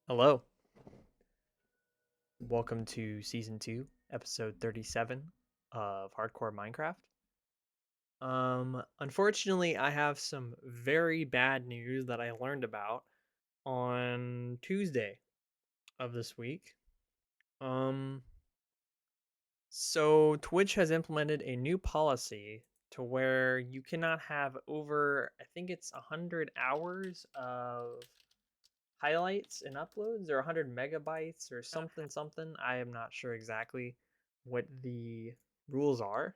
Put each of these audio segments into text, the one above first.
Hello. Welcome to Season 2, Episode 37 of Hardcore Minecraft. Unfortunately, I have some very bad news that I learned about on Tuesday of this week. Um, so Twitch has implemented a new policy to where you cannot have over, I think it's 100 hours of highlights and uploads or 100 megabytes or something. I am not sure exactly what the rules are,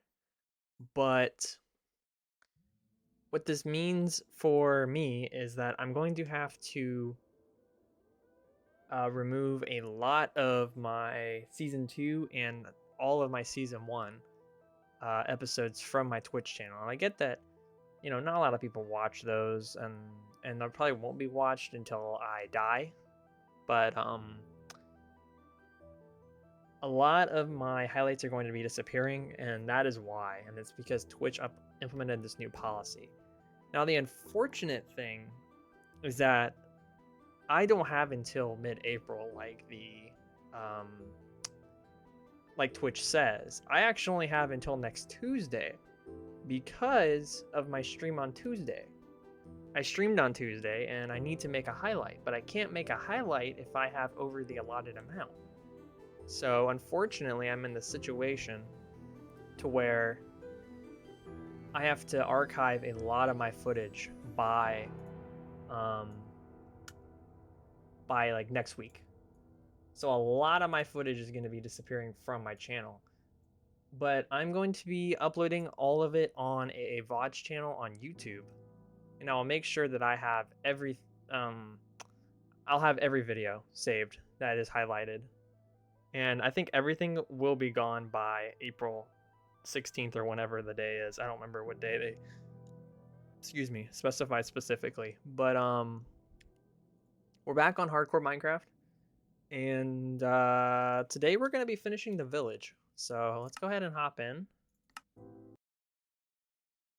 but what this means for me is that I'm going to have to remove a lot of my season 2 and all of my season 1 episodes from my Twitch channel. And I get that, not a lot of people watch those, and they probably won't be watched until I die. But a lot of my highlights are going to be disappearing, and that is why. And it's because Twitch implemented this new policy. Now, the unfortunate thing is that I don't have until mid-April, um, like Twitch says. I actually only have until next Tuesday because of my stream on Tuesday. I streamed on Tuesday, and I need to make a highlight, but I can't make a highlight if I have over the allotted amount. So unfortunately, I'm in the situation to where I have to archive a lot of my footage um, by like next week. So a lot of my footage is going to be disappearing from my channel. But I'm going to be uploading all of it on a VODS channel on YouTube, and I'll make sure that um, I'll have every video saved that is highlighted, and I think everything will be gone by April 16th or whenever the day is. I don't remember what day they specified specifically. But we're back on Hardcore Minecraft, and today we're going to be finishing the village. So let's go ahead and hop in.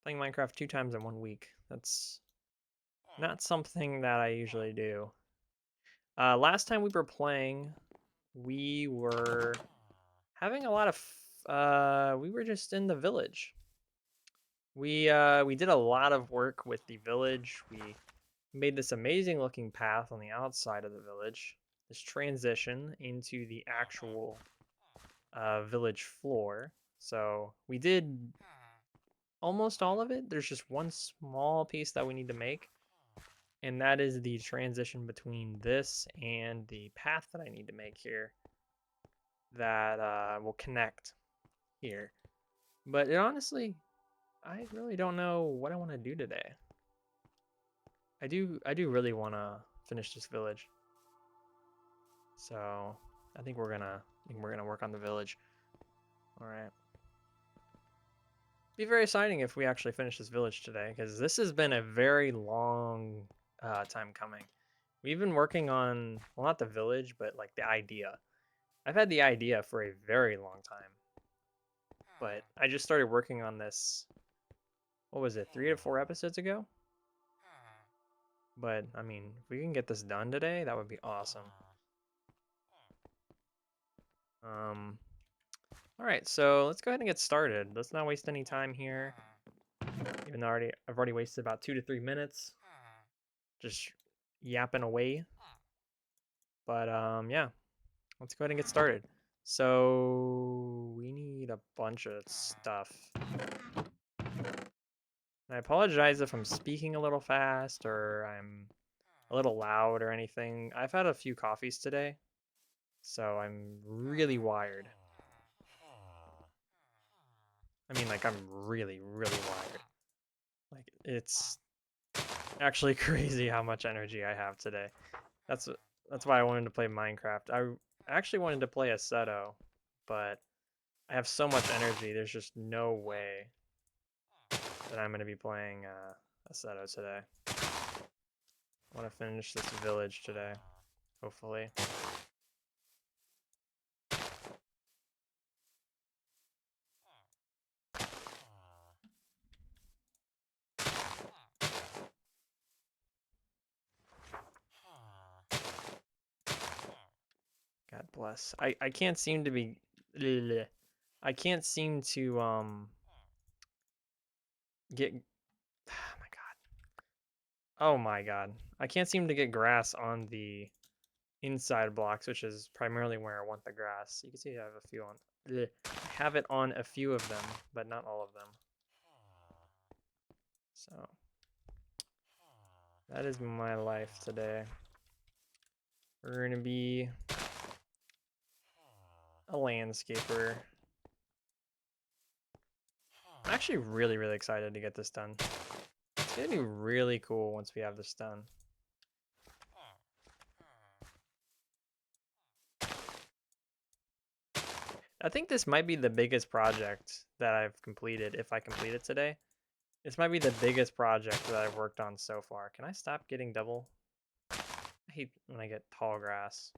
Playing Minecraft 2 times in 1 week. That's not something that I usually do. Last time we were playing, we were having a lot of we were just in the village. We did a lot of work with the village. We made this amazing looking path on the outside of the village. This transition into the actual village floor. So we did almost all of it. There's just one small piece that we need to make, and that is the transition between this and the path that I need to make here that will connect here. But honestly, I really don't know what I want to do today. I do really want to finish this village. So I think we're gonna work on the village. All right. Be very exciting if we actually finish this village today, because this has been a very long time coming. We've been working on, well, not the village, but like the idea. I've had the idea for a very long time, but I just started working on this, what was it, 3 to 4 episodes ago? But I mean, if we can get this done today, that would be awesome. Um, all right, so let's go ahead and get started. Let's not waste any time here. Even though I've already wasted about 2 to 3 minutes just yapping away. But yeah, let's go ahead and get started. So we need a bunch of stuff. And I apologize if I'm speaking a little fast or I'm a little loud or anything. I've had a few coffees today, so I'm really wired. I mean, like, I'm really, really wired. Like, it's actually crazy how much energy I have today. That's that's why I wanted to play Minecraft. I actually wanted to play Assetto, but I have so much energy. There's just no way that I'm going to be playing Assetto today. I want to finish this village today, hopefully. bless. I can't seem to be. I can't seem to get. Oh my god. Oh my god. I can't seem to get grass on the inside blocks, which is primarily where I want the grass. You can see I have a few on. I have it on a few of them, but not all of them. So that is my life today. We're gonna be a landscaper. I'm actually really excited to get this done. It's gonna be really cool once we have this done. I think this might be the biggest project that I've completed, if I complete it today. This might be the biggest project that I've worked on so far. Can I stop getting double? I hate when I get tall grass.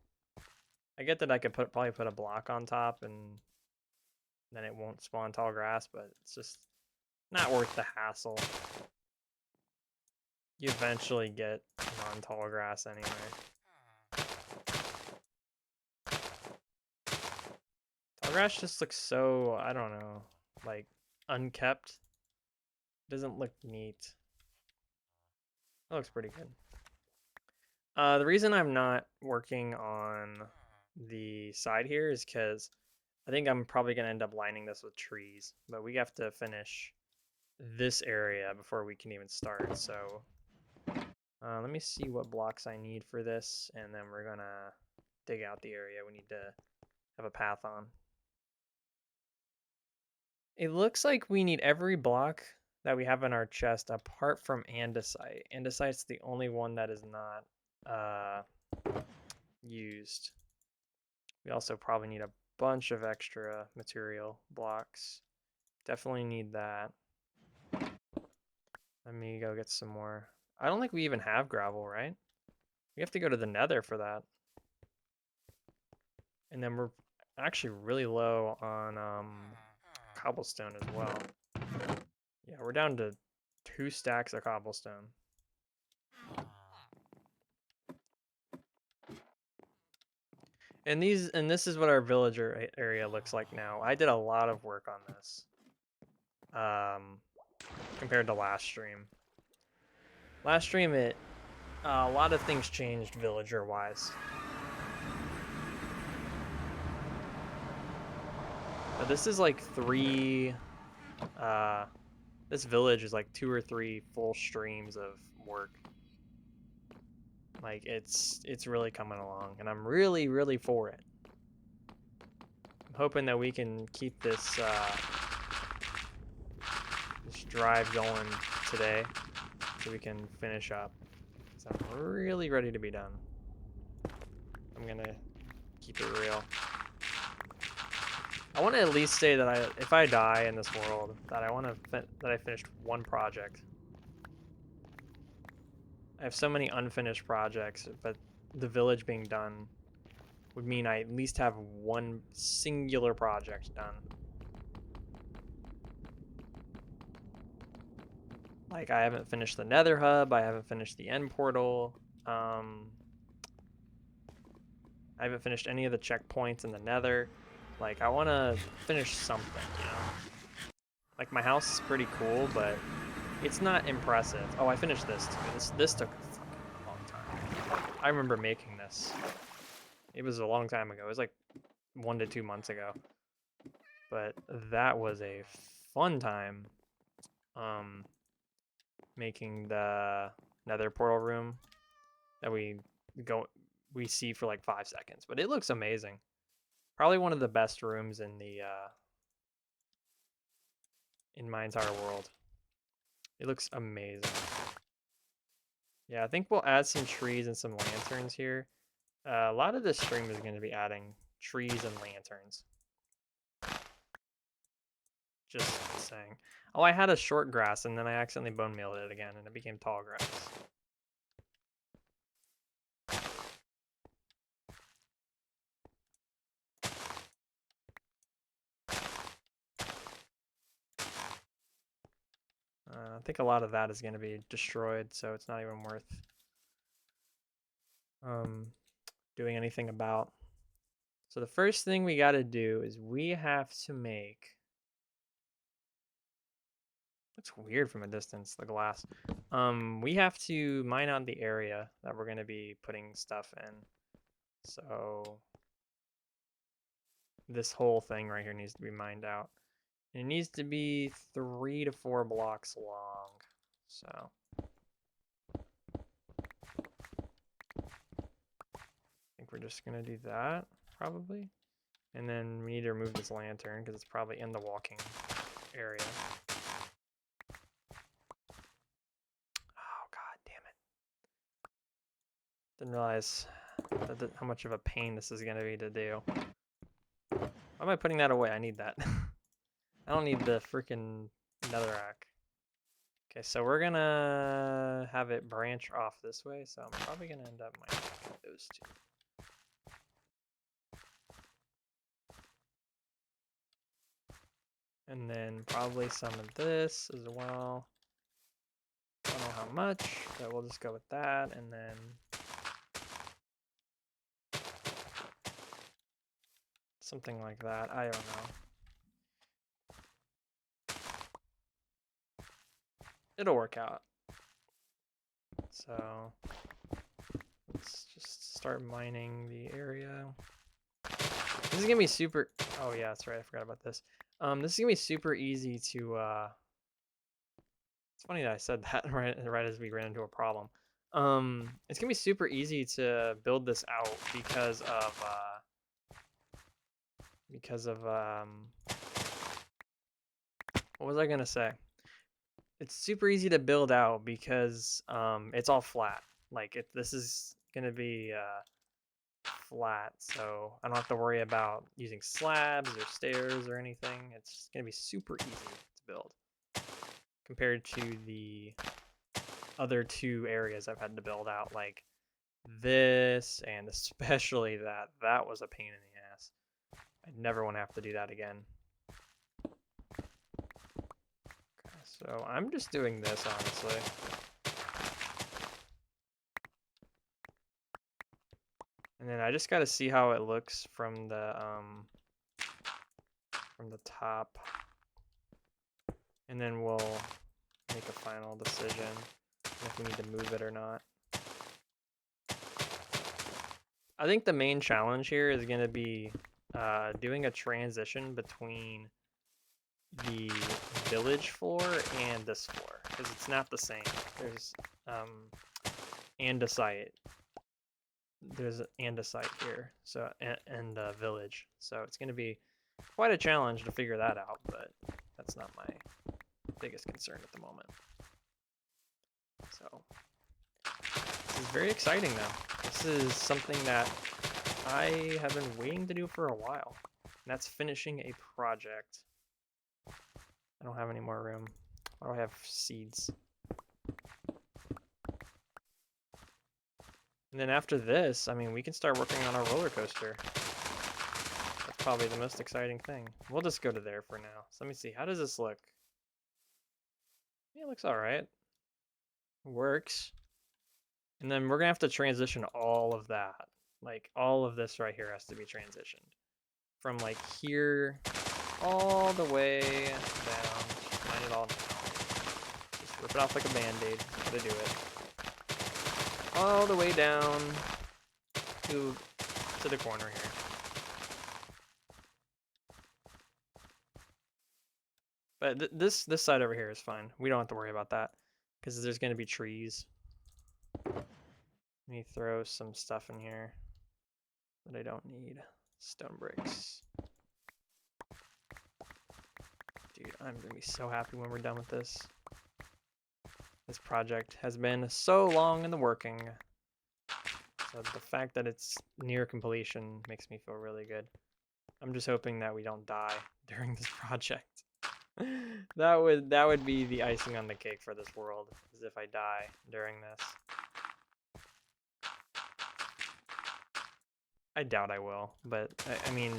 I get that I could probably put a block on top and then it won't spawn tall grass, but it's just not worth the hassle. You eventually get non-tall grass anyway. Tall grass just looks so, I don't know, like unkept. Doesn't look neat. That looks pretty good. The reason I'm not working on the side here is because I think I'm probably going to end up lining this with trees, but we have to finish this area before we can even start. So let me see what blocks I need for this, and then we're going to dig out the area we need to have a path on. It looks like we need every block that we have in our chest apart from andesite. Andesite's the only one that is not used. We also probably need a bunch of extra material blocks. Definitely need that. Let me go get some more. I don't think we even have gravel, right? We have to go to the nether for that. And then we're actually really low on cobblestone as well. Yeah, we're down to 2 stacks of cobblestone. And this is what our villager area looks like now. I did a lot of work on this. Compared to last stream. Last stream a lot of things changed villager wise. But this is like 3 this village is like 2 or 3 full streams of work. Like it's really coming along and I'm really for it. I'm hoping that we can keep this this drive going today so we can finish up. So I'm really ready to be done. I'm gonna keep it real. I want to at least say that if I die in this world, that I finished one project. I have so many unfinished projects, but the village being done would mean I at least have one singular project done. Like I haven't finished the Nether hub, I haven't finished the end portal. I haven't finished any of the checkpoints in the Nether. Like I want to finish something, you know. Like my house is pretty cool, but it's not impressive. Oh, I finished this too. This took a fucking long time. I remember making this. It was a long time ago. It was like 1 to 2 months ago. But that was a fun time. Making the Nether portal room that we see for like 5 seconds. But it looks amazing. Probably one of the best rooms in the in my entire world. It looks amazing. Yeah, I think we'll add some trees and some lanterns here. A lot of this stream is going to be adding trees and lanterns. Just saying. Oh, I had a short grass and then I accidentally bone mealed it again and it became tall grass. I think a lot of that is going to be destroyed, so it's not even worth doing anything about. So the first thing we got to do is we have to make. Looks weird from a distance, the glass. We have to mine out the area that we're going to be putting stuff in. So this whole thing right here needs to be mined out. It needs to be 3 to 4 blocks long. So I think we're just going to do that, probably. And then we need to remove this lantern because it's probably in the walking area. Oh, god damn it. Didn't realize how much of a pain this is going to be to do. Why am I putting that away? I need that. I don't need the freaking netherrack. Okay, so we're going to have it branch off this way, so I'm probably going to end up mining those two. And then probably some of this as well. I don't know how much, but we'll just go with that. And then something like that. I don't know. It'll work out. So let's just start mining the area. This is gonna be super. Oh yeah, that's right. I forgot about this. This is gonna be super easy to. It's funny that I said that right as we ran into a problem. It's gonna be super easy to build this out because of what was I gonna say? It's super easy to build out because it's all flat. Like this is gonna be flat, so I don't have to worry about using slabs or stairs or anything. It's gonna be super easy to build compared to the other two areas I've had to build out, like this and especially that. That was a pain in the ass. I never want to have to do that again. Okay, so I'm just doing this, honestly. And then I just got to see how it looks from the top. And then we'll make a final decision if we need to move it or not. I think the main challenge here is going to be doing a transition between the village floor and this floor, because it's not the same. There's andesite. There's andesite here, so and village. So it's going to be quite a challenge to figure that out, but that's not my biggest concern at the moment. So this is very exciting though. This is something that I have been waiting to do for a while. And that's finishing a project. I don't have any more room. Why do I have seeds? And then after this, I mean, we can start working on our roller coaster. That's probably the most exciting thing. We'll just go to there for now. So let me see. How does this look? Yeah, it looks all right. Works. And then we're going to have to transition all of that. Like, all of this right here has to be transitioned. From, like, here all the way down. Mine it all now. Just rip it off like a band-aid. Gotta do it. All the way down to the corner here. But this side over here is fine. We don't have to worry about that because there's going to be trees. Let me throw some stuff in here that I don't need. Stone bricks. Dude, I'm going to be so happy when we're done with this. This project has been so long in the working. So the fact that it's near completion makes me feel really good. I'm just hoping that we don't die during this project. That would be the icing on the cake for this world, is if I die during this. I doubt I will, but I mean,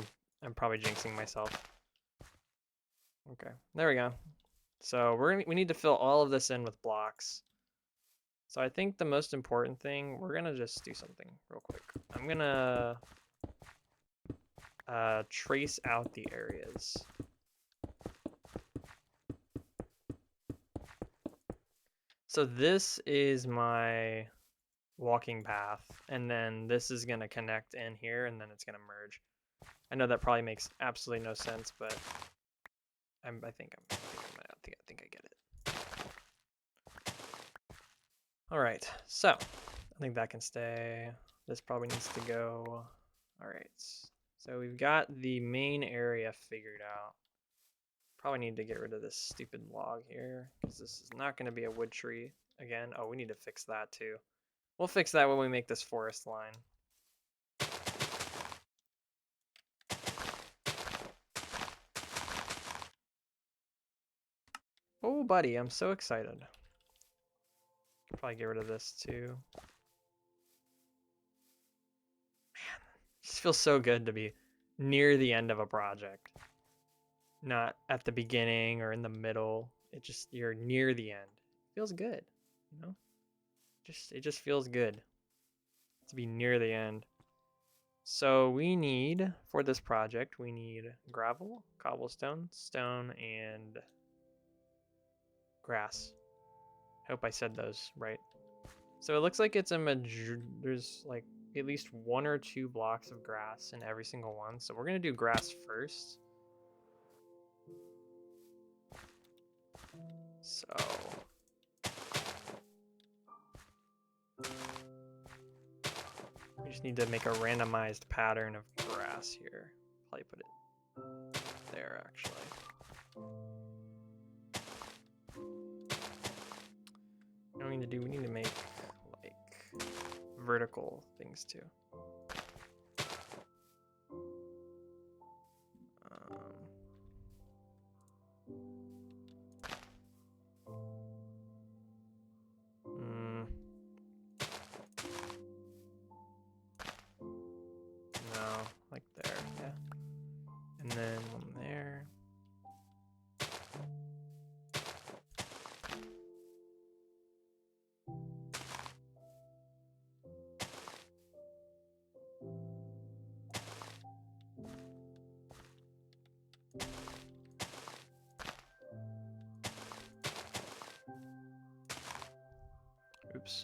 I'm probably jinxing myself. Okay, there we go. So we need to fill all of this in with blocks. So I think the most important thing, we're gonna just do something real quick. I'm gonna trace out the areas. So this is my walking path, and then this is gonna connect in here, and then it's gonna merge. I know that probably makes absolutely no sense, but I think I get it. All right, so I think that can stay. This probably needs to go. All right, so we've got the main area figured out. Probably need to get rid of this stupid log here, because this is not going to be a wood tree again. Oh, we need to fix that too. We'll fix that when we make this forest line. Oh, buddy, I'm so excited. Probably get rid of this too. Man, it just feels so good to be near the end of a project. Not at the beginning or in the middle. You're near the end. It feels good, you know? It just feels good to be near the end. So we need, for this project, we need gravel, cobblestone, stone, and grass. Hope I said those right. So it looks like it's there's like at least 1 or 2 blocks of grass in every single one. So we're gonna do grass first. So we just need to make a randomized pattern of grass here. Probably put it there actually. What we need to do, we need to make like vertical things too. No, like there, yeah. And then one there. Oops.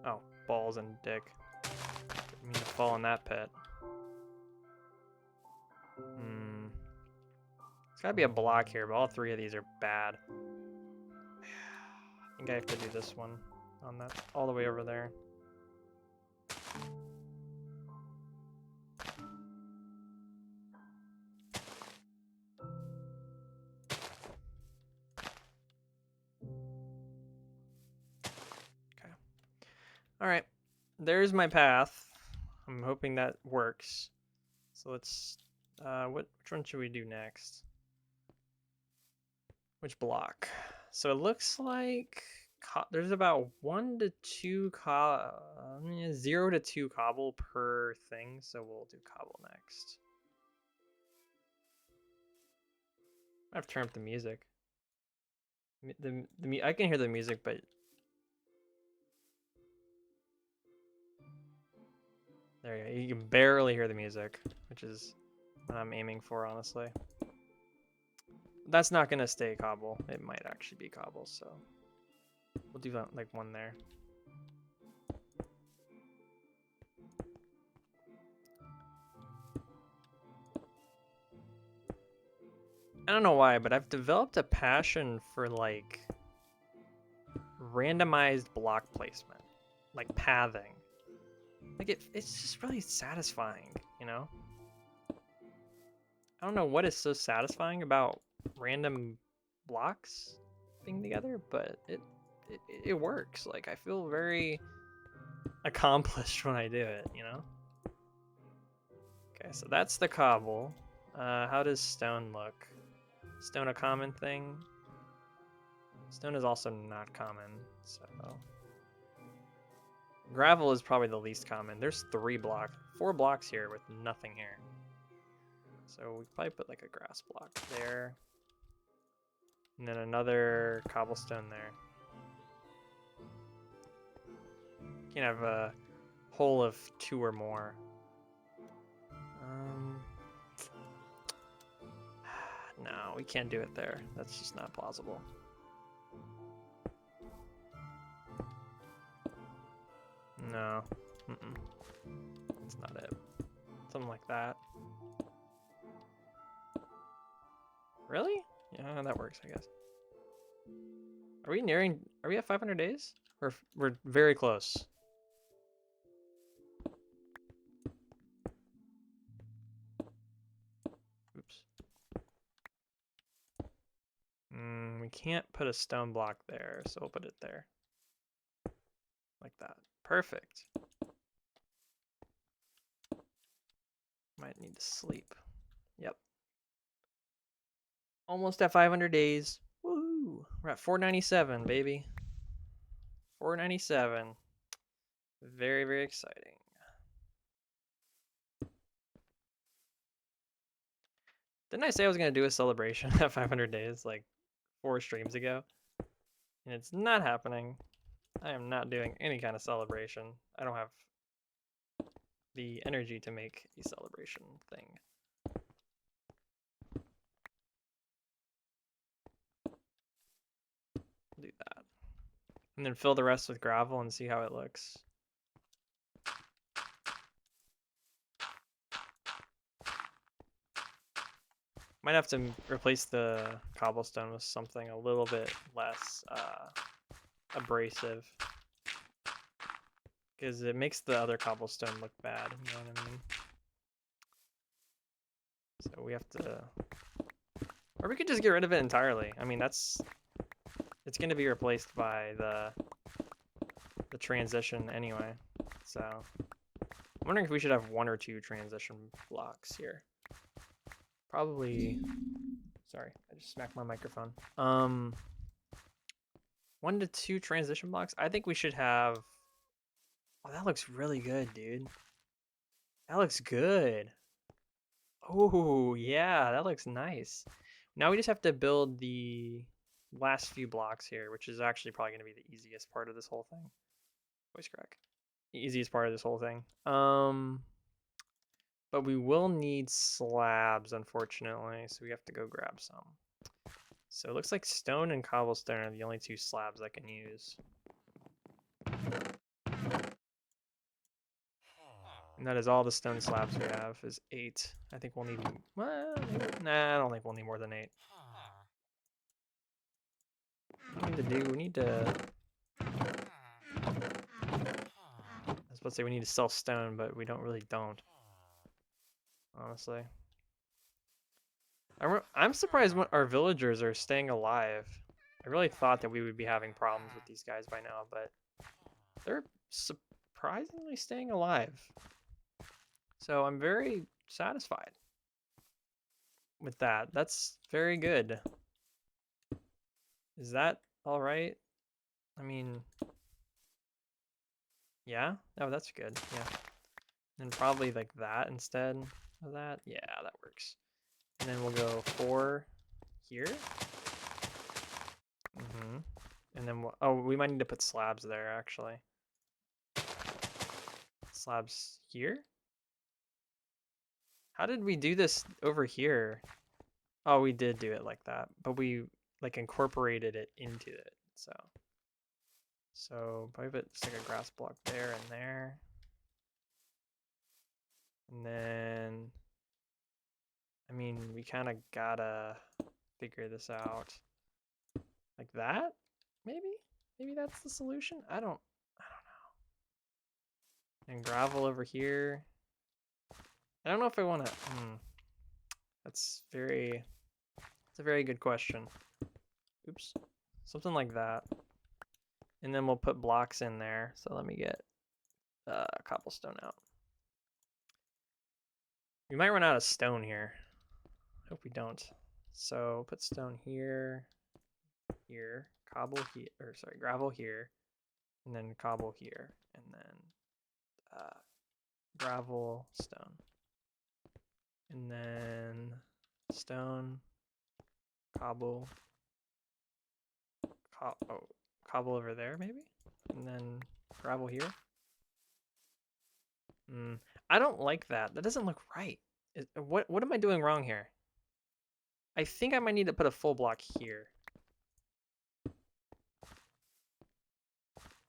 Oh, balls and dick. Didn't mean to fall in that pit. It's gotta be a block here, but all 3 of these are bad. I think I have to do this one on that, all the way over there. Okay. All right, there's my path. I'm hoping that works. So let's, which one should we do next? Which block? So it looks like there's about 1 to 2 0 to 2 cobble per thing. So we'll do cobble next. I have to turn up the music. I can hear the music, but there you go. You can barely hear the music, which is what I'm aiming for, honestly. That's not gonna stay cobble. It might actually be cobble, so we'll do like 1 there. I don't know why, but I've developed a passion for like randomized block placement, like pathing. Like it's just really satisfying, you know? I don't know what is so satisfying about random blocks being together, but it works. Like I feel very accomplished when I do it, you know? Okay, so that's the cobble. How does stone look? Stone a common thing? Stone is also not common, so... Gravel is probably the least common. There's 4 blocks here with nothing here. So we probably put like a grass block there. And then another cobblestone there. You can have a hole of 2 or more. we can't do it there. That's just not plausible. No. That's not it. Something like that. Really? Yeah, that works, I guess. Are we at 500 days? We're very close. Oops. We can't put a stone block there, so we'll put it there. Like that. Perfect. Might need to sleep. Yep. Almost at 500 days. Woo! We're at 497, baby. 497. Very, very exciting. Didn't I say I was going to do a celebration at 500 days like 4 streams ago? And it's not happening. I am not doing any kind of celebration. I don't have the energy to make a celebration thing. Do that. And then fill the rest with gravel and see how it looks. Might have to replace the cobblestone with something a little bit less abrasive. Because it makes the other cobblestone look bad, you know what I mean? So we have to... Or we could just get rid of it entirely. I mean, it's going to be replaced by the transition anyway. So I'm wondering if we should have 1 or 2 transition blocks here. Probably... Sorry, I just smacked my microphone. 1 to 2 transition blocks? I think we should have... Oh, that looks really good, dude. That looks good. Oh, yeah, that looks nice. Now we just have to build the last few blocks here, which is actually probably going to be the easiest part of this whole thing. Voice crack. The easiest part of this whole thing. But we will need slabs, unfortunately, so we have to go grab some. So it looks like stone and cobblestone are the only 2 slabs I can use. And that is all the stone slabs we have, is 8. I think we'll need... Well, nah, I don't think we'll need more than 8. What we need to... I was about to say we need to sell stone, but we don't. Honestly. I'm surprised when our villagers are staying alive. I really thought that we would be having problems with these guys by now, but they're surprisingly staying alive. So I'm very satisfied with that. That's very good. Is that all right? I mean, yeah. Oh, that's good. Yeah. And probably like that instead of that. Yeah, that works. And then we'll go 4 here. And then we might need to put slabs there actually. Slabs here? How did we do this over here? Oh, we did do it like that, but we like incorporated it into it. So probably put just like a grass block there and there. And then, I mean, we kind of gotta figure this out. Like that? Maybe? Maybe that's the solution? I don't know. And gravel over here. I don't know if I want to... That's a very good question. Oops. Something like that. And then we'll put blocks in there. So let me get cobblestone out. We might run out of stone here. Hope we don't. So put stone here, cobble here, or sorry, gravel here, and then cobble here, and then gravel, stone, and then stone, cobble, cobble over there maybe, and then gravel here. I don't like that. That doesn't look right. What am I doing wrong here? I think I might need to put a full block here.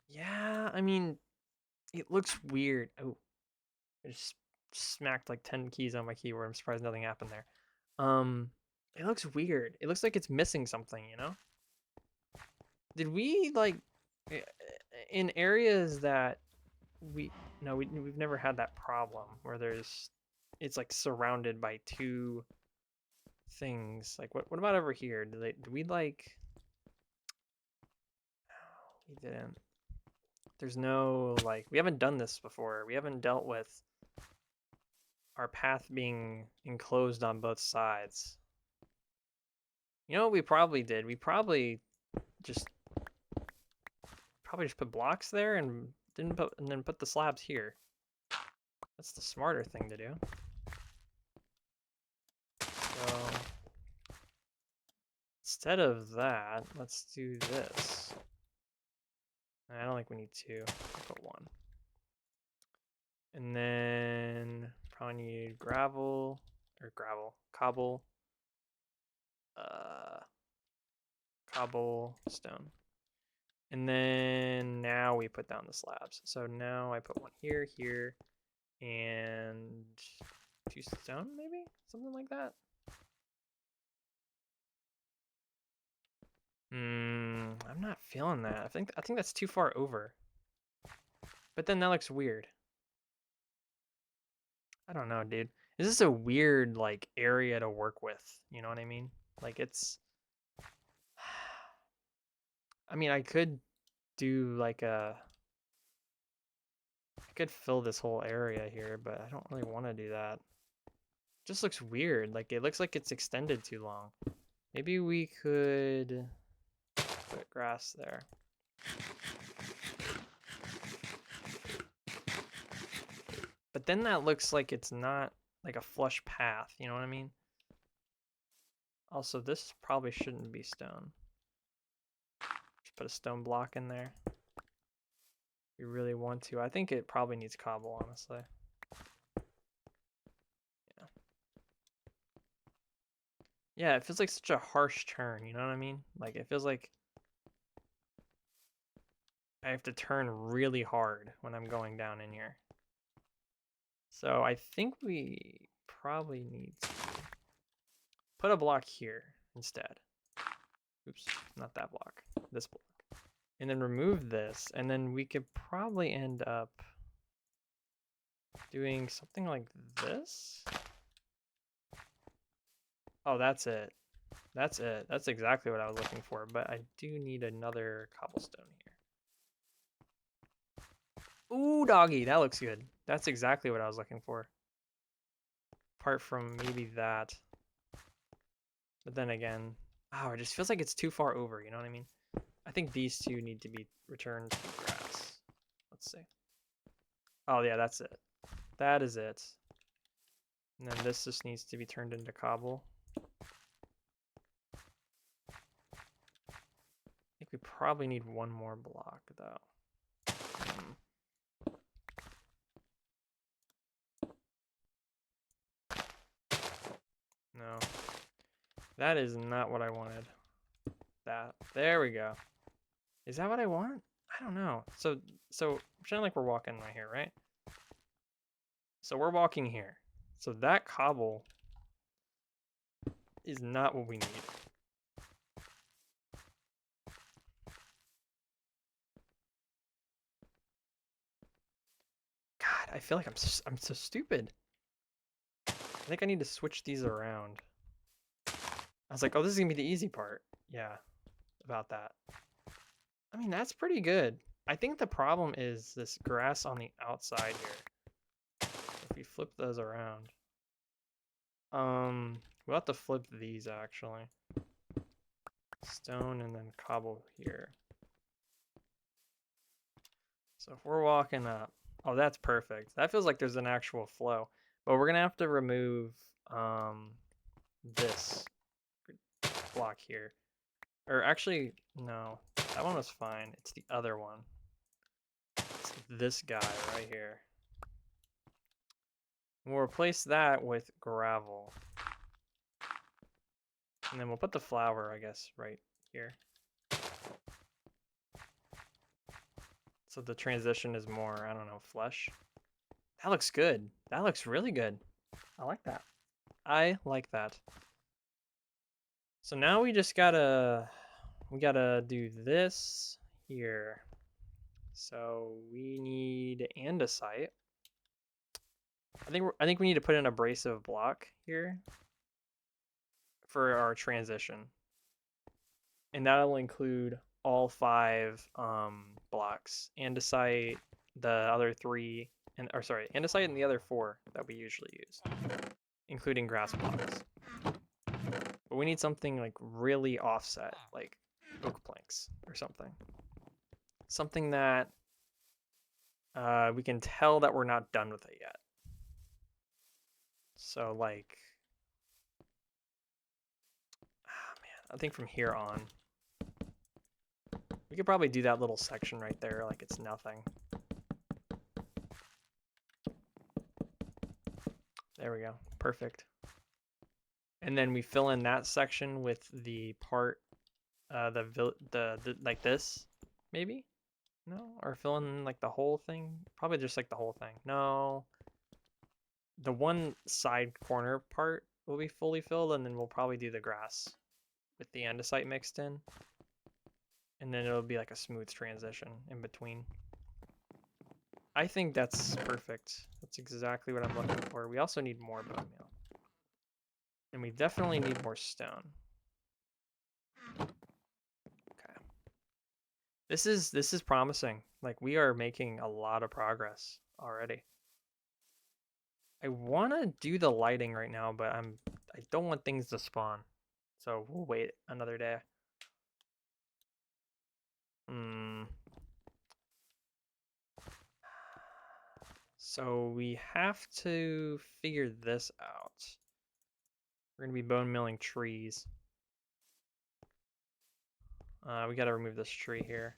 Yeah, I mean, it looks weird. Oh, I just smacked like 10 keys on my keyboard. I'm surprised nothing happened there. It looks weird. It looks like it's missing something, you know? Did we like in areas that we no we've never had that problem where it's like surrounded by two things. Like what about over here? Do we like we didn't. There's no like we haven't done this before. We haven't dealt with our path being enclosed on both sides. You know what we probably did? We just probably just put blocks there and then put the slabs here. That's the smarter thing to do. So instead of that, let's do this. I don't think we need two. I'll put one. And then probably need cobble, cobblestone. And then now we put down the slabs. So now I put one here, here, and 2 stone, maybe? Something like that. I'm not feeling that. I think that's too far over. But then that looks weird. I don't know, dude. This is a weird like area to work with. You know what I mean? Like it's. I mean, I could do like I could fill this whole area here, but I don't really want to do that. It just looks weird. Like it looks like it's extended too long. Maybe we could put grass there. But then that looks like it's not like a flush path, you know what I mean? Also, this probably shouldn't be stone. Just put a stone block in there. If you really want to. I think it probably needs cobble, honestly. Yeah. Yeah, it feels like such a harsh turn, you know what I mean? Like, it feels like I have to turn really hard when I'm going down in here. So I think we probably need to put a block here instead. Oops, not that block, this block. And then remove this, and then we could probably end up doing something like this. Oh, that's it. That's it. That's exactly what I was looking for, but I do need another cobblestone here. Ooh, doggy, that looks good. That's exactly what I was looking for. Apart from maybe that. But then again, oh, it just feels like it's too far over, you know what I mean? I think these two need to be returned to grass. Let's see. Oh, yeah, that's it. That is it. And then this just needs to be turned into cobble. I think we probably need one more block, though. No. That is not what I wanted. That. There we go. Is that what I want? I don't know. So pretend like we're walking right here, right? So we're walking here. So that cobble is not what we need. God, I feel like I'm so stupid. I think I need to switch these around. I was like, oh, this is gonna be the easy part. Yeah, about that. I mean, that's pretty good. I think the problem is this grass on the outside here. If we flip those around. We'll have to flip these actually. Stone and then cobble here. So if we're walking up, oh, that's perfect. That feels like there's an actual flow. But we're gonna have to remove this block here. Or actually, no, that one was fine. It's the other one. It's this guy right here. We'll replace that with gravel. And then we'll put the flower, I guess, right here. So the transition is more, I don't know, flesh. That looks good. That looks really good. I like that. I like that. So now we just gotta do this here. So we need andesite. I think we need to put in an abrasive block here for our transition, and that'll include all 5 blocks: andesite, the other 3, andesite and the other 4 that we usually use, including grass blocks. But we need something like really offset, like oak planks or something. Something that we can tell that we're not done with it yet. So like, man, I think from here on, we could probably do that little section right there like it's nothing. There we go, perfect. And then we fill in that section with the part, the like this, maybe? No, or fill in like the whole thing? Probably just like the whole thing. No, the one side corner part will be fully filled, and then we'll probably do the grass with the andesite mixed in. And then it'll be like a smooth transition in between. I think that's perfect. That's exactly what I'm looking for. We also need more bone meal. And we definitely need more stone. Okay. This is promising. Like, we are making a lot of progress already. I want to do the lighting right now, but I don't want things to spawn. So we'll wait another day. So we have to figure this out. We're gonna be bone milling trees. We gotta remove this tree here.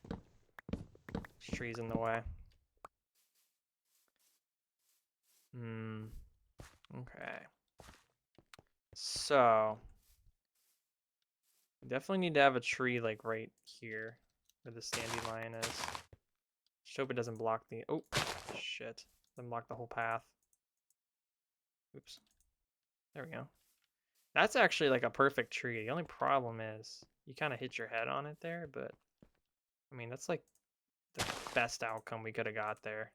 This tree's in the way. Okay. So we definitely need to have a tree like right here where the dandelion is. Just hope it doesn't block the, oh shit. Doesn't block the whole path. Oops. There we go. That's actually like a perfect tree. The only problem is you kind of hit your head on it there, but I mean, that's like the best outcome we could have got there.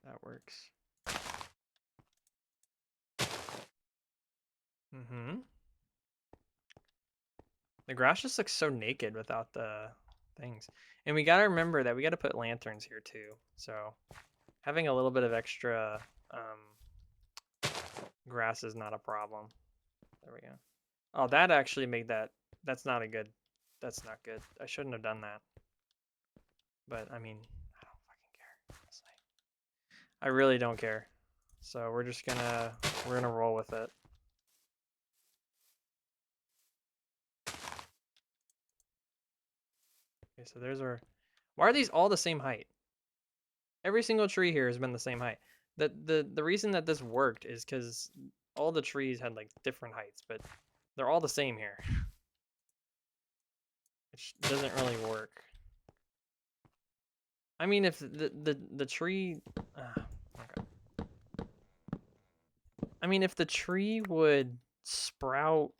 That works. The grass just looks so naked without the things. And we gotta remember that we gotta put lanterns here too. So having a little bit of extra grass is not a problem. There we go. Oh, that actually made that. That's not a good. That's not good. I shouldn't have done that. But I mean, I don't fucking care. Honestly. I really don't care. So we're gonna roll with it. Okay, so there's our. Why are these all the same height? Every single tree here has been the same height. The reason that this worked is because all the trees had like different heights, but they're all the same here. Which doesn't really work. I mean, if the tree, okay. I mean, if the tree would sprout,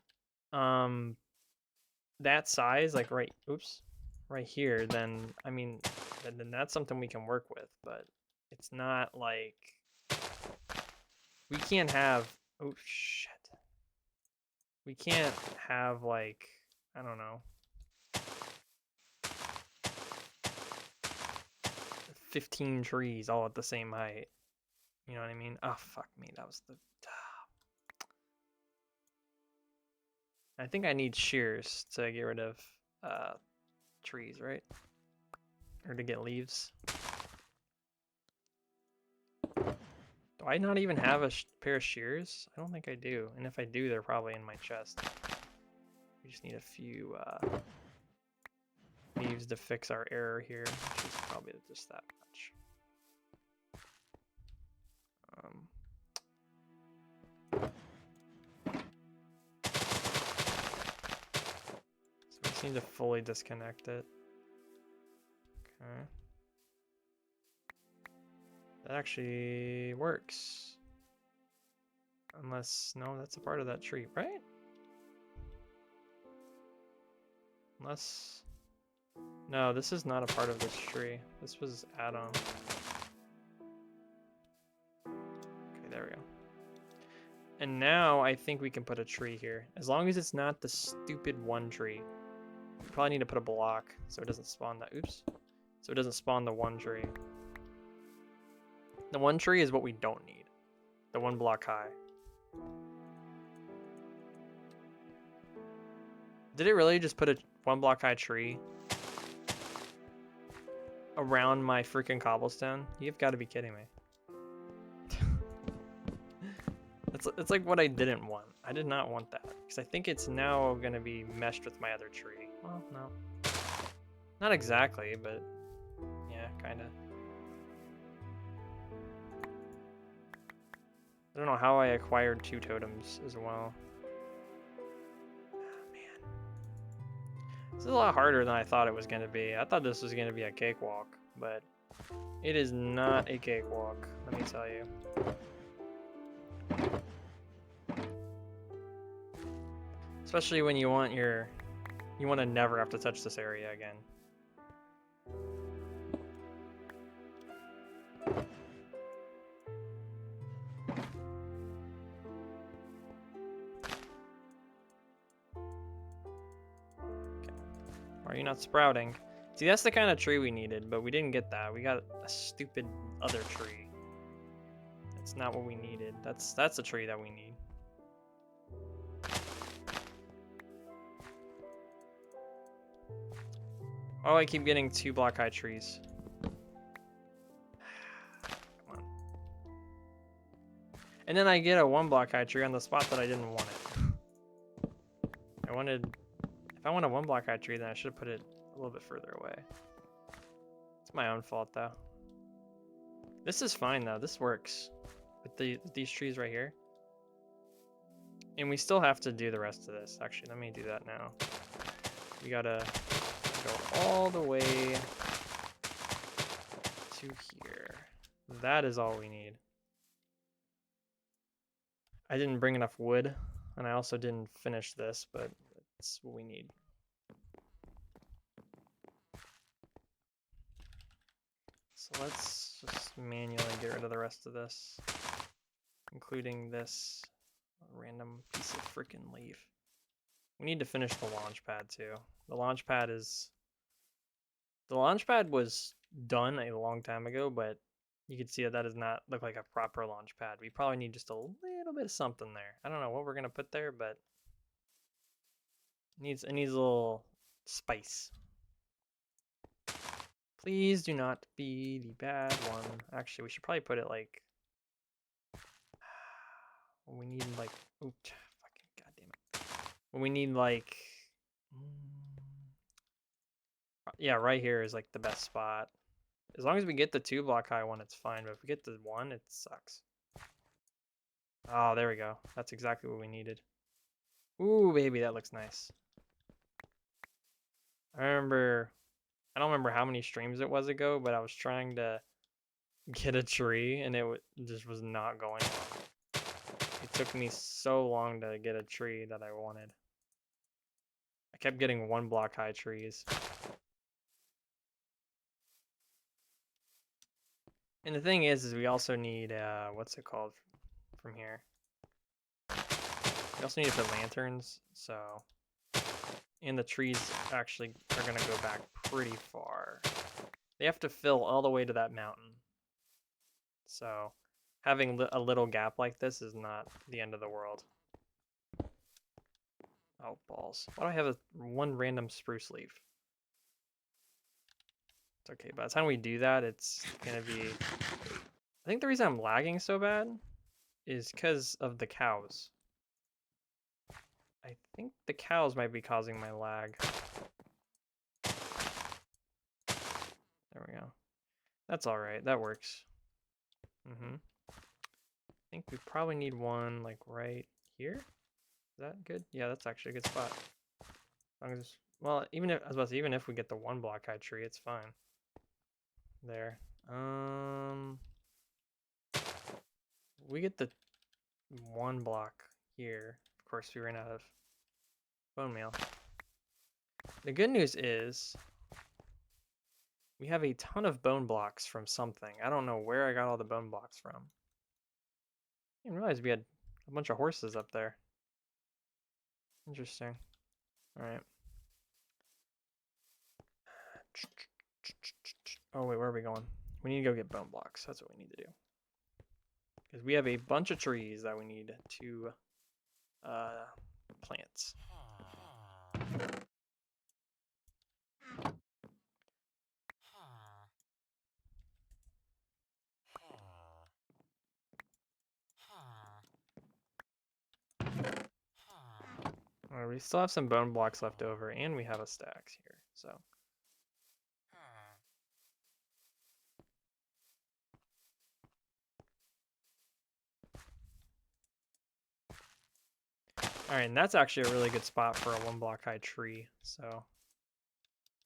that size, like right here, then I mean, then that's something we can work with. But it's not like we can't have. Oh shit. We can't have like, I don't know, 15 trees all at the same height. You know what I mean? Oh, fuck me. That was the... I think I need shears to get rid of trees, right? Or to get leaves. Do I not even have a pair of shears? I don't think I do. And if I do, they're probably in my chest. We just need a few leaves to fix our error here, which is probably just that much. Just need to fully disconnect it. Okay. That actually works. Unless, no, that's a part of that tree, right? Unless, no, this is not a part of this tree. This was add-on. Okay, there we go. And now I think we can put a tree here. As long as it's not the stupid one tree. We probably need to put a block so it doesn't spawn that, oops. So it doesn't spawn the one tree. The one tree is what we don't need. The one block high. Did it really just put a one block high tree around my freaking cobblestone? You've got to be kidding me. It's like what I didn't want. I did not want that because I think it's now going to be meshed with my other tree. Well, no. Not exactly, but yeah, kind of. I don't know how I acquired 2 totems as well. Man. This is a lot harder than I thought it was going to be. I thought this was going to be a cakewalk, but it is not a cakewalk, let me tell you. Especially when you want to never have to touch this area again. Are you not sprouting? See, that's the kind of tree we needed, but we didn't get that. We got a stupid other tree. That's not what we needed. That's the tree that we need. Oh, I keep getting 2 block high trees. Come on. And then I get a 1 block high tree on the spot that I didn't want it. If I want a 1 block high tree, then I should have put it a little bit further away. It's my own fault though. This is fine though, this works. With these trees right here. And we still have to do the rest of this. Actually, let me do that now. We gotta go all the way to here. That is all we need. I didn't bring enough wood, and I also didn't finish this, but that's what we need. So let's just manually get rid of the rest of this, including this random piece of freaking leaf. We need to finish the launch pad too. The launch pad was done a long time ago, but you can see that does not look like a proper launch pad. We probably need just a little bit of something there. I don't know what we're gonna put there, but it needs a little spice. Please do not be the bad one. Actually, we should probably put it like we need like oops, fucking goddamn it. We need like yeah, right here is like the best spot. As long as we get the 2 block high one, it's fine. But if we get the 1, it sucks. Oh, there we go. That's exactly what we needed. Ooh, baby, that looks nice. I don't remember how many streams it was ago, but I was trying to get a tree and it just was not going on. It took me so long to get a tree that I wanted. I kept getting 1 block high trees. And the thing is we also need, what's it called from here? We also need to put lanterns, so... And the trees actually are going to go back pretty far. They have to fill all the way to that mountain. So, having a little gap like this is not the end of the world. Oh, balls. Why do I have one random spruce leaf? It's okay, by the time we do that, it's going to be... I think the reason I'm lagging so bad is because of the cows. I think the cows might be causing my lag. There we go. That's alright, that works. I think we probably need one like right here. Is that good? Yeah, that's actually a good spot. As long as Well, even if I was about to say, even if we get the 1 block high tree, it's fine. There. We get the 1 block here. Of course, we ran out of bone meal. The good news is we have a ton of bone blocks from something. I don't know where I got all the bone blocks from. I didn't realize we had a bunch of horses up there. Interesting. All right. Oh wait, where are we going? We need to go get bone blocks. That's what we need to do. Because we have a bunch of trees that we need to plant. All right, we still have some bone blocks left over, and we have a stack here. So. Alright, and that's actually a really good spot for a 1 block high tree, so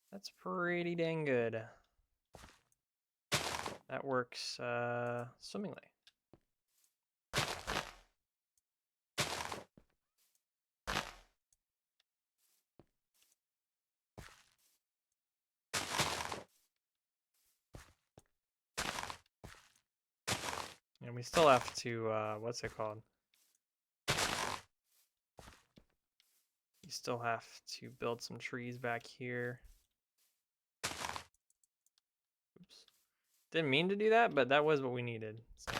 that's pretty dang good. That works swimmingly. And we still have to, what's it called? You still have to build some trees back here. Oops. Didn't mean to do that, but that was what we needed, so.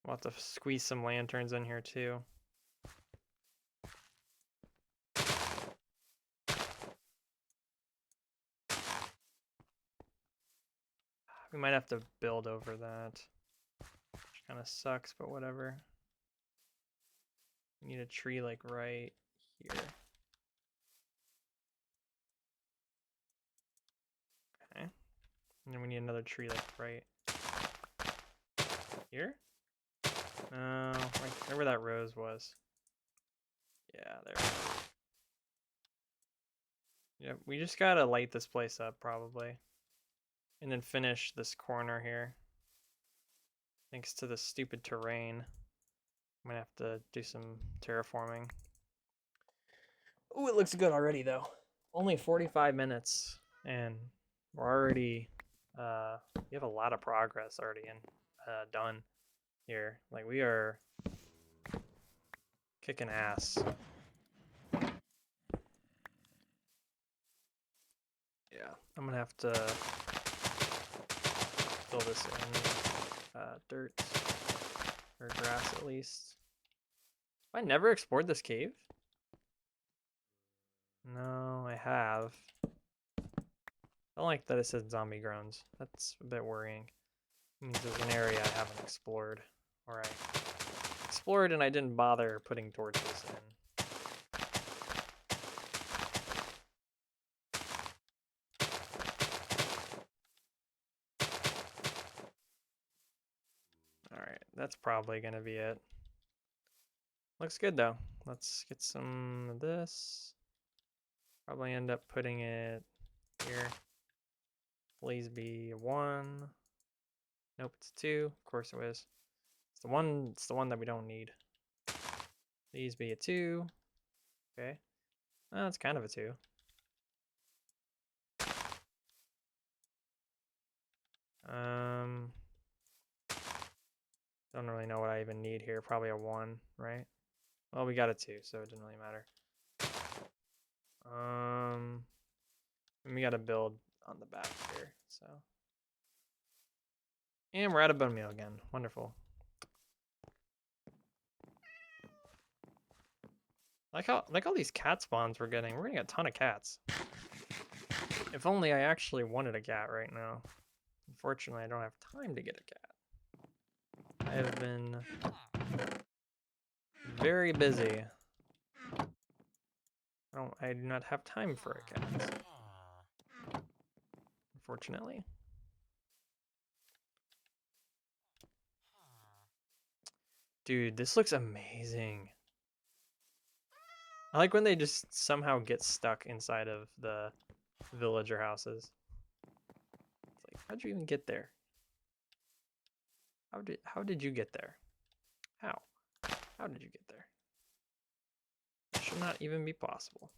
We'll have to squeeze some lanterns in here too. We might have to build over that, which kind of sucks, but whatever. We need a tree like right here. Okay. And then we need another tree like right here. No, right where that rose was. Yeah, there. Yep, we just gotta light this place up probably. And then finish this corner here. Thanks to the stupid terrain. I'm gonna have to do some terraforming. Ooh, it looks good already though. Only 45 minutes and we're already we have a lot of progress already and done here. Like we are kicking ass. Yeah, I'm gonna have to fill this in dirt or grass at least. Have I never explored this cave? No, I have. I don't like that it says zombie groans. That's a bit worrying. It means there's an area I haven't explored. Or I explored and I didn't bother putting torches in. Alright, that's probably gonna be it. Looks good though. Let's get some of this. Probably end up putting it here. Please be 1. Nope, it's 2. Of course it was. It's the one that we don't need. Please be a 2. Okay. Oh, it's kind of a 2. Don't really know what I even need here. Probably a 1, right? Well, we got a 2, so it didn't really matter. And we got to build on the back here, so. And we're out of bone meal again. Wonderful. Like all these cat spawns we're getting. We're getting a ton of cats. If only I actually wanted a cat right now. Unfortunately, I don't have time to get a cat. I have been very busy. I do not have time for a cat. unfortunately. Dude, this looks amazing. I like when they just somehow get stuck inside of the villager houses. It's like, how'd you even get there? How did you get there? How? How did you get there? It should not even be possible.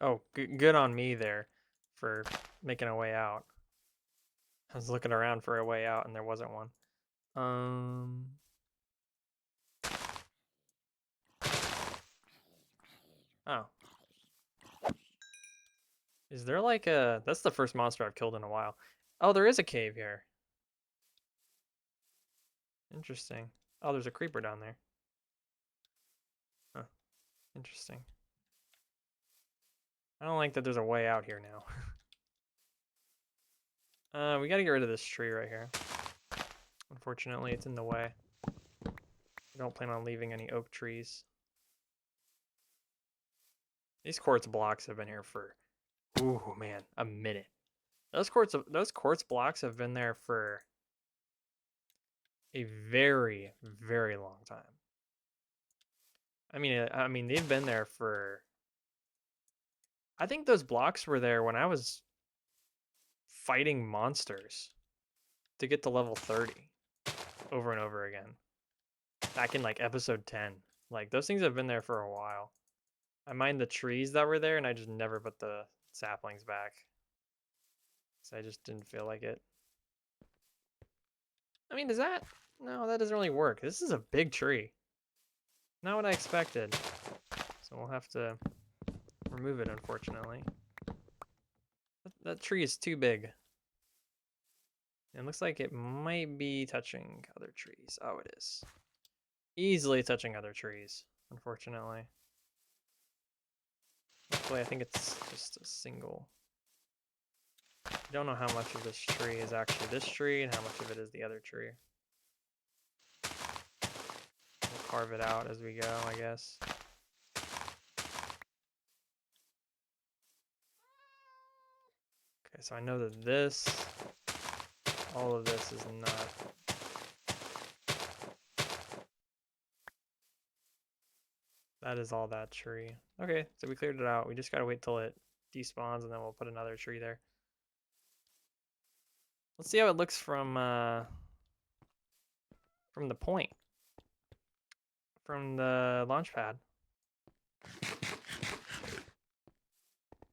Oh, good on me there for making a way out. I was looking around for a way out and there wasn't one. Oh. Is there like a... That's the first monster I've killed in a while. Oh, there is a cave here. Interesting. Oh, there's a creeper down there. Huh. Interesting. I don't like that there's a way out here now. We gotta get rid of this tree right here. Unfortunately, it's in the way. I don't plan on leaving any oak trees. These quartz blocks have been here for, ooh man, a minute. Those quartz blocks have been there for a very, very long time. I mean they've been there for... I think those blocks were there when I was fighting monsters to get to level 30 over and over again. Back in like episode 10. Like those things have been there for a while. I mined the trees that were there and I just never put the saplings back. So I just didn't feel like it. I mean, does that... No, that doesn't really work. This is a big tree. Not what I expected. So we'll have to remove it, unfortunately. That tree is too big. It looks like it might be touching other trees. Oh, it is. Easily touching other trees, unfortunately. Luckily, I think it's just a single. I don't know how much of this tree is actually this tree and how much of it is the other tree. We'll carve it out as we go, I guess. Okay, so I know that all of this is not... That is all that tree. Okay, so we cleared it out. We just gotta wait till it despawns and then we'll put another tree there. Let's see how it looks from the point. From the launch pad.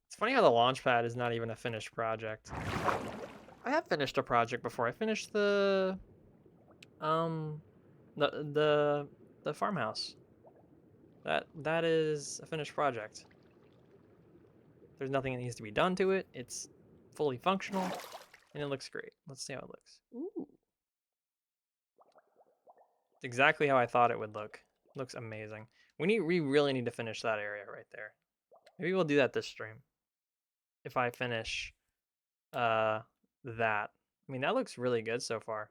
It's funny how the launch pad is not even a finished project. I have finished a project before. I finished the farmhouse. That is a finished project. There's nothing that needs to be done to it. It's fully functional and it looks great. Let's see how it looks. Ooh. It's exactly how I thought it would look. It looks amazing. We really need to finish that area right there. Maybe we'll do that this stream. If I finish that. I mean, that looks really good so far.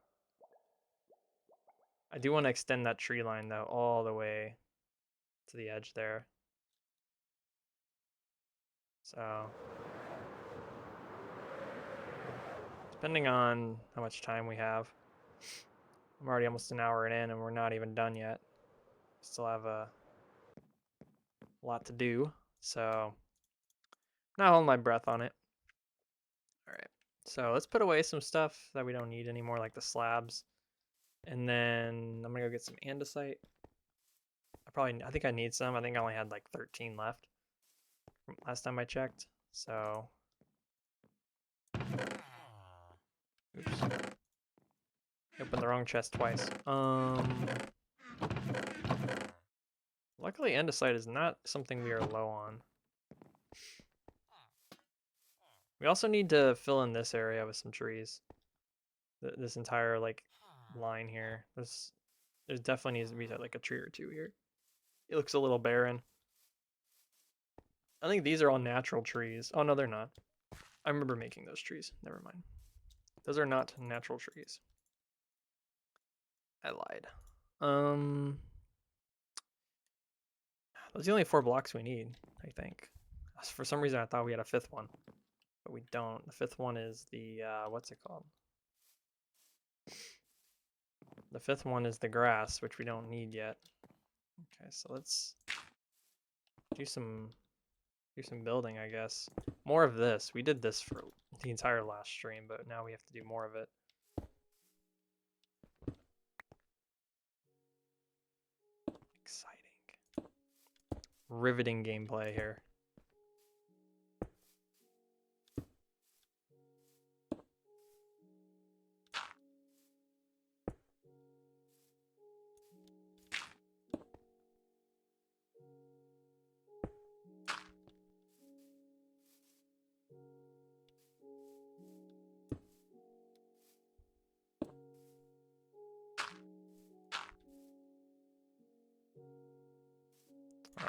I do want to extend that tree line though all the way to the edge there. So depending on how much time we have. I'm already almost an hour in and we're not even done yet. Still have a lot to do, so not holding my breath on it. All right, so let's put away some stuff that we don't need anymore, like the slabs, and then I'm gonna go get some andesite. I think I need some. I think I only had like 13 left from last time I checked. So, oops, opened the wrong chest twice. Luckily, andesite is not something we are low on. We also need to fill in this area with some trees. This entire like line here. There definitely needs to be like a tree or two here. It looks a little barren. I think these are all natural trees. Oh no, they're not. I remember making those trees. Never mind. Those are not natural trees. I lied. Those are the only 4 blocks we need, I think. For some reason, I thought we had a 5th one, but we don't. The 5th one is the, what's it called? The 5th one is the grass, which we don't need yet. Okay, so let's do some building, I guess. More of this. We did this for the entire last stream, but now we have to do more of it. Exciting. Riveting gameplay here.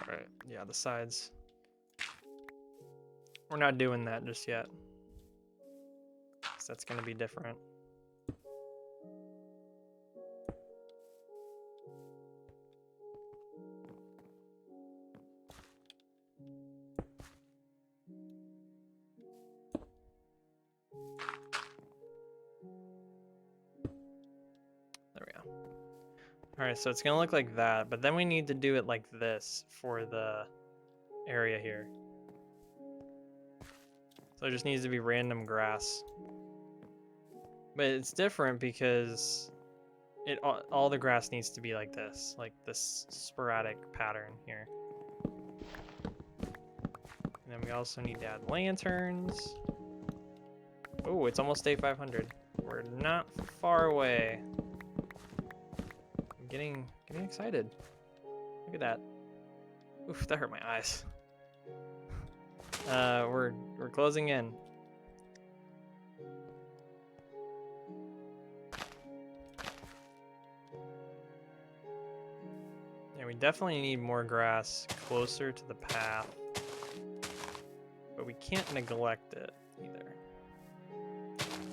Alright, yeah, the sides. We're not doing that just yet. 'Cause that's going to be different. There we go. Alright, so it's going to look like that, but then we need to do it like this for the area here. So it just needs to be random grass. But it's different because all the grass needs to be like this sporadic pattern here. And then we also need to add lanterns. Oh, it's almost day 500. We're not far away. I'm getting excited. Look at that. Oof, that hurt my eyes. We're closing in. Yeah, we definitely need more grass closer to the path. But we can't neglect it either.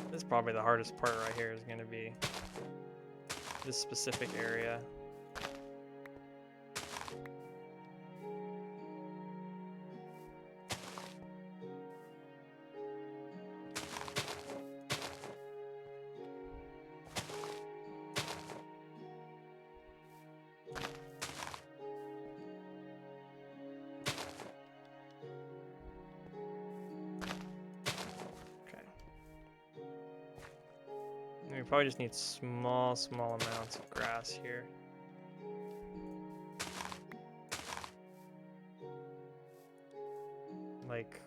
This is probably the hardest part right here is going to be this specific area. We probably just need small amounts of grass here. Like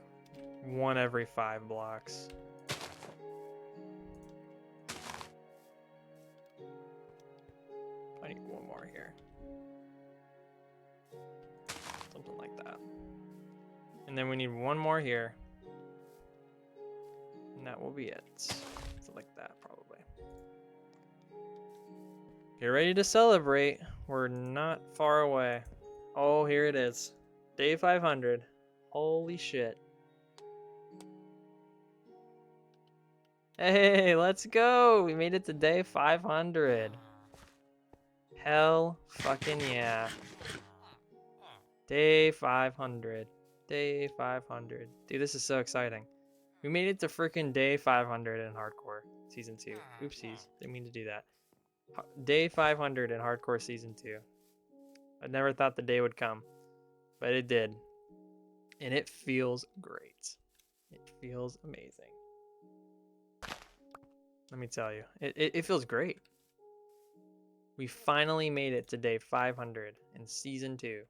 1 every 5 blocks. I need 1 more here. Something like that. And then we need 1 more here. And that will be it. Something like that, probably. Get ready to celebrate. We're not far away. Oh, here it is. Day 500. Holy shit. Hey, let's go. We made it to day 500. Hell fucking yeah. Day 500. Day 500. Dude, this is so exciting. We made it to freaking day 500 in Hardcore Season 2. Oopsies. Didn't mean to do that. Day 500 in Hardcore Season 2. I never thought the day would come, but it did. And it feels great. It feels amazing. Let me tell you, it feels great. We finally made it to day 500 in Season 2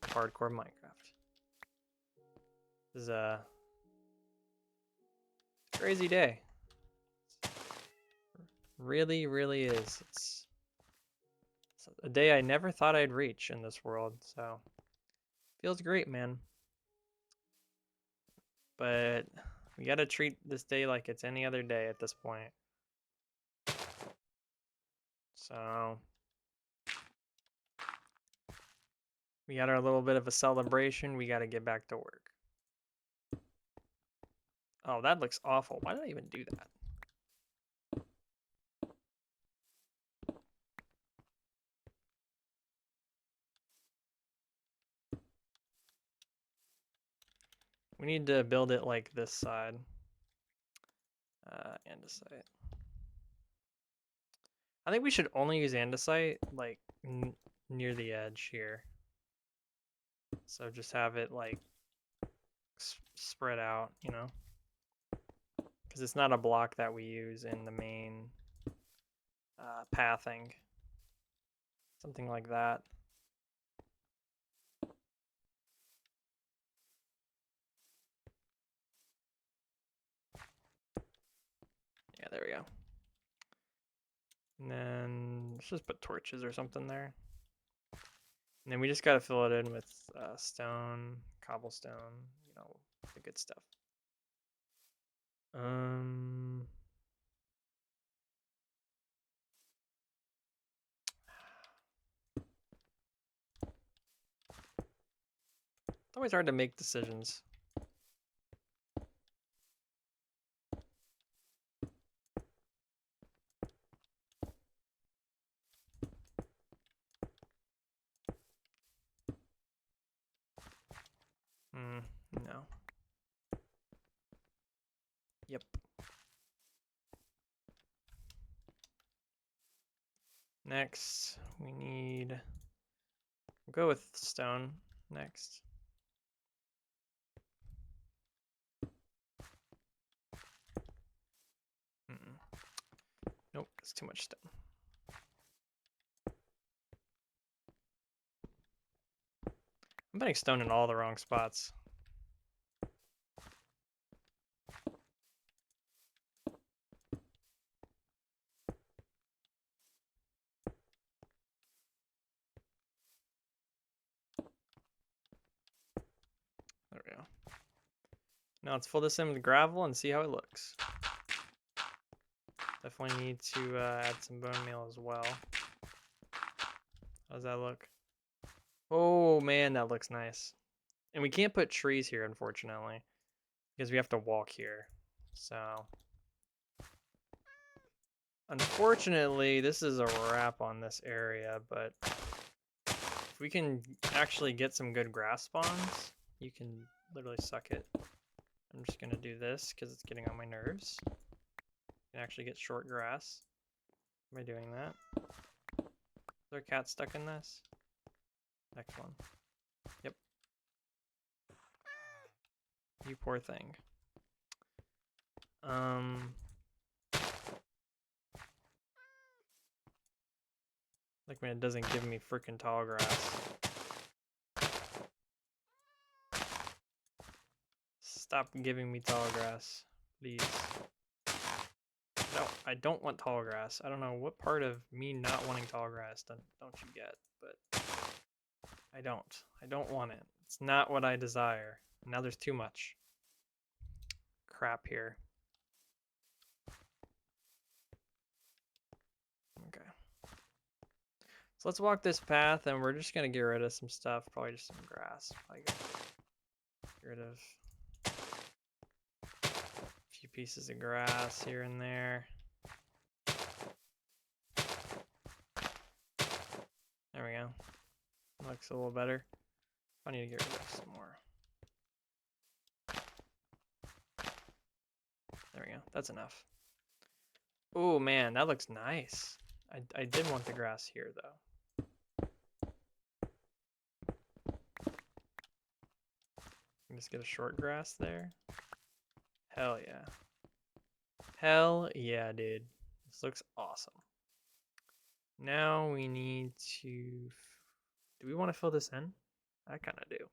of Hardcore Minecraft. This is a crazy day. Really, really is. It's a day I never thought I'd reach in this world, so feels great, man. But we gotta treat this day like it's any other day at this point. So we got our little bit of a celebration. We gotta get back to work. Oh, that looks awful. Why did I even do that? We need to build it like this side. Andesite. I think we should only use andesite like near the edge here. So just have it like spread out, you know? Because it's not a block that we use in the main pathing. Something like that. Yeah, there we go. And then let's just put torches or something there. And then we just gotta fill it in with stone, cobblestone, you know, the good stuff. It's always hard to make decisions. No. Yep. Next, we need, we'll go with stone next. Nope, it's too much stone. I'm putting stone in all the wrong spots. There we go. Now let's fill this in with gravel and see how it looks. Definitely need to add some bone meal as well. How does that look? Oh man, that looks nice. And we can't put trees here, unfortunately, because we have to walk here. So, unfortunately, this is a wrap on this area, but if we can actually get some good grass spawns, you can literally suck it. I'm just gonna do this because it's getting on my nerves. You can actually get short grass by doing that. Is there a cat stuck in this? Next one. Yep. You poor thing. Like when it doesn't give me freaking tall grass. Stop giving me tall grass, please. No, I don't want tall grass. I don't know what part of me not wanting tall grass don't you get, but I don't. I don't want it. It's not what I desire. Now there's too much crap here. Okay. So let's walk this path and we're just gonna get rid of some stuff, probably just some grass. Probably get rid of a few pieces of grass here and there. There we go. Looks a little better. I need to get rid of some more. There we go. That's enough. Oh man, that looks nice. I did want the grass here though. Just get a short grass there. Hell yeah. Hell yeah, dude. This looks awesome. Now we need to... Do we want to fill this in? I kind of do.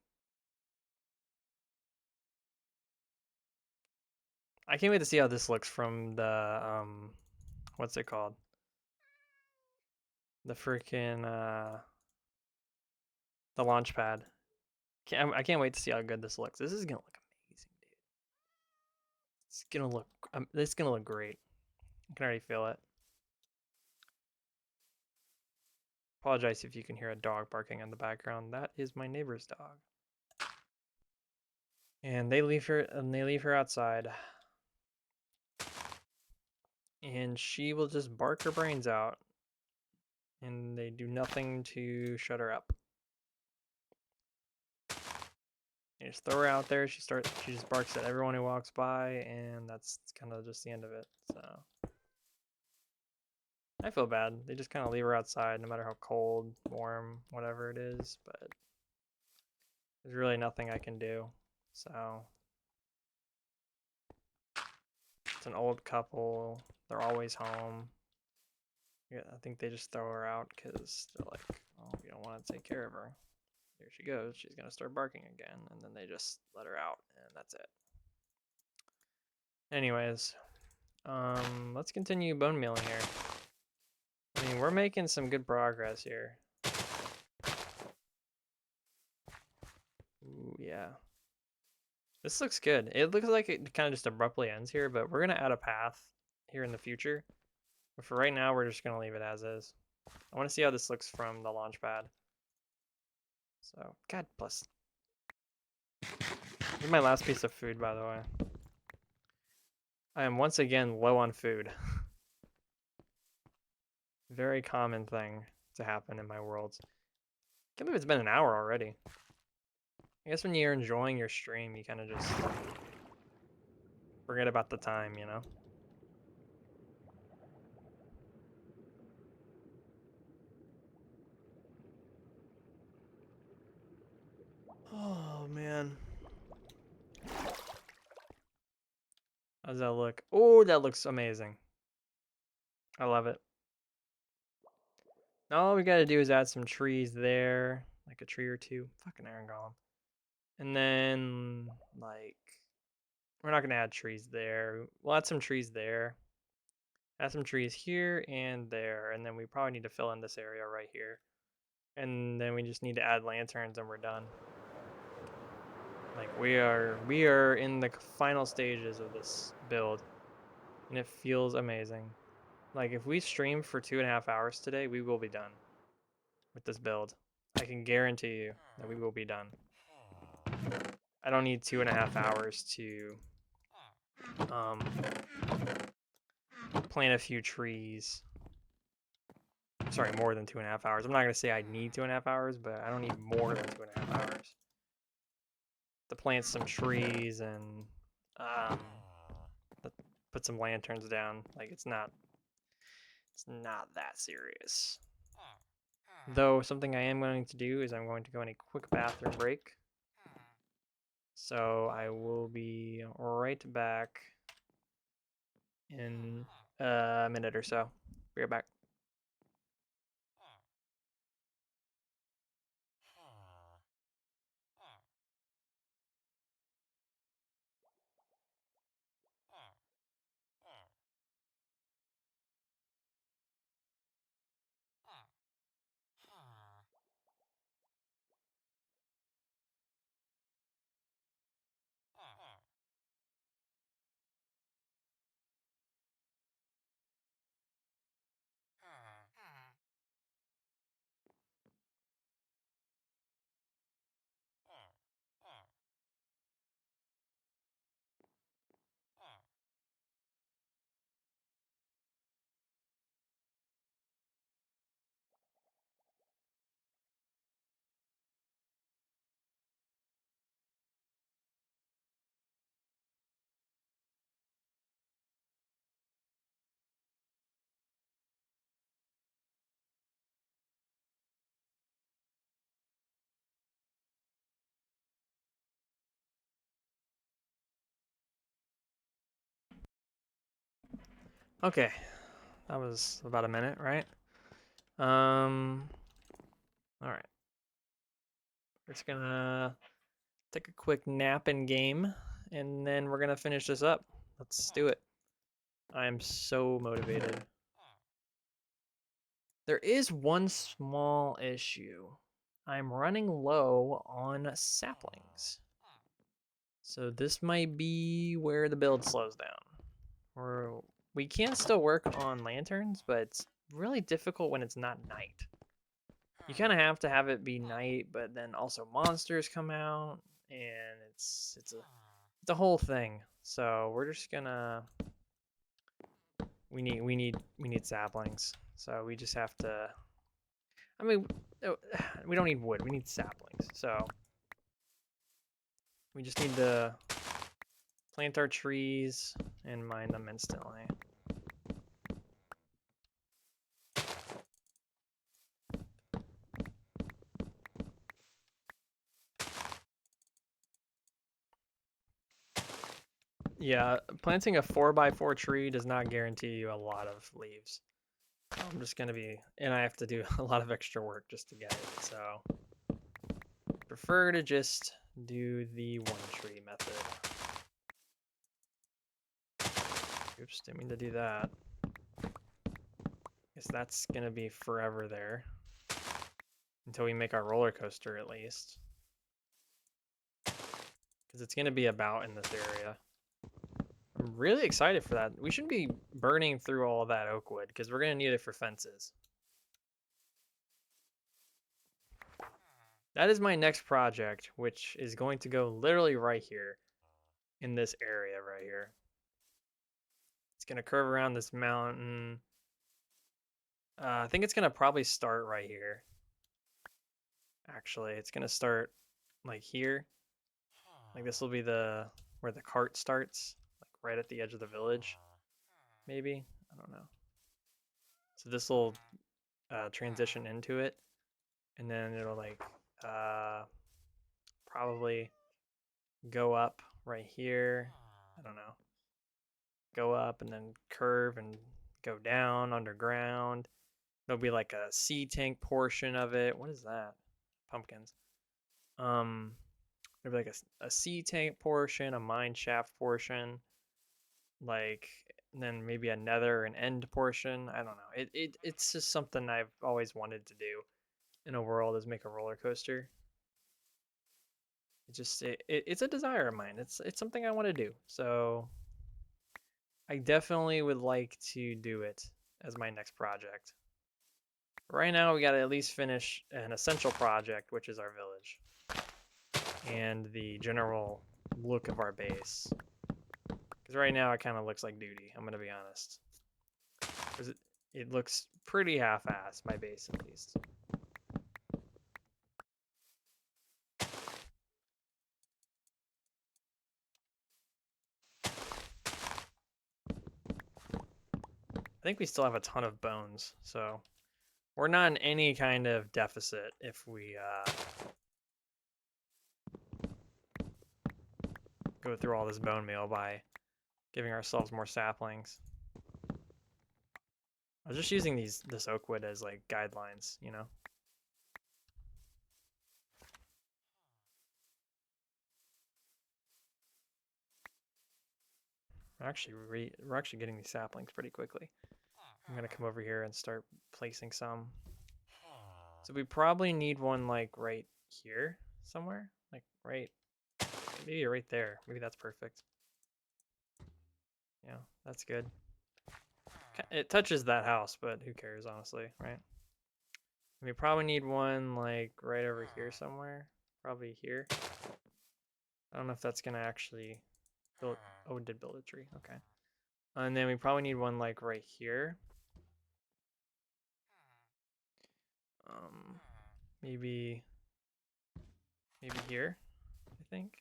I can't wait to see how this looks from the, what's it called? The freaking, the launch pad. I can't wait to see how good this looks. This is gonna look amazing, dude. It's gonna look great. I can already feel it. Apologize if you can hear a dog barking in the background. That is my neighbor's dog. And they leave her outside. And she will just bark her brains out. And they do nothing to shut her up. You just throw her out there. She just barks at everyone who walks by, and that's kind of just the end of it. So I feel bad. They just kind of leave her outside, no matter how cold, warm, whatever it is. But there's really nothing I can do. So it's an old couple. They're always home. Yeah, I think they just throw her out because they're like, oh, we don't want to take care of her. Here she goes. She's going to start barking again. And then they just let her out, and that's it. Anyways, let's continue bone mealing here. I mean, we're making some good progress here. Ooh, yeah. This looks good. It looks like it kind of just abruptly ends here, but we're going to add a path here in the future. But for right now, we're just going to leave it as is. I want to see how this looks from the launch pad. So, God bless. Here's my last piece of food, by the way. I am once again low on food. Very common thing to happen in my worlds. Can't believe it's been an hour already. I guess when you're enjoying your stream, you kind of just forget about the time, you know? Oh, man. How does that look? Oh, that looks amazing. I love it. Now all we gotta do is add some trees there, like a tree or two. Fucking iron golem. And then, like, we're not gonna add trees there. We'll add some trees there. Add some trees here and there. And then we probably need to fill in this area right here. And then we just need to add lanterns and we're done. Like, we are in the final stages of this build. And it feels amazing. Like, if we stream for 2.5 hours today, we will be done with this build. I can guarantee you that we will be done. I don't need 2.5 hours to plant a few trees. Sorry, more than 2.5 hours. I'm not gonna say I need 2.5 hours, but I don't need more than 2.5 hours to plant some trees and put some lanterns down. Like, it's not that serious. Though something I am going to do is I'm going to go on a quick bathroom break. So I will be right back in a minute or so. Be right back. Okay, that was about a minute, right? All right. We're just gonna take a quick nap in game, and then we're gonna finish this up. Let's do it. I am so motivated. There is one small issue. I'm running low on saplings. So this might be where the build slows down. We can still work on lanterns, but it's really difficult when it's not night. You kind of have to have it be night, but then also monsters come out, and it's a whole thing. So we're just gonna we need saplings. So we just have to. I mean, we don't need wood. We need saplings. So We just need to plant our trees and mine them instantly. Yeah, planting a 4x4 tree does not guarantee you a lot of leaves. I'm just gonna be, and I have to do a lot of extra work just to get it, so prefer to just do the one tree method. Oops, didn't mean to do that. Guess that's gonna be forever there. Until we make our roller coaster at least. Because it's gonna be about in this area. I'm really excited for that. We shouldn't be burning through all that oak wood because we're gonna need it for fences. That is my next project, which is going to go literally right here in this area right here. It's gonna curve around this mountain. I think it's gonna probably start right here. Actually, it's gonna start like here. Like this will be the where the cart starts, like right at the edge of the village. Maybe, I don't know. So this will transition into it, and then it'll like probably go up right here. I don't know. Go up and then curve and go down underground. There'll be like a sea tank portion of it. What is that? Pumpkins. Um, there'll be like a sea tank portion, a mine shaft portion, like and then maybe a nether and end portion. I don't know. It's just something I've always wanted to do in a world is make a roller coaster. It's a desire of mine. It's something I want to do. So I definitely would like to do it as my next project. Right now we got to at least finish an essential project, which is our village and the general look of our base. Because right now it kind of looks like duty. I'm gonna be honest. Because it looks pretty half-assed, my base at least. I think we still have a ton of bones, so we're not in any kind of deficit if we go through all this bone meal by giving ourselves more saplings. I was just using this oak wood as like guidelines, you know. We're actually getting these saplings pretty quickly. I'm gonna come over here and start placing some. So we probably need one like right here somewhere, like right, maybe right there. Maybe that's perfect. Yeah, that's good. It touches that house, but who cares, honestly, right? We probably need one like right over here somewhere. Probably here. I don't know if that's gonna actually build. Oh, it did build a tree. Okay. And then we probably need one like right here. Um, maybe here. I think.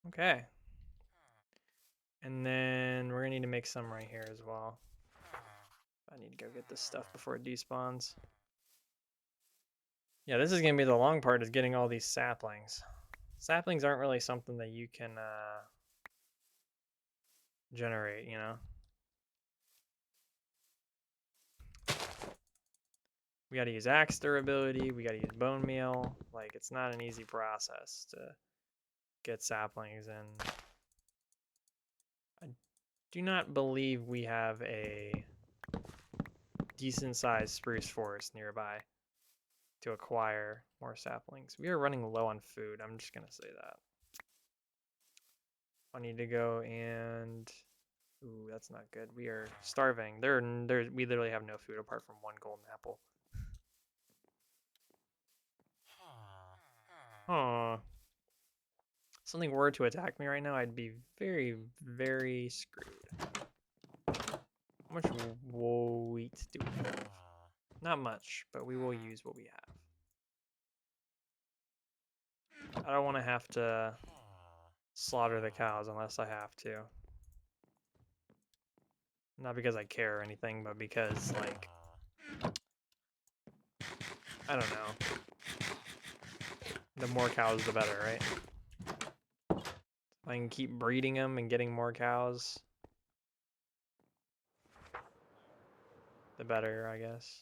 Okay. And then we're gonna need to make some right here as well. I need to go get this stuff before it despawns. Yeah, this is gonna be the long part, is getting all these saplings. Saplings aren't really something that you can generate, you know? We gotta use axe durability, we gotta use bone meal. Like, it's not an easy process to get saplings, and I do not believe we have a decent sized spruce forest nearby to acquire more saplings. We are running low on food, I'm just gonna say that. I need to go and... Ooh, that's not good. We are starving. We literally have no food apart from one golden apple. Huh. Something were to attack me right now, I'd be very, very screwed. How much wheat do we Not much, but we will use what we have. I don't want to have to slaughter the cows unless I have to. Not because I care or anything, but because, like, I don't know. The more cows, the better, right? I can keep breeding them and getting more cows, the better, I guess.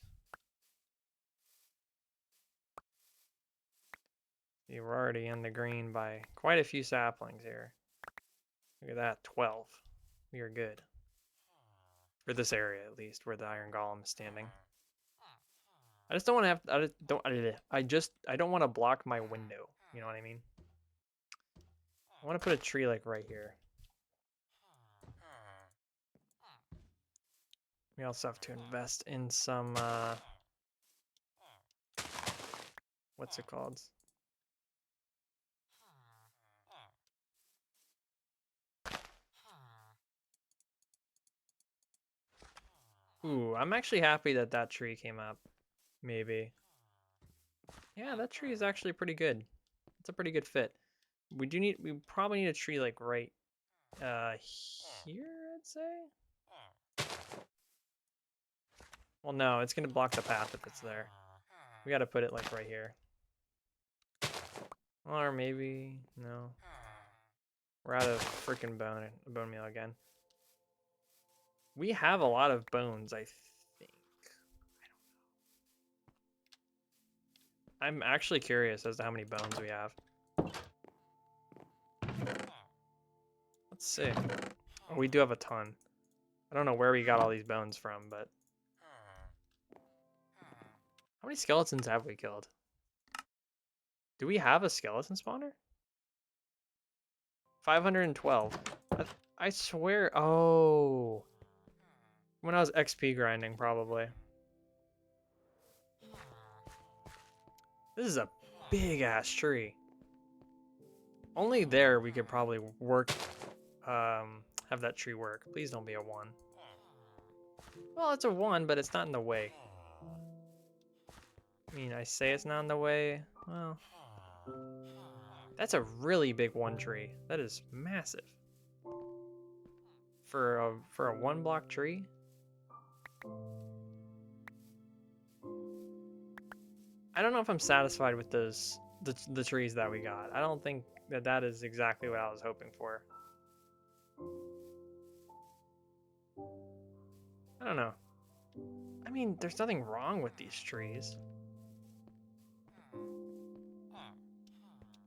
See, we're already in the green by quite a few saplings here. Look at that, 12. We are good. For this area, at least, where the iron golem is standing. I just don't want to have. I don't want to block my window. You know what I mean? I want to put a tree like right here. We also have to invest in some. What's it called? Ooh, I'm actually happy that that tree came up. Maybe. Yeah, that tree is actually pretty good. It's a pretty good fit. We probably need a tree like right here, I'd say. Well, no, it's gonna block the path if it's there. We gotta put it like right here. Or maybe, no. We're out of freaking bone meal again. We have a lot of bones, I think. I'm actually curious as to how many bones we have. Let's see. Oh, we do have a ton. I don't know where we got all these bones from, but... How many skeletons have we killed? Do we have a skeleton spawner? 512. I swear... Oh... When I was XP grinding, probably. This is a big-ass tree. Only there we could probably work... have that tree work. Please don't be a 1. Well, it's a 1, but it's not in the way. I mean, I say it's not in the way. Well, that's a really big 1 tree. That is massive. For a 1 block tree? I don't know if I'm satisfied with the trees that we got. I don't think that is exactly what I was hoping for. I don't know. I mean, there's nothing wrong with these trees.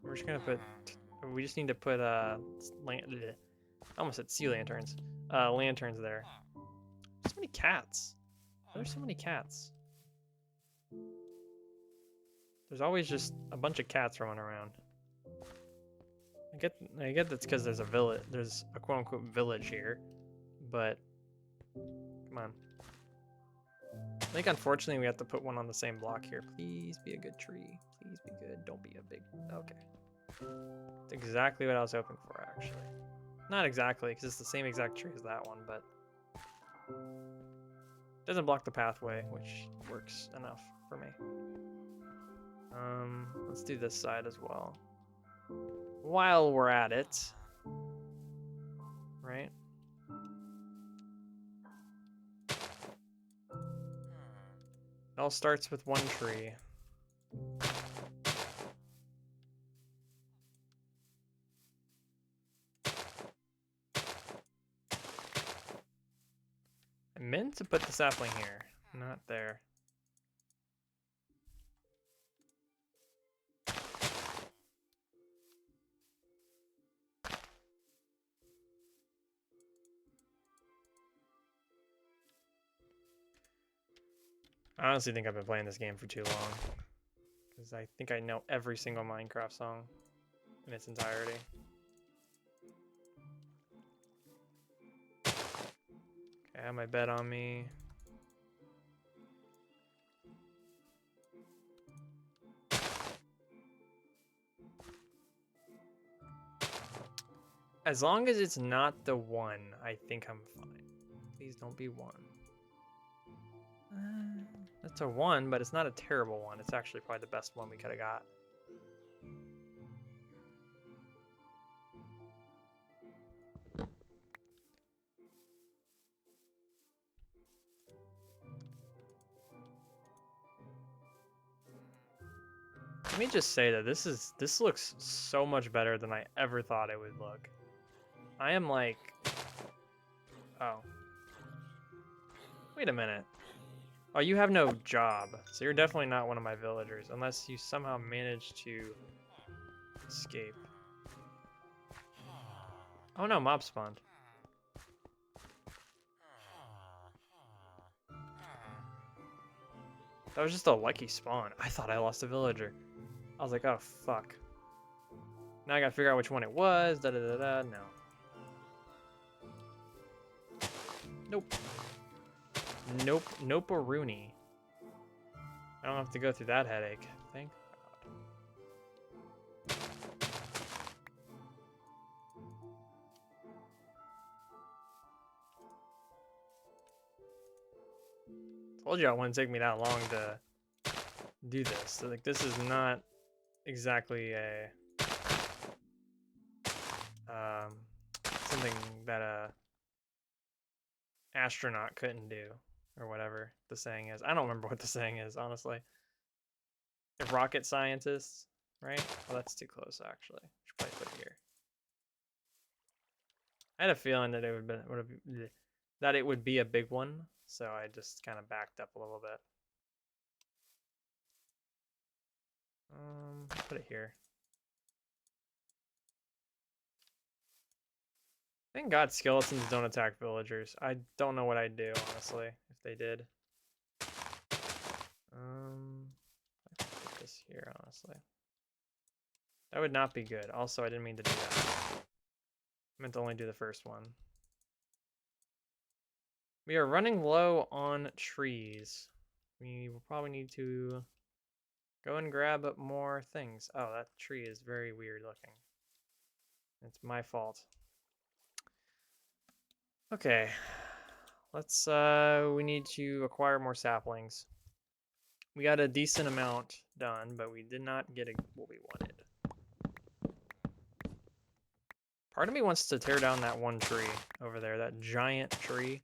We're just gonna put... We just need to put, I almost said sea lanterns. Lanterns there. So many cats. There's so many cats. There's always just a bunch of cats running around. I get that's because there's a quote-unquote village here, but come on. I think unfortunately we have to put one on the same block here. Please be a good tree. Please be good. Don't be a big... Okay. That's exactly what I was hoping for, actually. Not exactly, because it's the same exact tree as that one, but... Doesn't block the pathway, which works enough for me. Let's do this side as well. While we're at it, right? It all starts with 1 tree. I meant to put the sapling here, not there. I honestly think I've been playing this game for too long. Because I think I know every single Minecraft song in its entirety. Okay, I have my bed on me. As long as it's not the 1, I think I'm fine. Please don't be 1. That's a 1, but it's not a terrible one. It's actually probably the best one we could have got. Let me just say that this looks so much better than I ever thought it would look. I am like, oh, wait a minute. Oh, you have no job, so you're definitely not one of my villagers unless you somehow manage to escape. Oh no, mob spawned. That was just a lucky spawn. I thought I lost a villager. I was like, oh fuck. Now I gotta figure out which one it was. Da da da da. No. Nope. Nope. Nope-a-rooney. I don't have to go through that headache. Thank God. Told you it wouldn't take me that long to do this. So, like, this is not exactly a something that a astronaut couldn't do, or whatever the saying is. I don't remember what the saying is, honestly. If rocket scientists, right? Well, that's too close, actually. Should probably put it here. I had a feeling that it would be a big one, so I just kind of backed up a little bit. Put it here. Thank God skeletons don't attack villagers. I don't know what I'd do, honestly, if they did. I could put this here, honestly. That would not be good. Also, I didn't mean to do that. I meant to only do the first one. We are running low on trees. We will probably need to go and grab more things. Oh, that tree is very weird looking. It's my fault. Okay. Let's, we need to acquire more saplings. We got a decent amount done, but we did not get what we wanted. Part of me wants to tear down that one tree over there, that giant tree.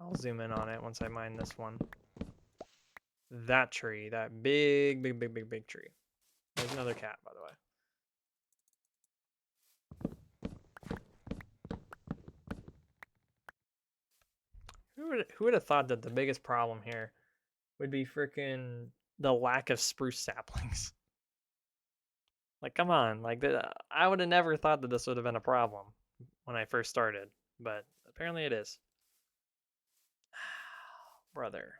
I'll zoom in on it once I mine this one. That tree, that big tree. There's another cat, by the way. Who would have thought that the biggest problem here would be freaking the lack of spruce saplings? Like, come on, like I would have never thought that this would have been a problem when I first started, but apparently it is. Brother.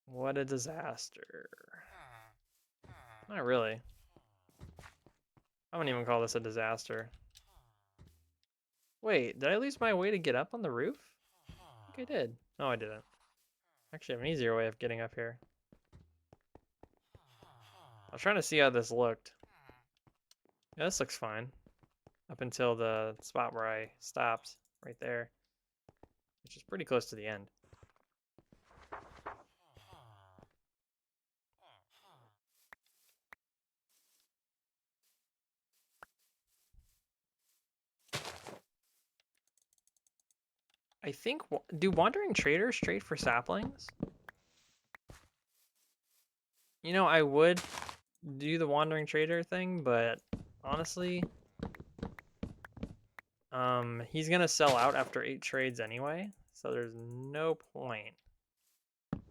What a disaster. Not really. I wouldn't even call this a disaster. Wait, did I lose my way to get up on the roof? I think I did. No, I didn't. Actually, I have an easier way of getting up here. I was trying to see how this looked. Yeah, this looks fine. Up until the spot where I stopped, right there. Which is pretty close to the end. I think, do wandering traders trade for saplings? You know, I would do the wandering trader thing, but honestly, he's gonna sell out after 8 trades anyway, so there's no point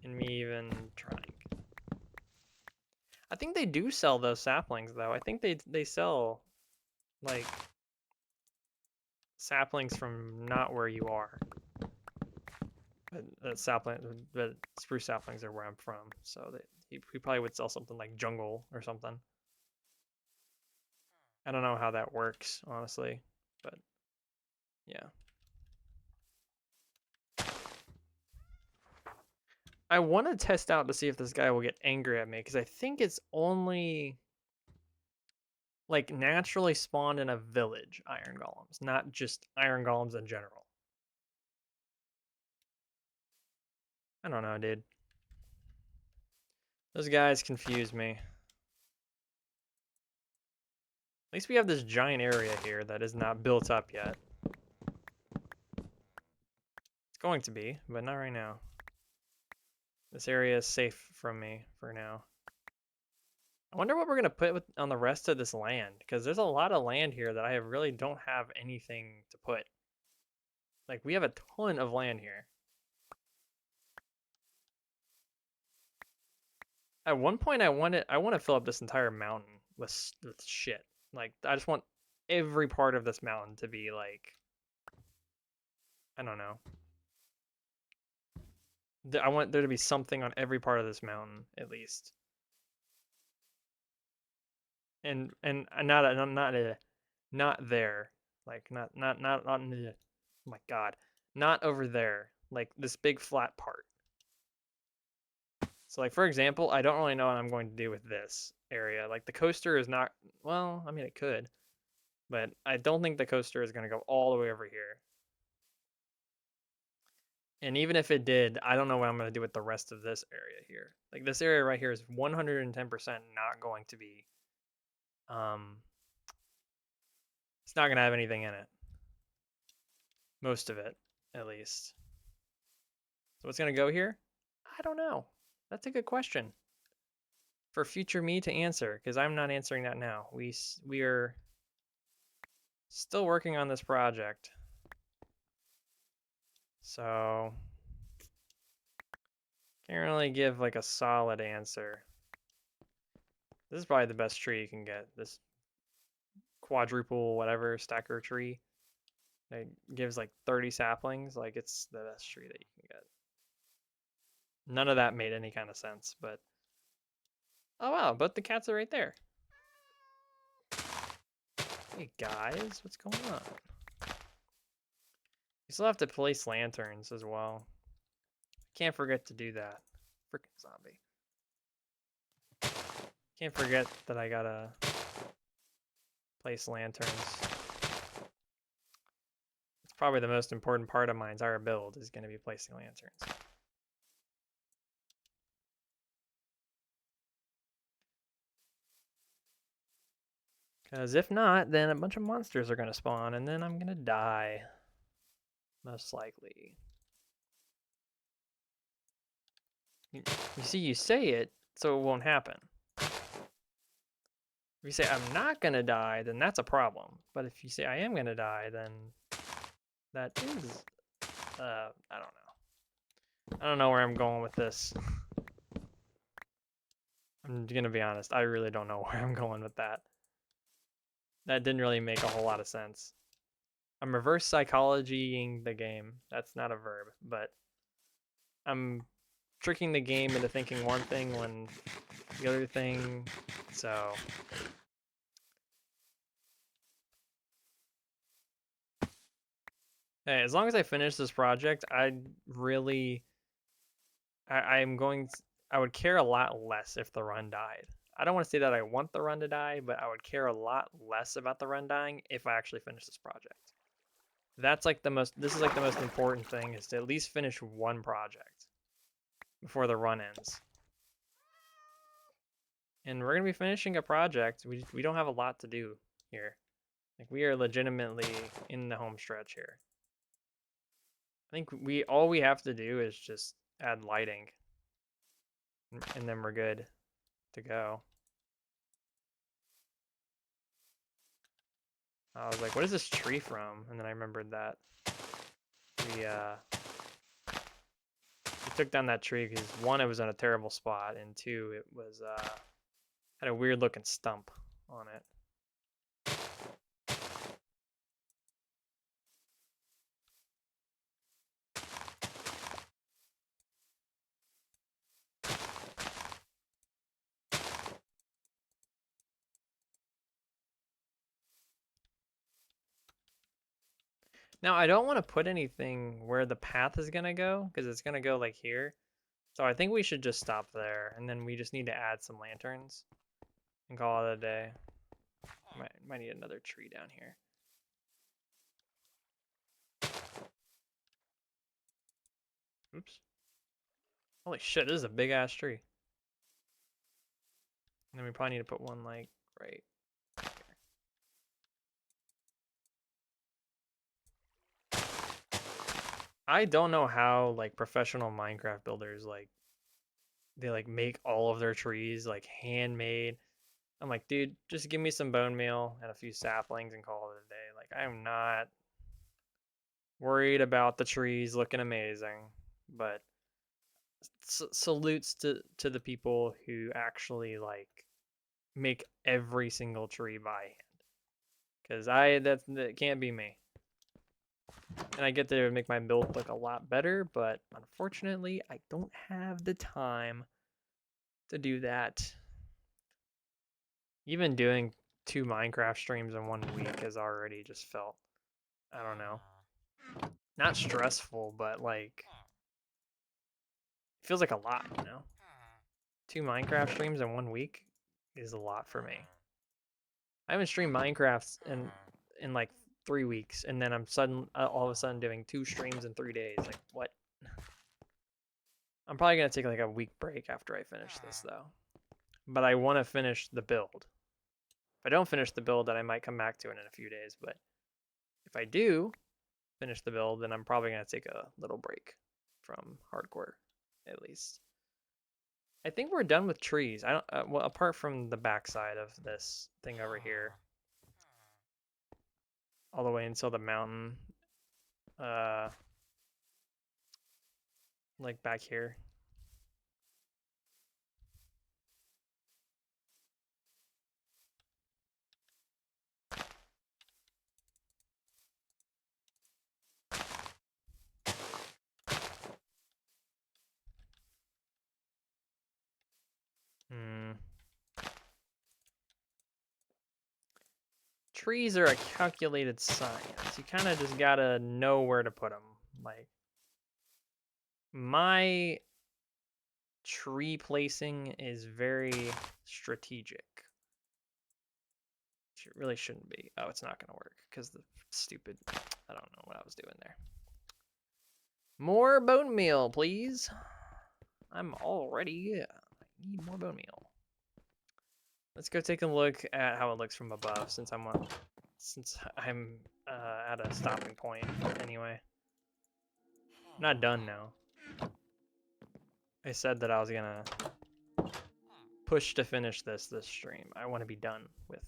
in me even trying. I think they do sell those saplings though. I think they sell like saplings from not where you are. But spruce saplings are where I'm from, so he probably would sell something like jungle or something. I don't know how that works, honestly, but yeah. I want to test out to see if this guy will get angry at me, because I think it's only like naturally spawned in a village iron golems, not just iron golems in general. I don't know, dude. Those guys confuse me. At least we have this giant area here that is not built up yet. It's going to be, but not right now. This area is safe from me for now. I wonder what we're gonna put on the rest of this land, because there's a lot of land here that I really don't have anything to put. Like, we have a ton of land here. At one point, I want to fill up this entire mountain with shit. Like, I just want every part of this mountain to be like, I don't know. I want there to be something on every part of this mountain, at least. And not there. Like, not on the, oh my God, not over there. Like this big flat part. So like, for example, I don't really know what I'm going to do with this area. Like the coaster is not, well, I mean it could, but I don't think the coaster is going to go all the way over here. And even if it did, I don't know what I'm going to do with the rest of this area here. Like this area right here is 110% not going to be, it's not going to have anything in it. Most of it, at least. So what's going to go here? I don't know. That's a good question for future me to answer, because I'm not answering that now. We are still working on this project. So can't really give like a solid answer. This is probably the best tree you can get. This quadruple whatever stacker tree. It gives like 30 saplings. Like it's the best tree that you can get. None of that made any kind of sense, but oh wow, but the cats are right there. Hey guys, what's going on? You still have to place lanterns as well. Can't forget to do that. Freaking zombie. Can't forget that I gotta place lanterns. It's probably the most important part of my entire build is gonna be placing lanterns. Because if not, then a bunch of monsters are gonna spawn and then I'm gonna die. Most likely. You see, you say it, so it won't happen. If you say I'm not gonna die, then that's a problem. But if you say I am gonna die, then that is, I don't know. I don't know where I'm going with this. I'm gonna be honest, I really don't know where I'm going with that. That didn't really make a whole lot of sense. I'm reverse psychologying the game. That's not a verb, but I'm tricking the game into thinking one thing when the other thing, so. Hey, as long as I finish this project, I would care a lot less if the run died. I don't want to say that I want the run to die, but I would care a lot less about the run dying if I actually finish this project. That's like this is like the most important thing, is to at least finish one project before the run ends. And we're gonna be finishing a project. We don't have a lot to do here. Like we are legitimately in the home stretch here. I think all we have to do is just add lighting, and then we're good to go. I was like, what is this tree from? And then I remembered that we took down that tree because one, it was in a terrible spot, and two, it was had a weird looking stump on it. Now, I don't want to put anything where the path is going to go, because it's going to go like here. So I think we should just stop there, and then we just need to add some lanterns and call it a day. might need another tree down here. Oops. Holy shit, this is a big ass tree. And then we probably need to put one like right here. I don't know how like professional Minecraft builders like they like make all of their trees like handmade. I'm like, dude, just give me some bone meal and a few saplings and call it a day. Like, I'm not worried about the trees looking amazing, but salutes to the people who actually like make every single tree by hand. Cause that can't be me. And I get to make my build look a lot better, but unfortunately, I don't have the time to do that. Even doing 2 Minecraft streams in 1 week has already just felt, I don't know, not stressful, but like, it feels like a lot, you know? 2 Minecraft streams in 1 week is a lot for me. I haven't streamed Minecraft in like 3 weeks, and then I'm all of a sudden doing 2 streams in 3 days. Like, what? I'm probably gonna take like a week break after I finish this though. But I want to finish the build. If I don't finish the build, then I might come back to it in a few days. But if I do finish the build, then I'm probably gonna take a little break from hardcore, at least. I think we're done with trees. I don't. Well, apart from the backside of this thing over here, all the way until the mountain, like back here. Trees are a calculated science. You kind of just gotta know where to put them. Like, my tree placing is very strategic. It really shouldn't be. Oh, it's not gonna work because the stupid, I don't know what I was doing there. More bone meal, please. I'm already, I need more bone meal. Let's go take a look at how it looks from above since I'm at a stopping point anyway. I'm not done now. I said that I was gonna push to finish this stream. I want to be done with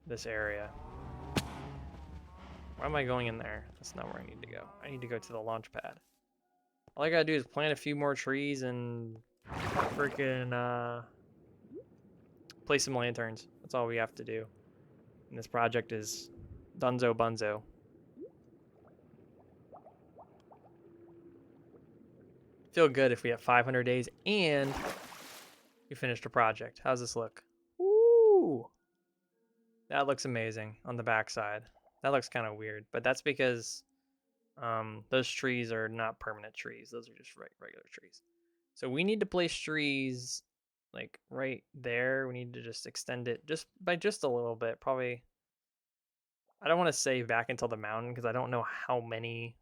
this area. Why am I going in there? That's not where I need to go. I need to go to the launch pad. All I gotta do is plant a few more trees and freaking place some lanterns. That's all we have to do. And this project is dunzo bunzo. Feel good if we have 500 days and we finished a project. How's this look? Ooh, that looks amazing on the backside. That looks kind of weird, but that's because those trees are not permanent trees. Those are just regular trees. So we need to place trees like right there. We need to just extend it just by just a little bit. Probably, I don't want to say back until the mountain because I don't know how many.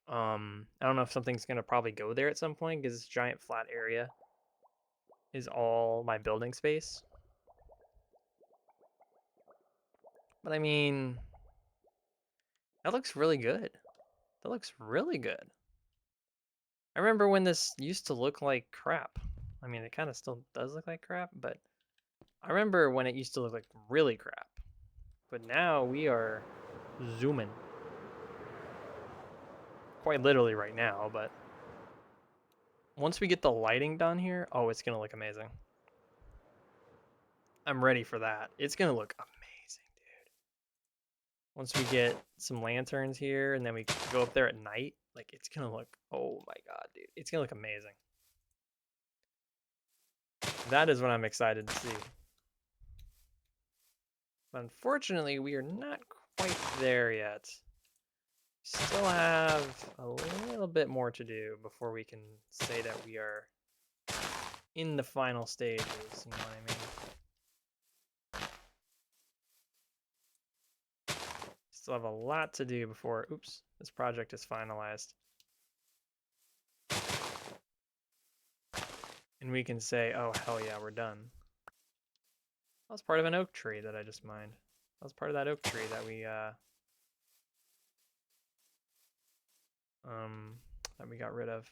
I don't know if something's gonna probably go there at some point because this giant flat area is all my building space. But I mean, that looks really good. That looks really good. I remember when this used to look like crap. I mean, it kind of still does look like crap, but I remember when it used to look like really crap. But now we are zooming. Quite literally right now, but once we get the lighting done here, oh, it's going to look amazing. I'm ready for that. It's going to look amazing, dude. Once we get some lanterns here and then we go up there at night, like it's going to look, oh my God, dude. It's going to look amazing. That is what I'm excited to see. But unfortunately, we are not quite there yet. Still have a little bit more to do before we can say that we are in the final stages, you know what I mean? Still have a lot to do before, oops, this project is finalized. And we can say, oh, hell yeah, we're done. That was part of an oak tree that I just mined. That was part of that oak tree that we got rid of.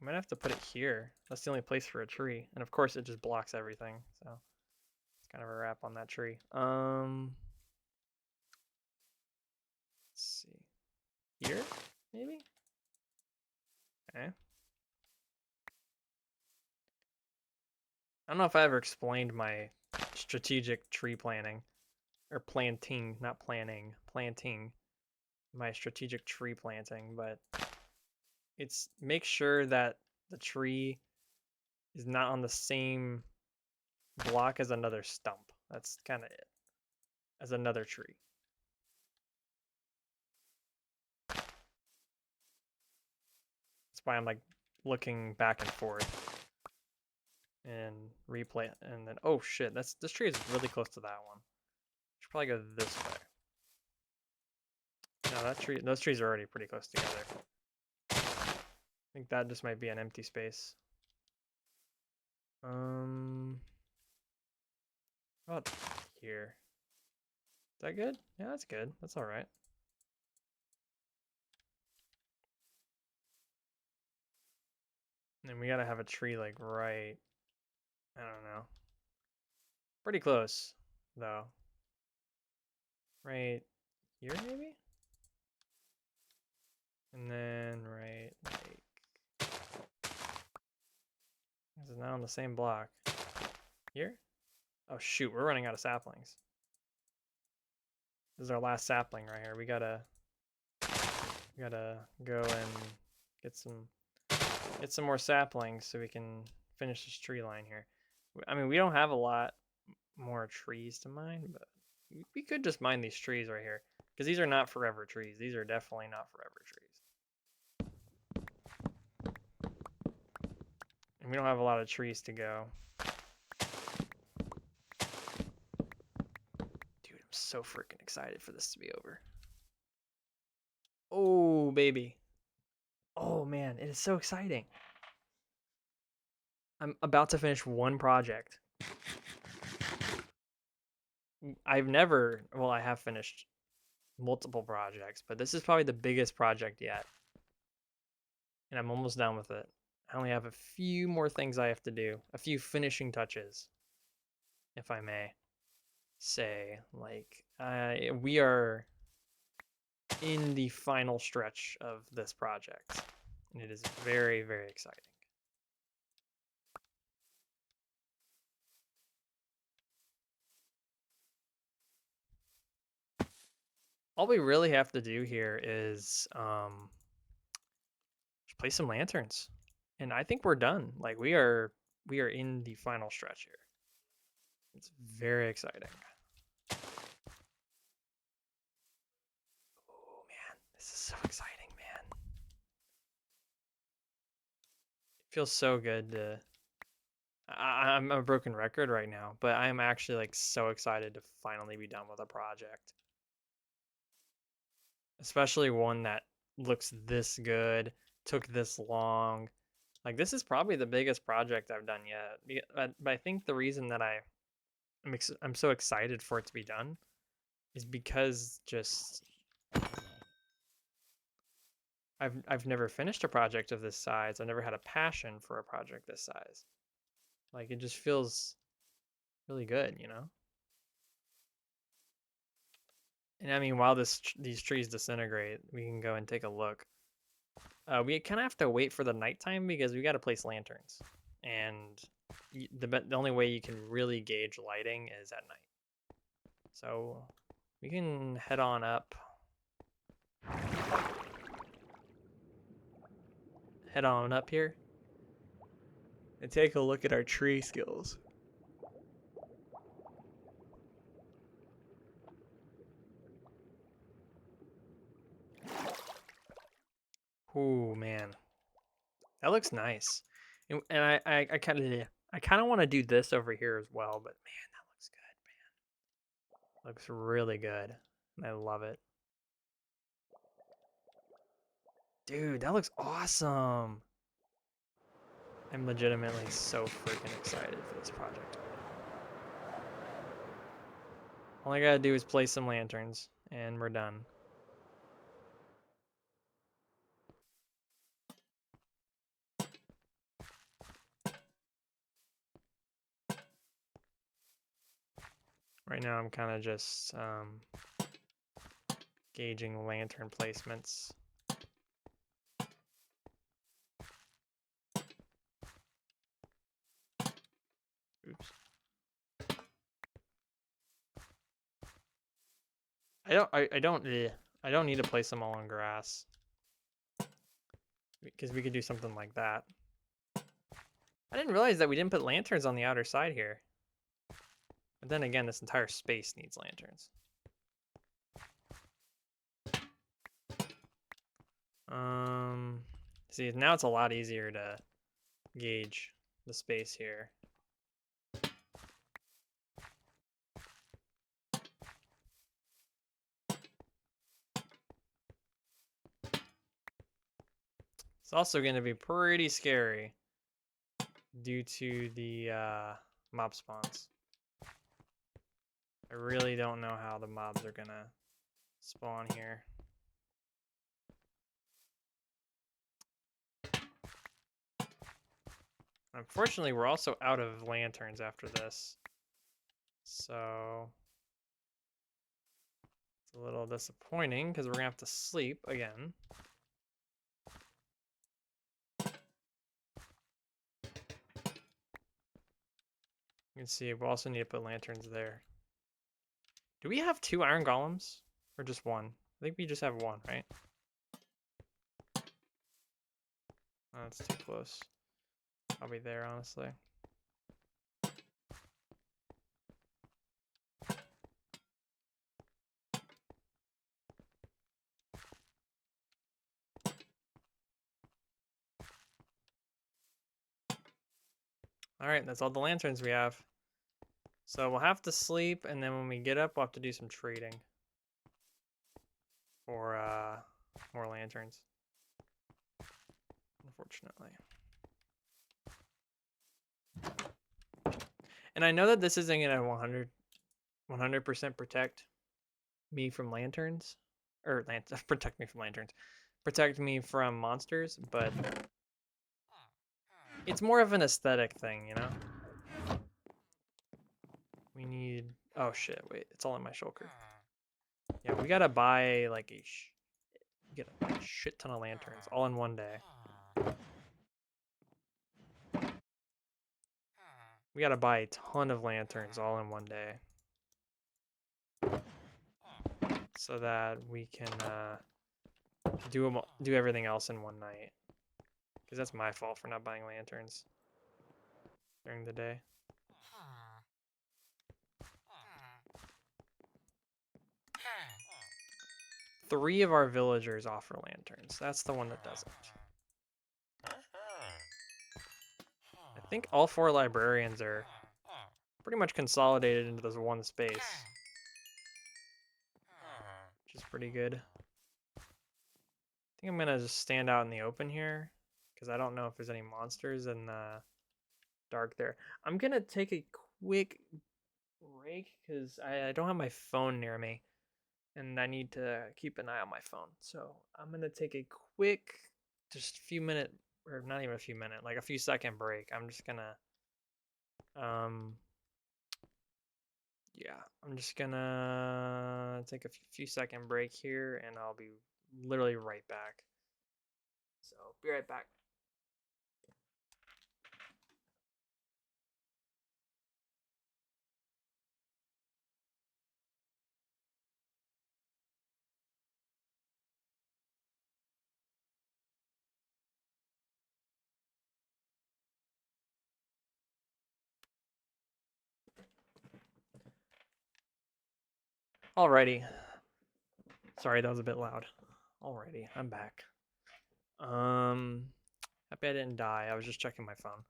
We might have to put it here. That's the only place for a tree. And of course it just blocks everything, so it's kind of a wrap on that tree. Let's see. Here, maybe? Okay. I don't know if I ever explained my strategic tree planting. Or planting, not planning. Planting. My strategic tree planting, but it's make sure that the tree is not on the same block as another stump. That's kind of it. As another tree. That's why I'm like looking back and forth and replay and then oh shit, this tree is really close to that one. Should probably go this way. No, those trees are already pretty close together. I think that just might be an empty space. How about here? Is that good? Yeah, that's good. That's all right. And we gotta have a tree like right, I don't know. Pretty close, though. Right here, maybe? And then right, like... This is now on the same block. Here? Oh shoot, we're running out of saplings. This is our last sapling right here. We gotta go and get some more saplings so we can finish this tree line here. I mean, we don't have a lot more trees to mine, but we could just mine these trees right here because these are not forever trees. These are definitely not forever trees. And we don't have a lot of trees to go. Dude, I'm so freaking excited for this to be over. Oh, baby. Oh, man, it is so exciting. I'm about to finish one project. I have finished multiple projects, but this is probably the biggest project yet. And I'm almost done with it. I only have a few more things I have to do, a few finishing touches, if I may say. Like, we are in the final stretch of this project, and it is very, very exciting. All we really have to do here is place some lanterns, and I think we're done. Like we are in the final stretch here. It's very exciting. Oh man, this is so exciting, man. It feels so good to. I'm a broken record right now, but I am actually like so excited to finally be done with a project. Especially one that looks this good, took this long. Like this is probably the biggest project I've done yet. But I think the reason that I'm so excited for it to be done is because just I've never finished a project of this size. I've never had a passion for a project this size. Like it just feels really good, you know? And I mean, while these trees disintegrate, we can go and take a look. We kind of have to wait for the nighttime because we got to place lanterns, and the only way you can really gauge lighting is at night. So we can head on up. Head on up here and take a look at our tree skills. Ooh, man. That looks nice. And I kind of want to do this over here as well, but man, that looks good, Looks really good. I love it. Dude, that looks awesome. I'm legitimately so freaking excited for this project. All I gotta do is place some lanterns, and we're done. Right now I'm kind of just gauging lantern placements. Oops. I don't need to place them all on grass. Because we could do something like that. I didn't realize that we didn't put lanterns on the outer side here. But then again, this entire space needs lanterns. See, now it's a lot easier to gauge the space here. It's also going to be pretty scary due to the mob spawns. I really don't know how the mobs are going to spawn here. Unfortunately, we're also out of lanterns after this. So it's a little disappointing because we're going to have to sleep again. You can see we also need to put lanterns there. Do we have 2 iron golems? Or just 1? I think we just have 1, right? Oh, that's too close. I'll be there, honestly. Alright, that's all the lanterns we have. So we'll have to sleep, and then when we get up, we'll have to do some trading. For, more lanterns. Unfortunately. And I know that this isn't gonna 100% protect me from lanterns. Or, protect me from lanterns. Protect me from monsters, but it's more of an aesthetic thing, you know? We need... Oh shit, wait, it's all in my shulker. Yeah, we gotta buy like get a shit ton of lanterns all in one day. We gotta buy a ton of lanterns all in one day. So that we can do everything else in one night. Because that's my fault for not buying lanterns during the day. Three of our villagers offer lanterns. That's the one that doesn't. I think all 4 librarians are pretty much consolidated into this one space. Which is pretty good. I think I'm gonna just stand out in the open here. Because I don't know if there's any monsters in the dark there. I'm gonna take a quick break because I don't have my phone near me. And I need to keep an eye on my phone. So I'm gonna take a quick, just a few minute, or not even a few minute, like a few second break. I'm just gonna, yeah, I'm just gonna take a few second break here, and I'll be literally right back. So be right back. Alrighty. Sorry, that was a bit loud. Alrighty, I'm back. Happy I didn't die. I was just checking my phone.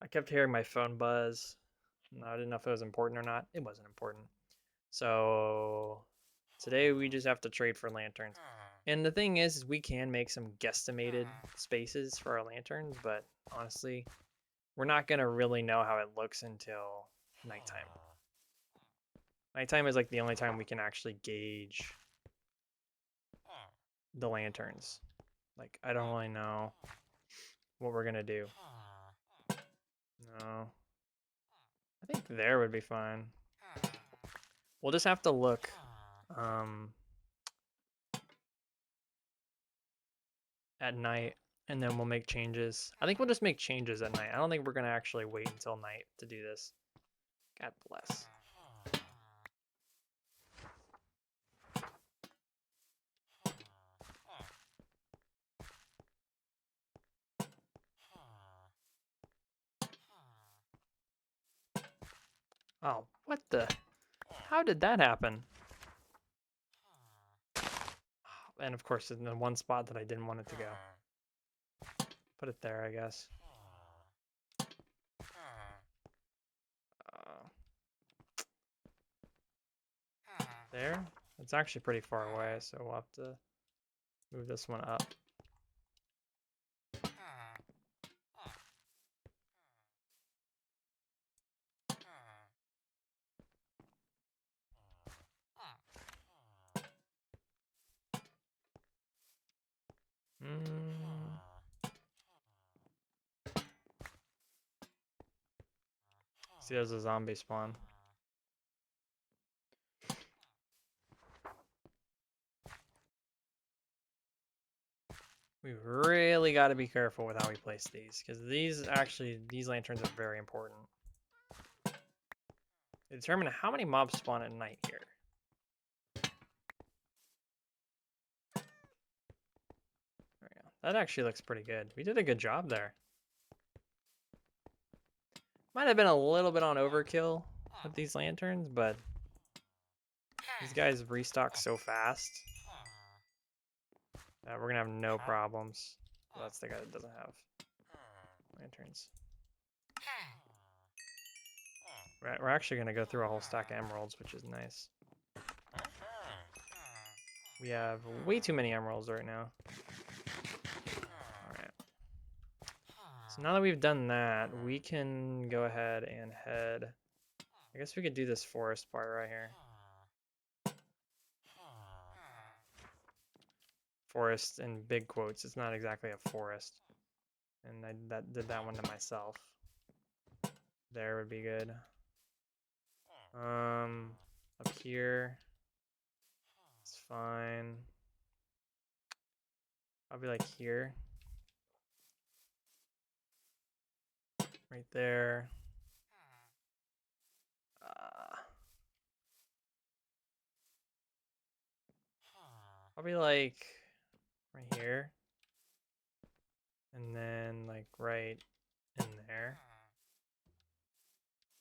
I kept hearing my phone buzz. No, I didn't know if it was important or not. It wasn't important. So today we just have to trade for lanterns. And the thing is we can make some guesstimated spaces for our lanterns, but honestly, we're not gonna really know how it looks until nighttime. Nighttime is like the only time we can actually gauge the lanterns. Like, I don't really know what we're gonna do. No. I think there would be fine. We'll just have to look. At night, and then we'll make changes. I think we'll just make changes at night. I don't think we're gonna actually wait until night to do this. God bless. Oh, what the? How did that happen? And of course, in the one spot that I didn't want it to go. Put it there, I guess. There? It's actually pretty far away, so we'll have to move this one up. See, there's a zombie spawn. We really got to be careful with how we place these, because these lanterns are very important. They determine how many mobs spawn at night here. There we go. That actually looks pretty good. We did a good job there. Might have been a little bit on overkill with these lanterns, but these guys restock so fast that we're gonna have no problems. Well, that's the guy that doesn't have lanterns. We're actually gonna go through a whole stack of emeralds, which is nice. We have way too many emeralds right now. Alright. So now that we've done that, we can go ahead and head... I guess we could do this forest part right here. Forest in big quotes. It's not exactly a forest. And I did that one to myself. There would be good. Up here. It's fine. I'll be like here. Right there. Probably like right here. And then like right in there.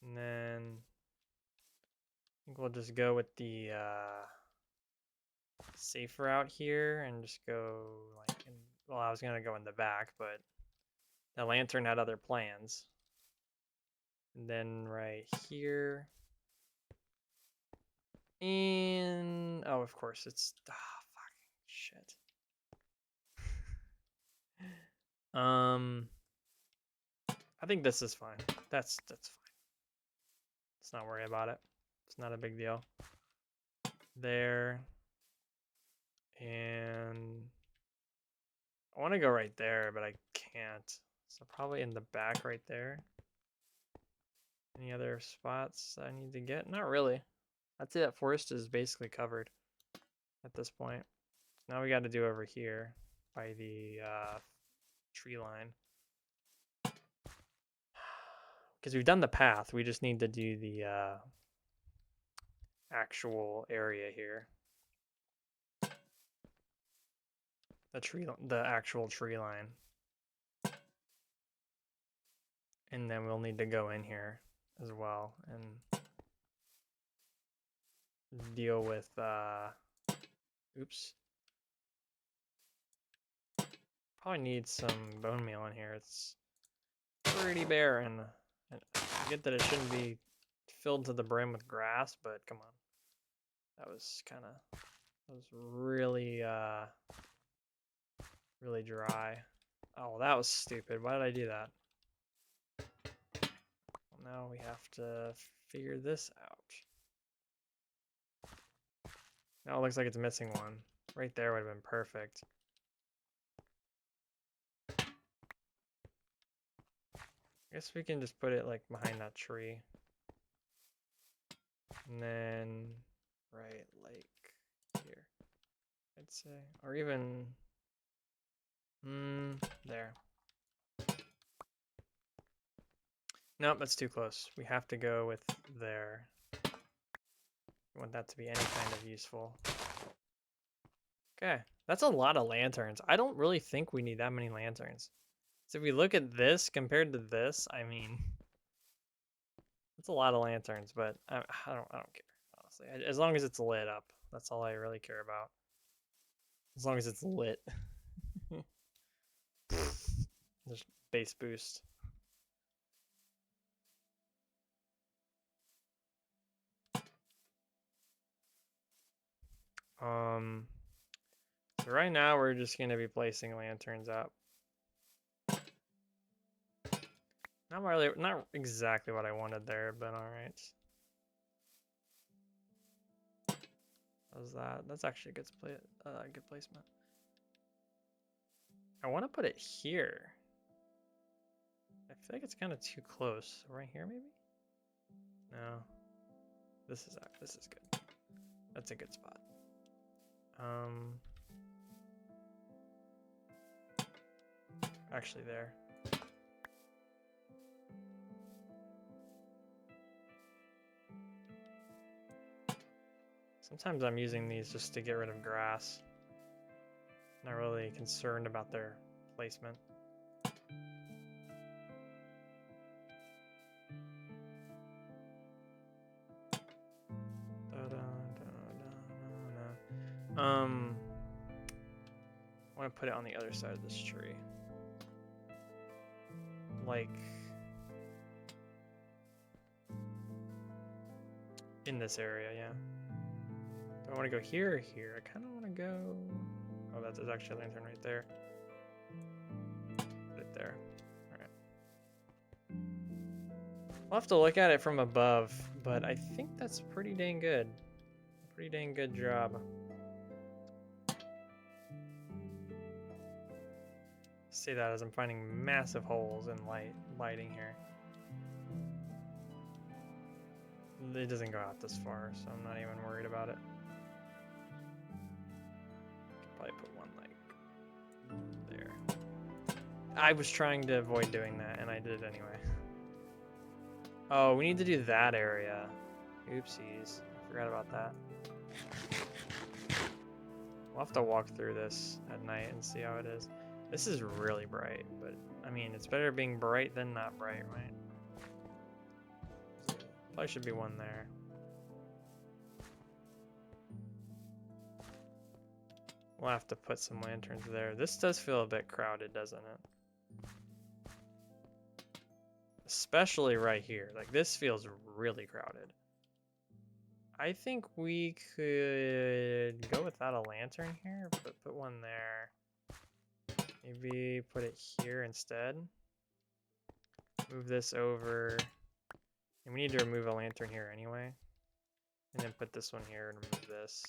And then I think we'll just go with the safe route here and just go like in, well, I was gonna go in the back, but the lantern had other plans. And then right here. And oh, of course it's fucking shit. I think this is fine. That's fine. Let's not worry about it. It's not a big deal. There. And I want to go right there, but I can't. So probably in the back right there. Any other spots I need to get? Not really. I'd say that forest is basically covered at this point. Now we got to do over here by the tree line. Because we've done the path, we just need to do the actual area here. The actual tree line. And then we'll need to go in here as well and deal with oops. Probably need some bone meal in here. It's pretty barren. And I get that it shouldn't be filled to the brim with grass, but come on. That was kind of, that was really, really dry. Oh, that was stupid. Why did I do that? Well, now we have to figure this out. Now it looks like it's missing one. Right there would have been perfect. I guess we can just put it like behind that tree. And then right like here, I'd say. Or even there. Nope, that's too close. We have to go with there. We want that to be any kind of useful. Okay, that's a lot of lanterns. I don't really think we need that many lanterns. So if we look at this compared to this, I mean, it's a lot of lanterns, but I don't care, honestly. As long as it's lit up, that's all I really care about. As long as it's lit. Just base boost. So right now we're just gonna be placing lanterns up. Not exactly what I wanted there, but all right. How's that? That's actually a good placement. I want to put it here. I feel like it's kind of too close. Right here, maybe? No. This is good. That's a good spot. Actually there. Sometimes I'm using these just to get rid of grass. Not really concerned about their placement. I want to put it on the other side of this tree. Like in this area, yeah. Do I want to go here or here? I kind of want to go... Oh, that's actually a lantern right there. Put it there. Alright. We'll have to look at it from above, but I think that's pretty dang good. Pretty dang good job. Say that as I'm finding massive holes in lighting here. It doesn't go out this far, so I'm not even worried about it. Could probably put one like there. I was trying to avoid doing that, and I did it anyway. Oh, we need to do that area. Oopsies, I forgot about that. We'll have to walk through this at night and see how it is. This is really bright, but I mean, it's better being bright than not bright, right? Probably should be one there. We'll have to put some lanterns there. This does feel a bit crowded, doesn't it? Especially right here. Like, this feels really crowded. I think we could go without a lantern here, but put one there. Maybe put it here instead. Move this over. And we need to remove a lantern here anyway. And then put this one here and remove this.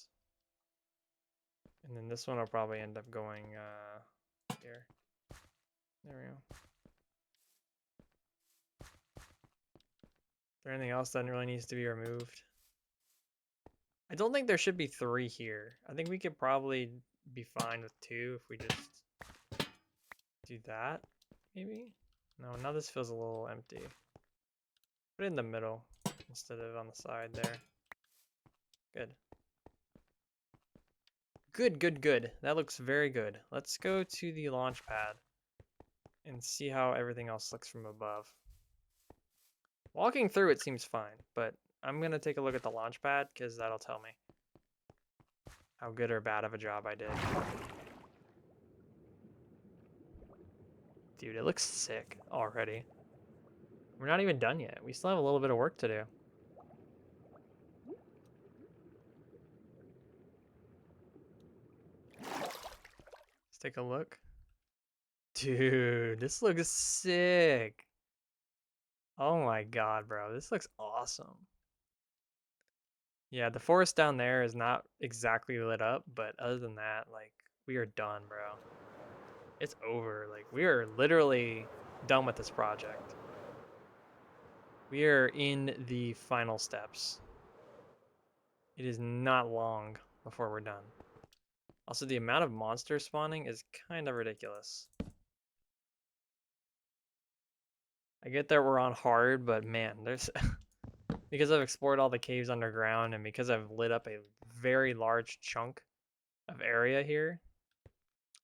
And then this one will probably end up going here. There we go. Is there anything else that really needs to be removed? I don't think there should be 3 here. I think we could probably be fine with 2 if we just do that, maybe? No, now this feels a little empty. Put it in the middle instead of on the side there. Good. Good, good, good. That looks very good. Let's go to the launch pad and see how everything else looks from above. Walking through it seems fine, but I'm going to take a look at the launch pad because that'll tell me how good or bad of a job I did. Dude, it looks sick already. We're not even done yet. We still have a little bit of work to do. take a look. Dude, this looks sick. Oh my god, bro. This looks awesome. Yeah, the forest down there is not exactly lit up, but other than that, like, we are done, bro. It's over. Like, we are literally done with this project. We are in the final steps. It is not long before we're done. Also, the amount of monsters spawning is kind of ridiculous. I get that we're on hard, but man, there's because I've explored all the caves underground and because I've lit up a very large chunk of area here,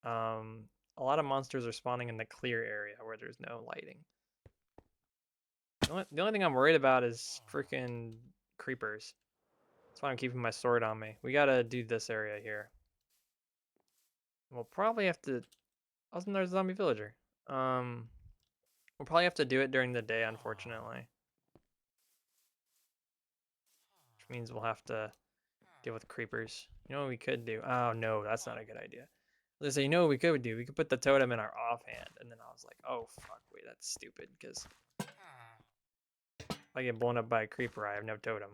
a lot of monsters are spawning in the clear area where there's no lighting. The only thing I'm worried about is freaking creepers. That's why I'm keeping my sword on me. We gotta do this area here. We'll probably have to... Oh, there's a zombie villager. We'll probably have to do it during the day, unfortunately. Which means we'll have to deal with creepers. You know what we could do? Oh, no, that's not a good idea. Let's say, you know what we could do? We could put the totem in our offhand. And then I was like, oh, fuck, wait, that's stupid. Because if I get blown up by a creeper, I have no totem.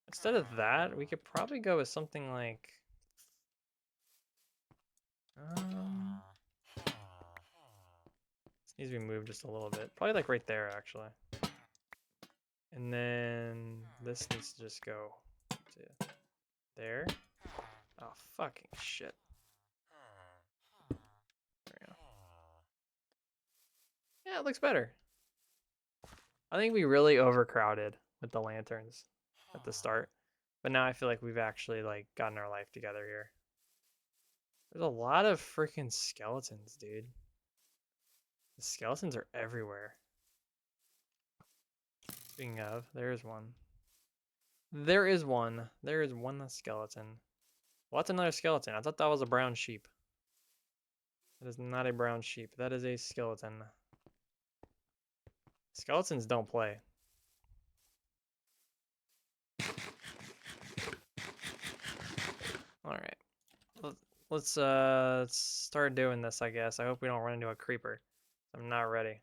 Instead of that, we could probably go with something like... This needs to be moved just a little bit. Probably like right there, actually. And then this needs to just go to there. Oh, fucking shit. There we go. Yeah, it looks better. I think we really overcrowded with the lanterns at the start. But now I feel like we've actually like gotten our life together here. There's a lot of freaking skeletons, dude. The skeletons are everywhere. Speaking of, there's one. There is one. There is one skeleton. Well, that's another skeleton. I thought that was a brown sheep. That is not a brown sheep. That is a skeleton. Skeletons don't play. Alright. Let's start doing this, I guess. I hope we don't run into a creeper. I'm not ready.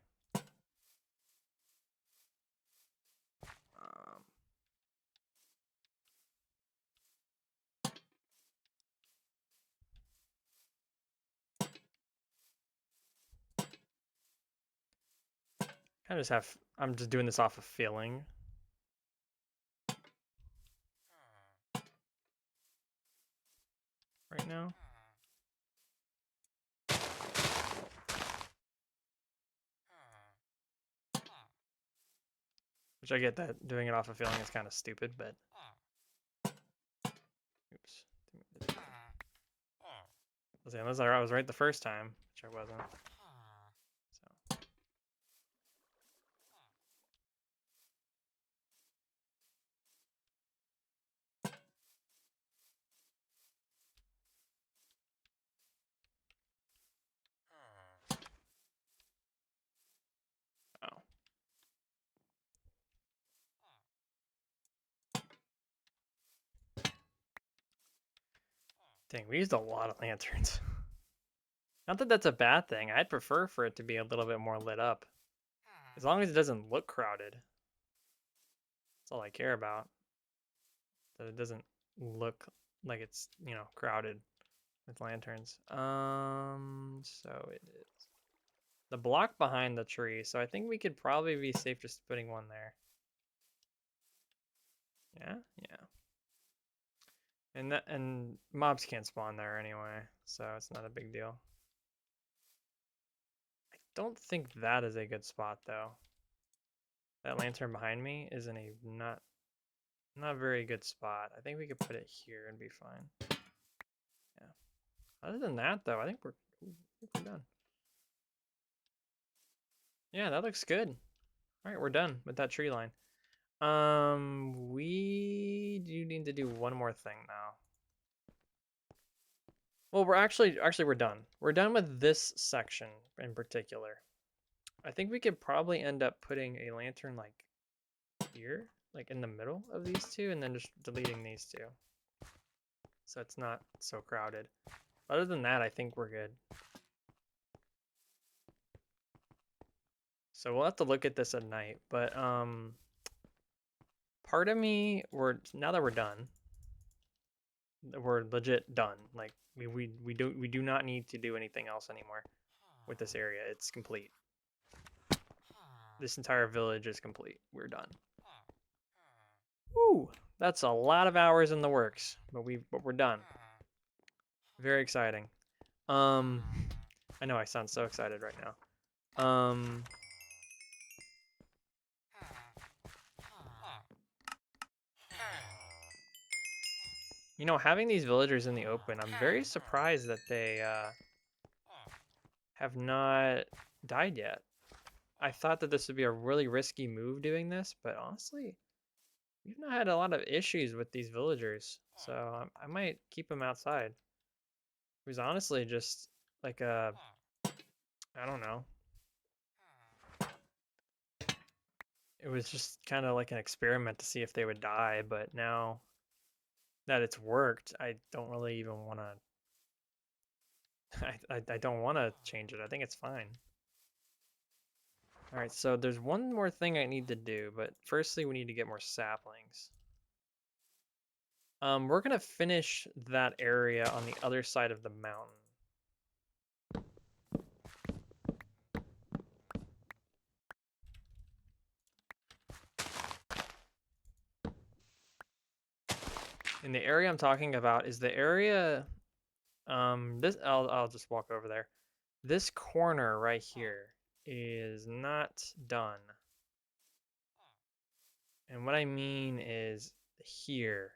I'm just doing this off of feeling. Right now. Which I get that doing it off of feeling is kind of stupid, but... Oops. Unless I was right the first time, which I wasn't. So. Oh. Dang, we used a lot of lanterns. Not that that's a bad thing. I'd prefer for it to be a little bit more lit up. As long as it doesn't look crowded. That's all I care about. That it doesn't look like it's, you know, crowded with lanterns. So it is. The block behind the tree, so I think we could probably be safe just putting one there. Yeah? Yeah. And mobs can't spawn there anyway, so it's not a big deal. I don't think that is a good spot though. That lantern behind me is in a not very good spot. I think we could put it here and be fine. Yeah. Other than that though, I think we're done. Yeah, that looks good. All right, we're done with that tree line. We do need to do one more thing now. Well, we're actually we're done. We're done with this section in particular. I think we could probably end up putting a lantern like here, like in the middle of these two, and then just deleting these two. So it's not so crowded. Other than that, I think we're good. So we'll have to look at this at night, but part of me, now that we're done, we're legit done. Like we do not need to do anything else anymore with this area. It's complete. This entire village is complete. We're done. Woo! That's a lot of hours in the works, but we're done. Very exciting. I know I sound so excited right now. You know, having these villagers in the open, I'm very surprised that they have not died yet. I thought that this would be a really risky move doing this, but honestly, we've not had a lot of issues with these villagers, so I might keep them outside. It was honestly just like I don't know. It was just kind of like an experiment to see if they would die, but now that it's worked, I don't really even want to. I don't want to change it. I think it's fine. All right, so there's one more thing I need to do, but firstly we need to get more saplings. We're gonna finish that area on the other side of the mountain. And the area I'm talking about is the area, I'll just walk over there. This corner right here is not done. And what I mean is here,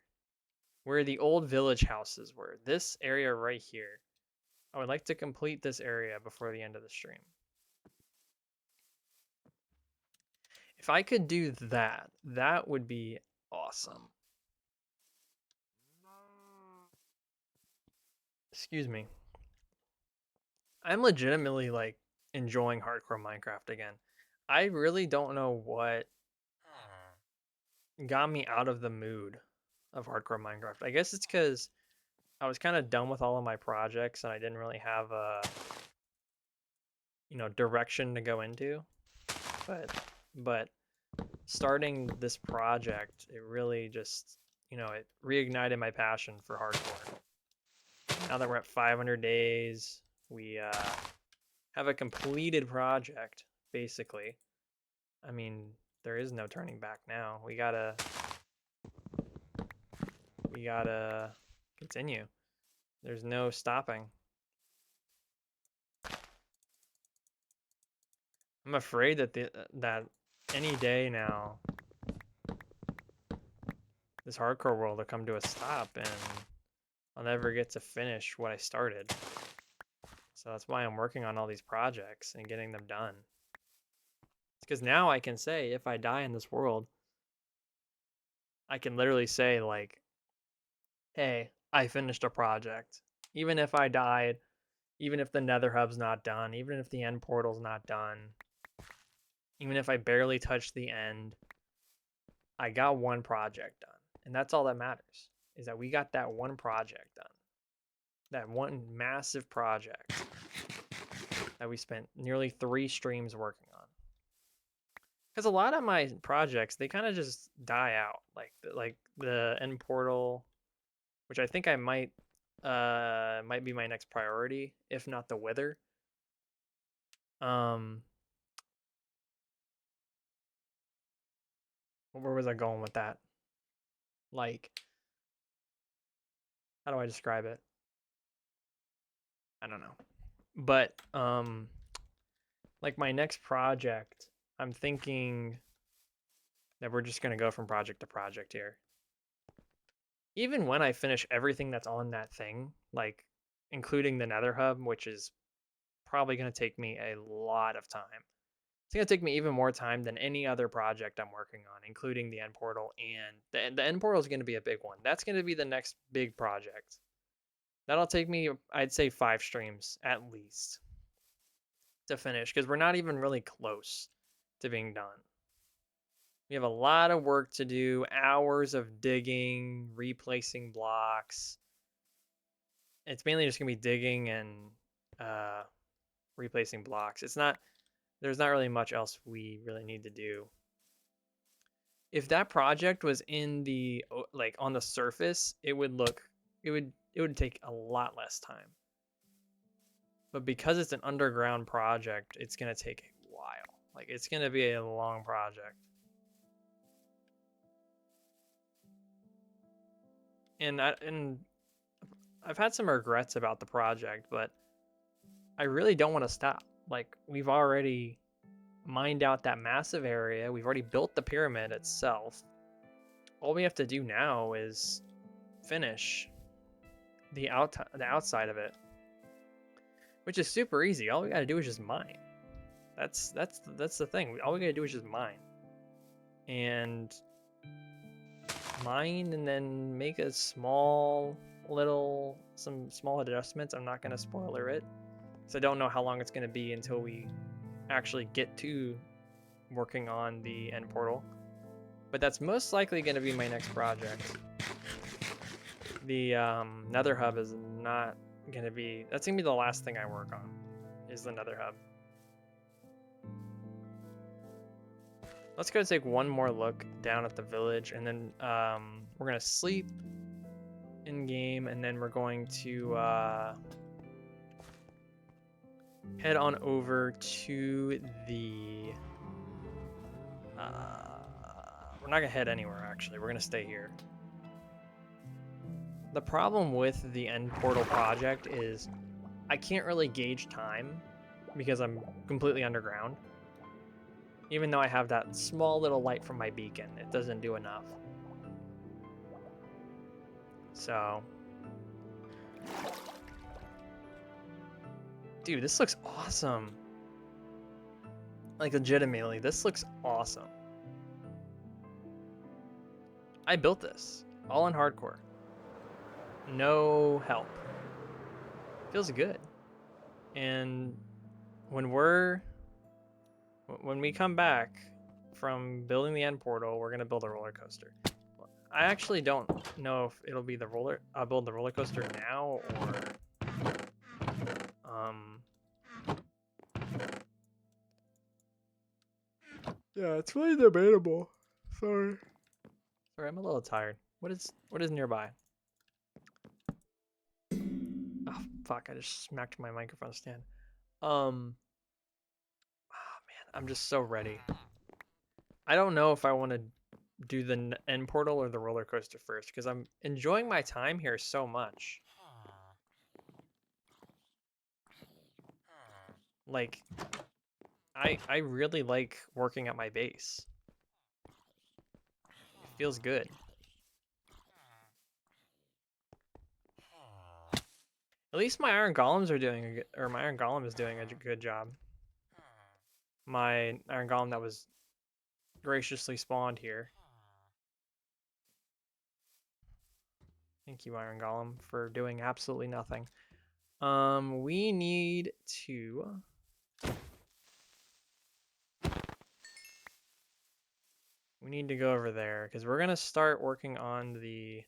where the old village houses were. This area right here. I would like to complete this area before the end of the stream. If I could do that, that would be awesome. Excuse me. I'm legitimately like enjoying hardcore Minecraft again. I really don't know what got me out of the mood of hardcore Minecraft. I guess it's because I was kind of done with all of my projects and I didn't really have a direction to go into. But starting this project, it really just it reignited my passion for hardcore. Now that we're at 500 days, we have a completed project basically. I mean, there is no turning back now. We gotta continue. There's no stopping. I'm afraid that any day now, this hardcore world will come to a stop and I'll never get to finish what I started. So that's why I'm working on all these projects and getting them done. Because now I can say, if I die in this world, I can literally say like, hey, I finished a project. Even if I died, even if the nether hub's not done, even if the end portal's not done, even if I barely touched the end, I got one project done. And that's all that matters, is that we got that one project done. That one massive project that we spent nearly 3 streams working on. Because a lot of my projects, they kind of just die out. Like the end portal, which I think I might be my next priority, if not the wither. Where was I going with that? Like, how do I describe it? I don't know. But like my next project, I'm thinking that we're just gonna go from project to project here. Even when I finish everything that's on that thing, like including the nether hub, which is probably gonna take me a lot of time. It's gonna take me even more time than any other project I'm working on, including the end portal, and the end portal is gonna be a big one. That's gonna be the next big project. That'll take me, I'd say, 5 streams at least to finish, because we're not even really close to being done. We have a lot of work to do, hours of digging, replacing blocks. It's mainly just gonna be digging and replacing blocks. There's not really much else we really need to do. If that project was in the like on the surface, it would take a lot less time. But because it's an underground project, it's gonna take a while. Like it's gonna be a long project. And I've had some regrets about the project, but I really don't want to stop. Like we've already mined out that massive area. We've already built the pyramid itself. All we have to do now is finish the outside of it, which is super easy. All we got to do is just mine. That's the thing. All we got to do is just mine. And mine and then make a some small adjustments. I'm not going to spoiler it. So I don't know how long it's going to be until we actually get to working on the end portal. But that's most likely going to be my next project. The nether hub is not going to be... That's going to be the last thing I work on, is the nether hub. Let's go take one more look down at the village, and then we're going to sleep in game, and then we're going to head on over to the... we're not going to head anywhere, actually. We're going to stay here. The problem with the end portal project is I can't really gauge time because I'm completely underground. Even though I have that small little light from my beacon, it doesn't do enough. So... Dude, this looks awesome. Like, legitimately, this looks awesome. I built this, all in hardcore. No help. Feels good. And when we come back from building the end portal, we're gonna build a roller coaster. I actually don't know if it'll be I'll build the roller coaster now or yeah, it's really debatable. Sorry, I'm a little tired. What is nearby? Oh fuck! I just smacked my microphone stand. Oh man, I'm just so ready. I don't know if I want to do the end portal or the roller coaster first because I'm enjoying my time here so much. Like, I really like working at my base. It feels good. At least my iron golems are doing my iron golem is doing a good job. My iron golem that was graciously spawned here. Thank you, iron golem, for doing absolutely nothing. We need to... We need to go over there, because we're going to start working on the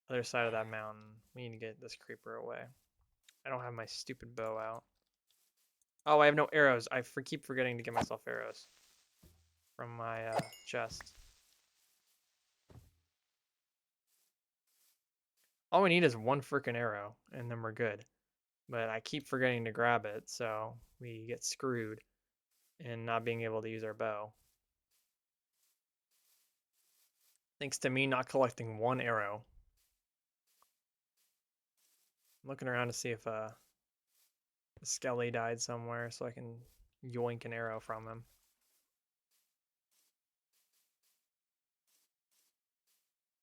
other side of that mountain. We need to get this creeper away. I don't have my stupid bow out. Oh, I have no arrows. I keep forgetting to get myself arrows from my chest. All we need is one freaking arrow, and then we're good. But I keep forgetting to grab it, so we get screwed in not being able to use our bow. Thanks to me not collecting one arrow. I'm looking around to see if Skelly died somewhere so I can yoink an arrow from him.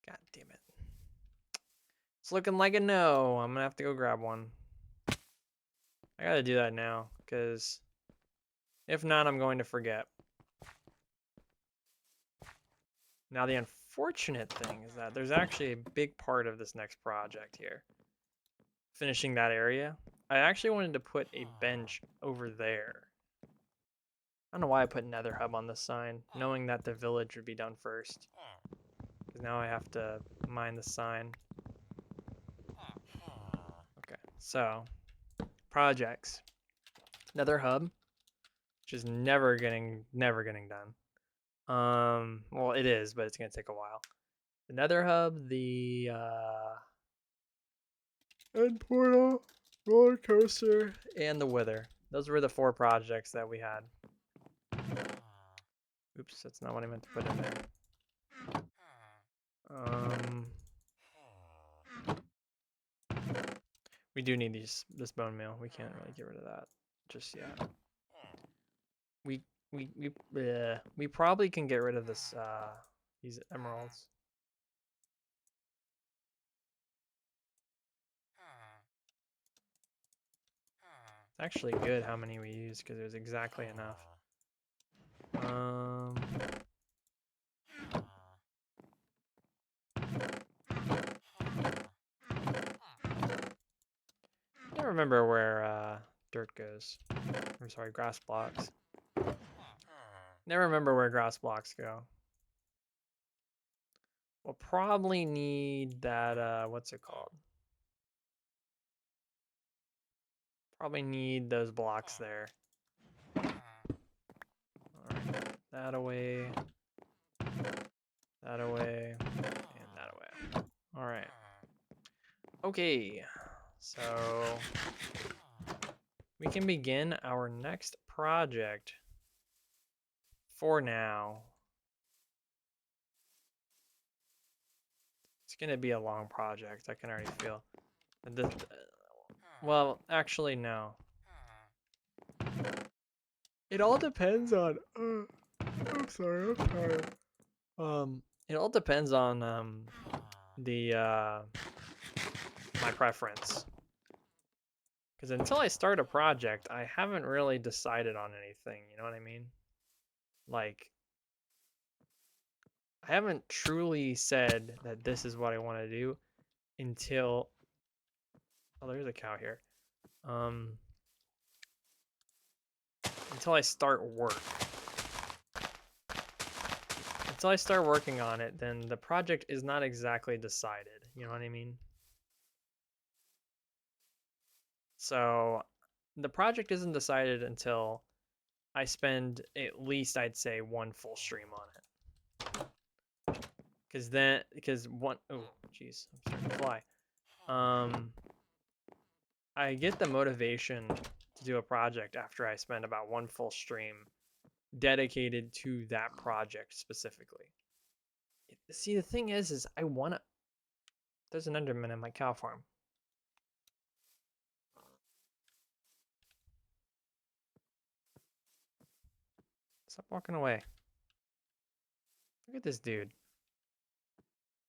God damn it. It's looking like a no. I'm gonna have to go grab one. I gotta do that now, because if not, I'm going to forget. Now, the unfortunate thing is that there's actually a big part of this next project here. Finishing that area. I actually wanted to put a bench over there. I don't know why I put Nether Hub on this sign, knowing that the village would be done first. Because now I have to mine the sign. So, projects. Nether hub, which is never getting done. Well, it is, but it's gonna take a while. The Nether hub, the end portal, roller coaster, and the wither. Those were the 4 projects that we had. Oops, that's not what I meant to put in there. We do need this bone meal. We can't really get rid of that just yet. We probably can get rid of this these emeralds. It's actually good how many we use because it was exactly enough. I don't remember where dirt goes. I'm sorry, grass blocks. Never remember where grass blocks go. We'll probably need that, what's it called? Probably need those blocks there. Alright, that away. That away. And that away. Alright. Okay, so we can begin our next project for now. It's gonna be a long project, I can already feel. Well, actually, no. It all depends on. I'm sorry, I'm tired. It all depends on my preference. Because until I start a project, I haven't really decided on anything. You know what I mean? Like, I haven't truly said that this is what I want to do until. Oh, there's a cow here. Until I start work. Until I start working on it, then the project is not exactly decided. You know what I mean? So the project isn't decided until I spend at least, I'd say, 1 full stream on it. Because one, oh, jeez, I'm starting to fly. I get the motivation to do a project after I spend about 1 full stream dedicated to that project specifically. See, the thing is I want to. There's an Enderman in my cow farm. Stop walking away. Look at this dude.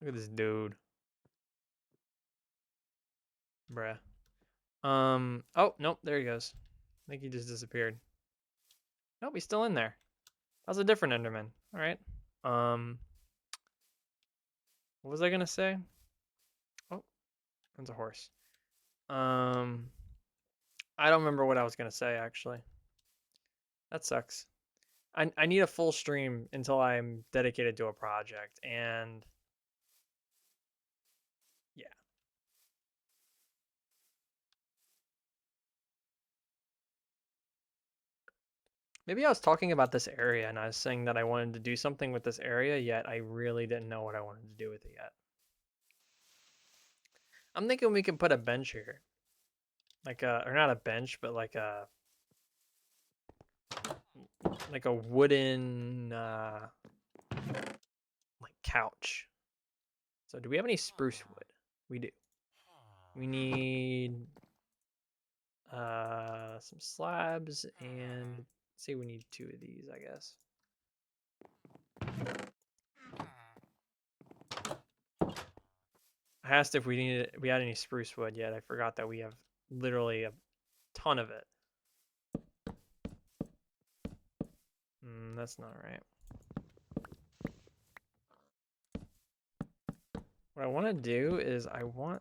Look at this dude. Bruh. Oh, nope, there he goes. I think he just disappeared. Nope, he's still in there. That was a different Enderman. Alright. What was I gonna say? Oh, that's a horse. I don't remember what I was gonna say, actually. That sucks. I need a full stream until I'm dedicated to a project, and yeah. Maybe I was talking about this area, and I was saying that I wanted to do something with this area, yet I really didn't know what I wanted to do with it yet. I'm thinking we can put a bench here. Like or not a bench, but like a wooden like couch. So do we have any spruce wood? We do. We need some slabs, and let's see, we need 2 of these, I guess. I asked if we had any spruce wood yet. I forgot that we have literally a ton of it. That's not right. What I want to do is I want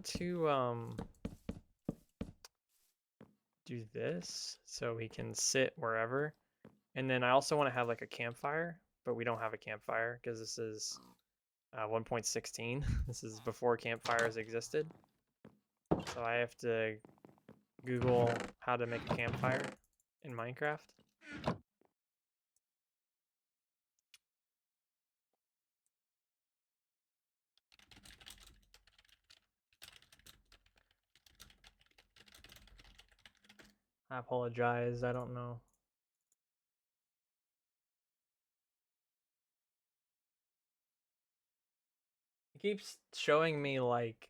to do this so we can sit wherever. And then I also want to have like a campfire, but we don't have a campfire because this is 1.16. This is before campfires existed. So I have to Google how to make a campfire in Minecraft. I apologize, I don't know. It keeps showing me like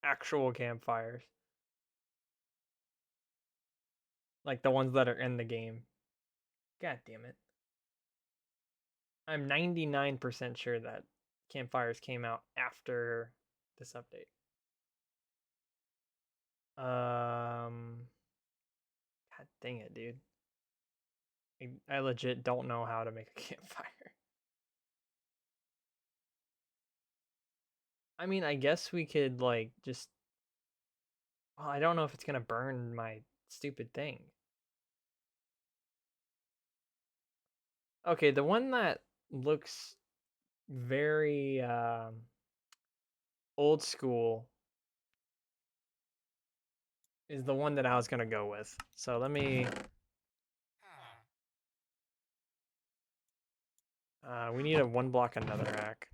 actual campfires. Like the ones that are in the game. God damn it. I'm 99% sure that campfires came out after this update. God dang it, dude. I legit don't know how to make a campfire. I mean, I guess we could like just. Well, I don't know if it's gonna burn my stupid thing. Okay, the one that looks very old school is the one that I was gonna go with. So let me. We need a 1 block another rack.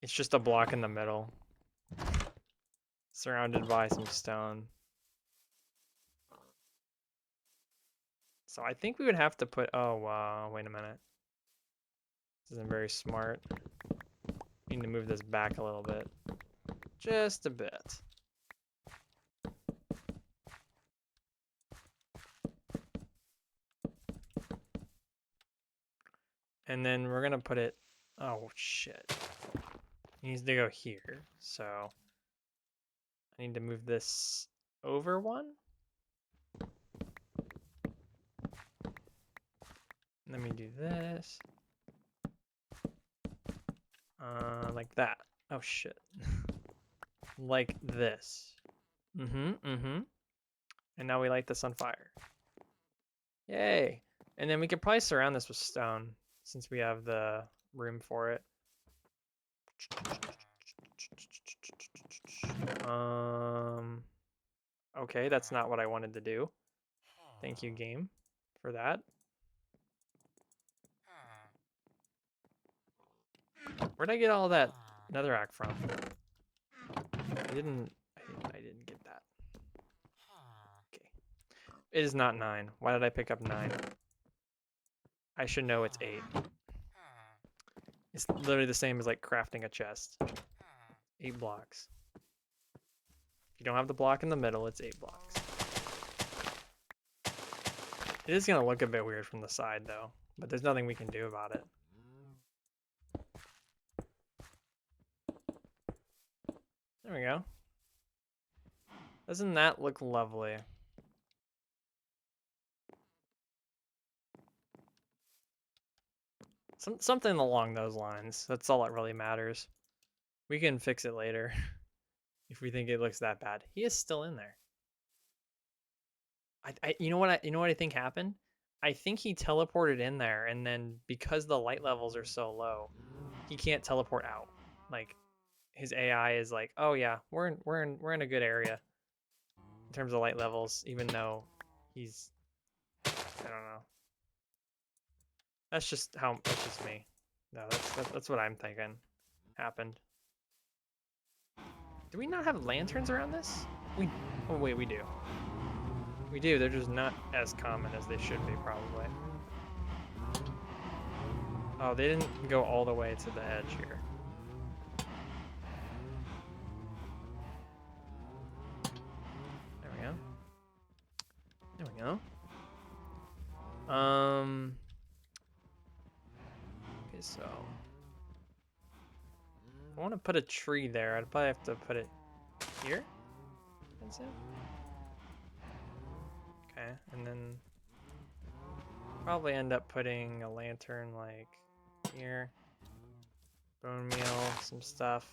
It's just a block in the middle, surrounded by some stone. So I think we would have to put. Oh wow! Wait a minute. This isn't very smart. Need to move this back a little bit, just a bit. And then we're gonna put it. Oh shit! It needs to go here. So I need to move this over one. Let me do this. Like that. Oh shit. Like this. And now we light this on fire. Yay! And then we could probably surround this with stone since we have the room for it. Okay, that's not what I wanted to do. Thank you, game, for that. Where'd I get all that netherrack from? I didn't get that. Okay. It is not 9. Why did I pick up 9? I should know it's 8. It's literally the same as like crafting a chest. 8 blocks. If you don't have the block in the middle, it's 8 blocks. It is gonna look a bit weird from the side though, but there's nothing we can do about it. There we go. Doesn't that look lovely? Something along those lines. That's all that really matters. We can fix it later if we think it looks that bad. He is still in there. You know what I think happened? I think he teleported in there, and then because the light levels are so low, he can't teleport out. Like his AI is like, oh yeah, we're in a good area in terms of light levels, even though he's, I don't know. That's just me. No, that's what I'm thinking happened. Do we not have lanterns around this? Oh wait, we do. We do, they're just not as common as they should be, probably. Oh, they didn't go all the way to the edge here. There we go. There we go. Okay, so I want to put a tree there. I'd probably have to put it here. That's it. Okay, and then probably end up putting a lantern like here. Bone meal, some stuff.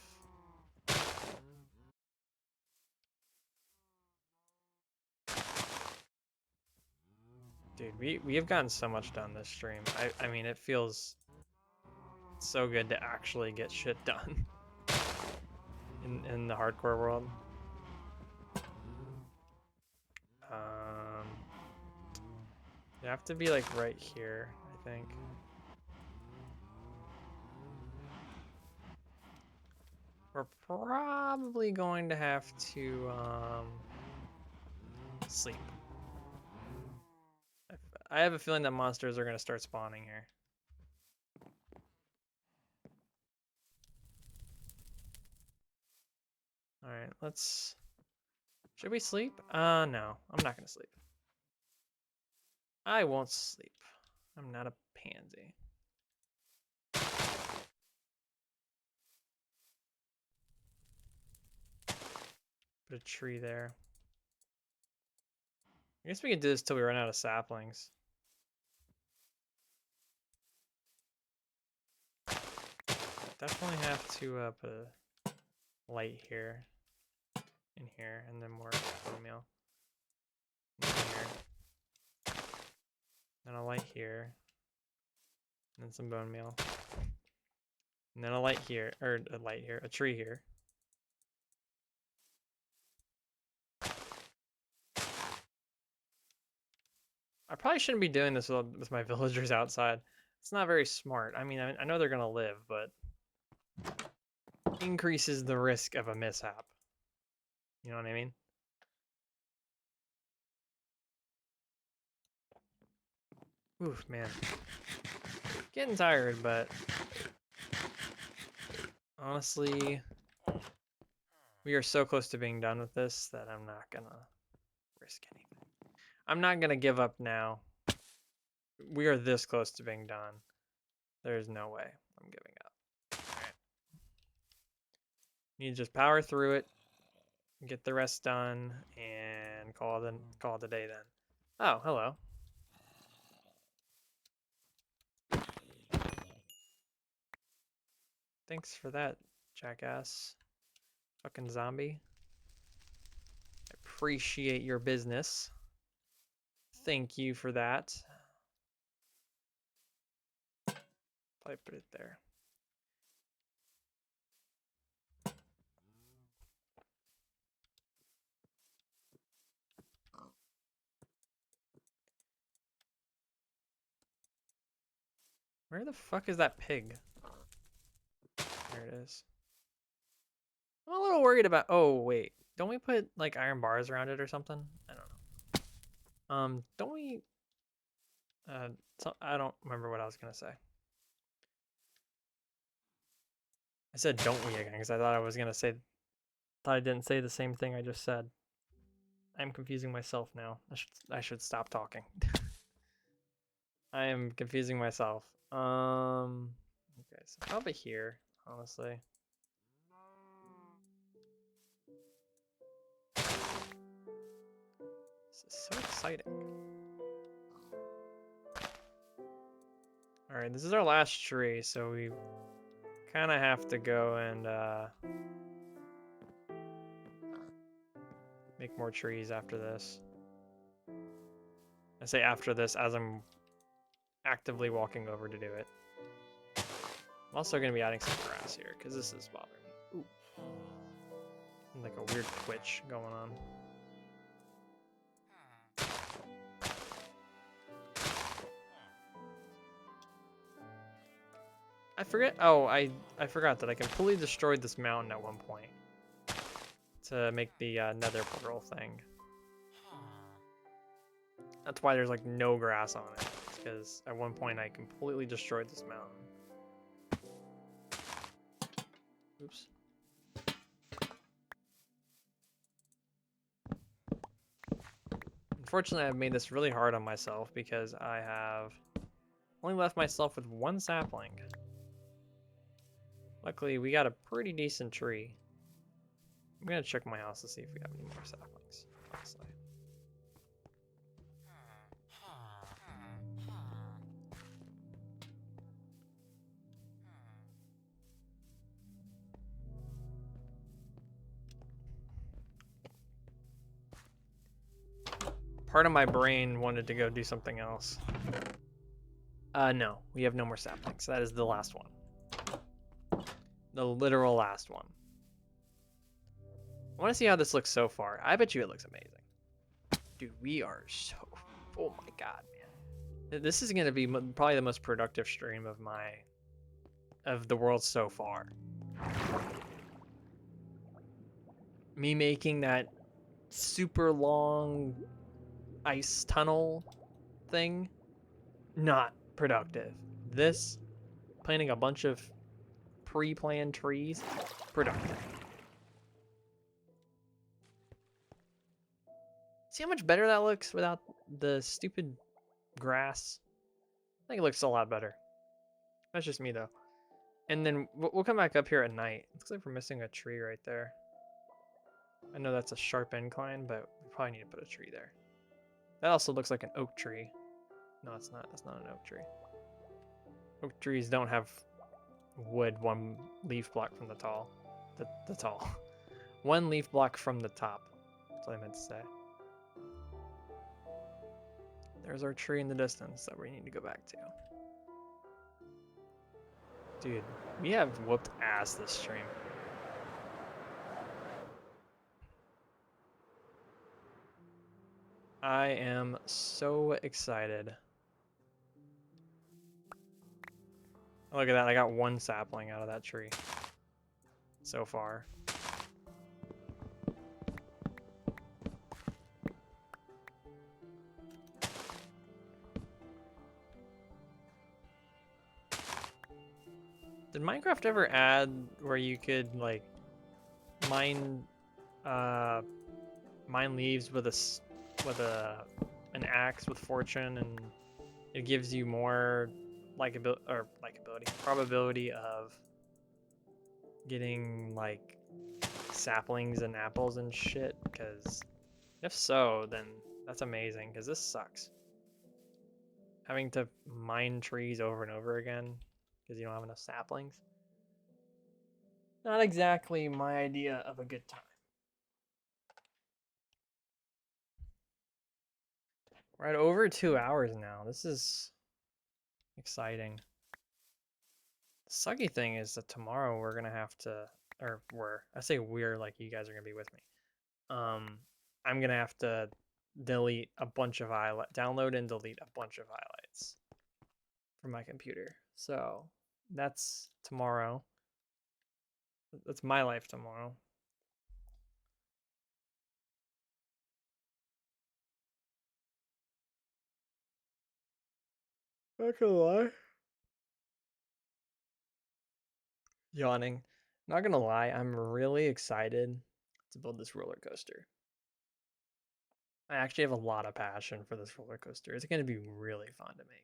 Dude, we have gotten so much done this stream. I mean, it feels so good to actually get shit done in the hardcore world. You have to be like right here, I think. We're probably going to have to sleep. I have a feeling that monsters are going to start spawning here. All right, let's... Should we sleep? No, I'm not going to sleep. I won't sleep. I'm not a pansy. Put a tree there. I guess we can do this till we run out of saplings. Definitely have to put a light here, in here, and then more bone meal. In here. Then a light here. And then some bone meal. And then a light here, or a light here, a tree here. I probably shouldn't be doing this with my villagers outside. It's not very smart. I mean, I know they're gonna live, but increases the risk of a mishap. You know what I mean? Oof, man. Getting tired, but honestly, we are so close to being done with this that I'm not gonna risk anything. I'm not gonna give up now. We are this close to being done. There's no way I'm giving up. Right. You just power through it, get the rest done, and call it a day then. Oh, hello. Thanks for that, jackass. Fucking zombie. I appreciate your business. Thank you for that. Probably put it there. Where the fuck is that pig? There it is. I'm a little worried about... Oh, wait. Don't we put, like, iron bars around it or something? I don't know. Don't we... I don't remember what I was gonna say. I said don't we again, because I thought I was gonna say... Thought I didn't say the same thing I just said. I'm confusing myself now. I should stop talking. I am confusing myself. Okay, so probably here, honestly. This is so exciting. Alright, this is our last tree, so we kind of have to go and make more trees after this. I say after this as I'm actively walking over to do it. I'm also going to be adding some grass here, because this is bothering me. Ooh. Like a weird twitch going on. I forget. Oh, I forgot that I completely destroyed this mountain at one point to make the nether portal thing. That's why there's like no grass on it. Because at one point I completely destroyed this mountain. Oops. Unfortunately, I've made this really hard on myself because I have only left myself with one sapling. Luckily, we got a pretty decent tree. I'm gonna check my house to see if we have any more saplings, honestly. Part of my brain wanted to go do something else. No, we have no more saplings. That is the last one. The literal last one. I want to see how this looks so far. I bet you it looks amazing. Dude, we are so... Oh my god, man. This is gonna be probably the most productive stream of the world so far. Me making that super long ice tunnel thing, not productive. This, planting a bunch of pre-planned trees, productive. See how much better that looks without the stupid grass? I think it looks a lot better. That's just me though. And then we'll come back up here at night. Looks like we're missing a tree right there. I know that's a sharp incline, but we probably need to put a tree there. That also looks like an oak tree. No, it's not. That's not an oak tree. Oak trees don't have wood one leaf block from the tall. The tall. One leaf block from the top. That's what I meant to say. There's our tree in the distance that we need to go back to. Dude, we have whooped ass this stream. I am so excited. Look at that, I got one sapling out of that tree so far. Did Minecraft ever add where you could like mine leaves with an axe with fortune, and it gives you more probability of getting like saplings and apples and shit? Because if so, then that's amazing, because this sucks. Having to mine trees over and over again because you don't have enough saplings. Not exactly my idea of a good time. We're at over 2 hours now. This is exciting. The sucky thing is that tomorrow we're gonna have to, I say we're like you guys are gonna be with me. I'm gonna have to delete a bunch of download and delete a bunch of highlights from my computer. So that's tomorrow. That's my life tomorrow. Not gonna lie. Yawning. Not gonna lie, I'm really excited to build this roller coaster. I actually have a lot of passion for this roller coaster. It's gonna be really fun to make.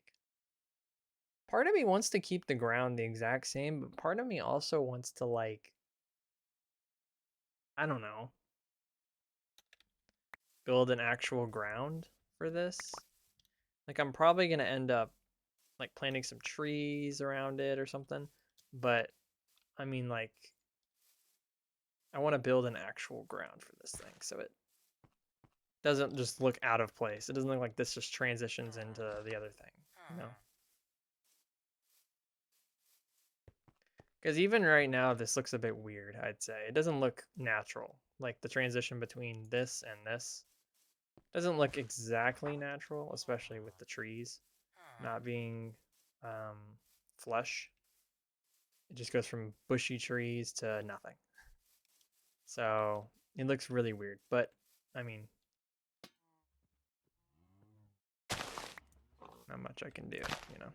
Part of me wants to keep the ground the exact same, but part of me also wants to like, I don't know, build an actual ground for this. Like I'm probably gonna end up like planting some trees around it or something, but I mean like I want to build an actual ground for this thing so it doesn't just look out of place. It doesn't look like this just transitions into the other thing, you know? Because even right now, this looks a bit weird, I'd say. It doesn't look natural. Like the transition between this and this doesn't look exactly natural, especially with the trees not being flush. It just goes from bushy trees to nothing. So it looks really weird, but I mean, not much I can do, you know?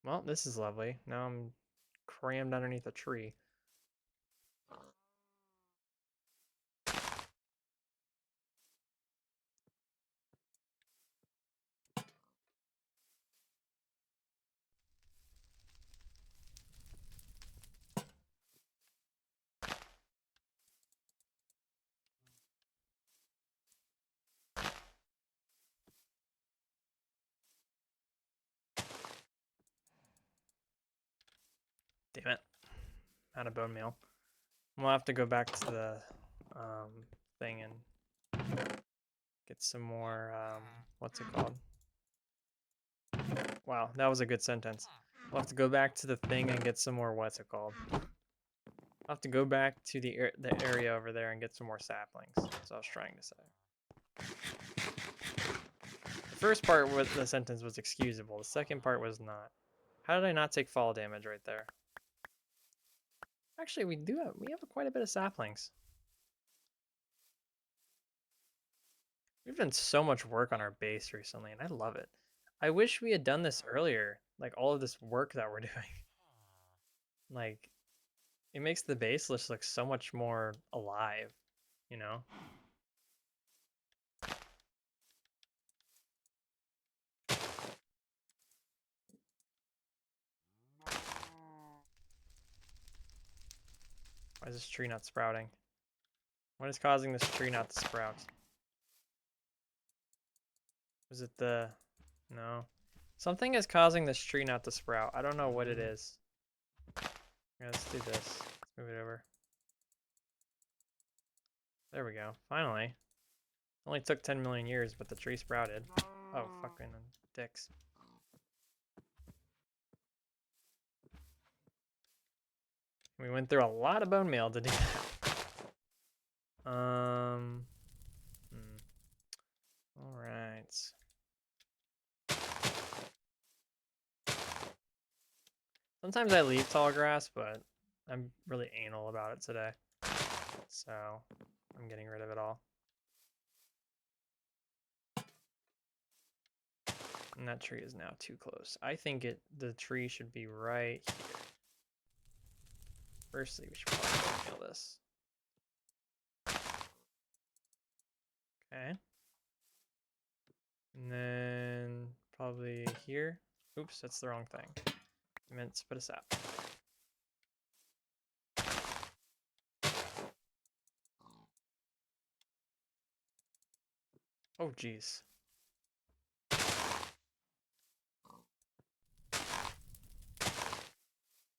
Well, this is lovely. Now I'm crammed underneath a tree. Damn it. Out of bone meal. We'll have to go back to the thing and get some more, what's it called? Wow, that was a good sentence. We'll have to go back to the thing and get some more, what's it called? I'll have to go back to the area over there and get some more saplings. That's what I was trying to say. first part with the sentence was excusable. The second part was not. How did I not take fall damage right there? Actually, we have quite a bit of saplings. We've done so much work on our base recently, and I love it. I wish we had done this earlier, like all of this work that we're doing. Like, it makes the base list look so much more alive, you know? Why is this tree not sprouting? What is causing this tree not to sprout? Is it the... No. Something is causing this tree not to sprout. I don't know what it is. Yeah, let's do this. Let's move it over. There we go. Finally. Only took 10 million years, but the tree sprouted. Oh, fucking dicks. We went through a lot of bone meal to do that. All right. Sometimes I leave tall grass, but I'm really anal about it today. So I'm getting rid of it all. And that tree is now too close. I think the tree should be right here. Firstly, we should probably kill this. Okay. And then probably here. Oops, that's the wrong thing. I meant to put a sap. Oh, geez.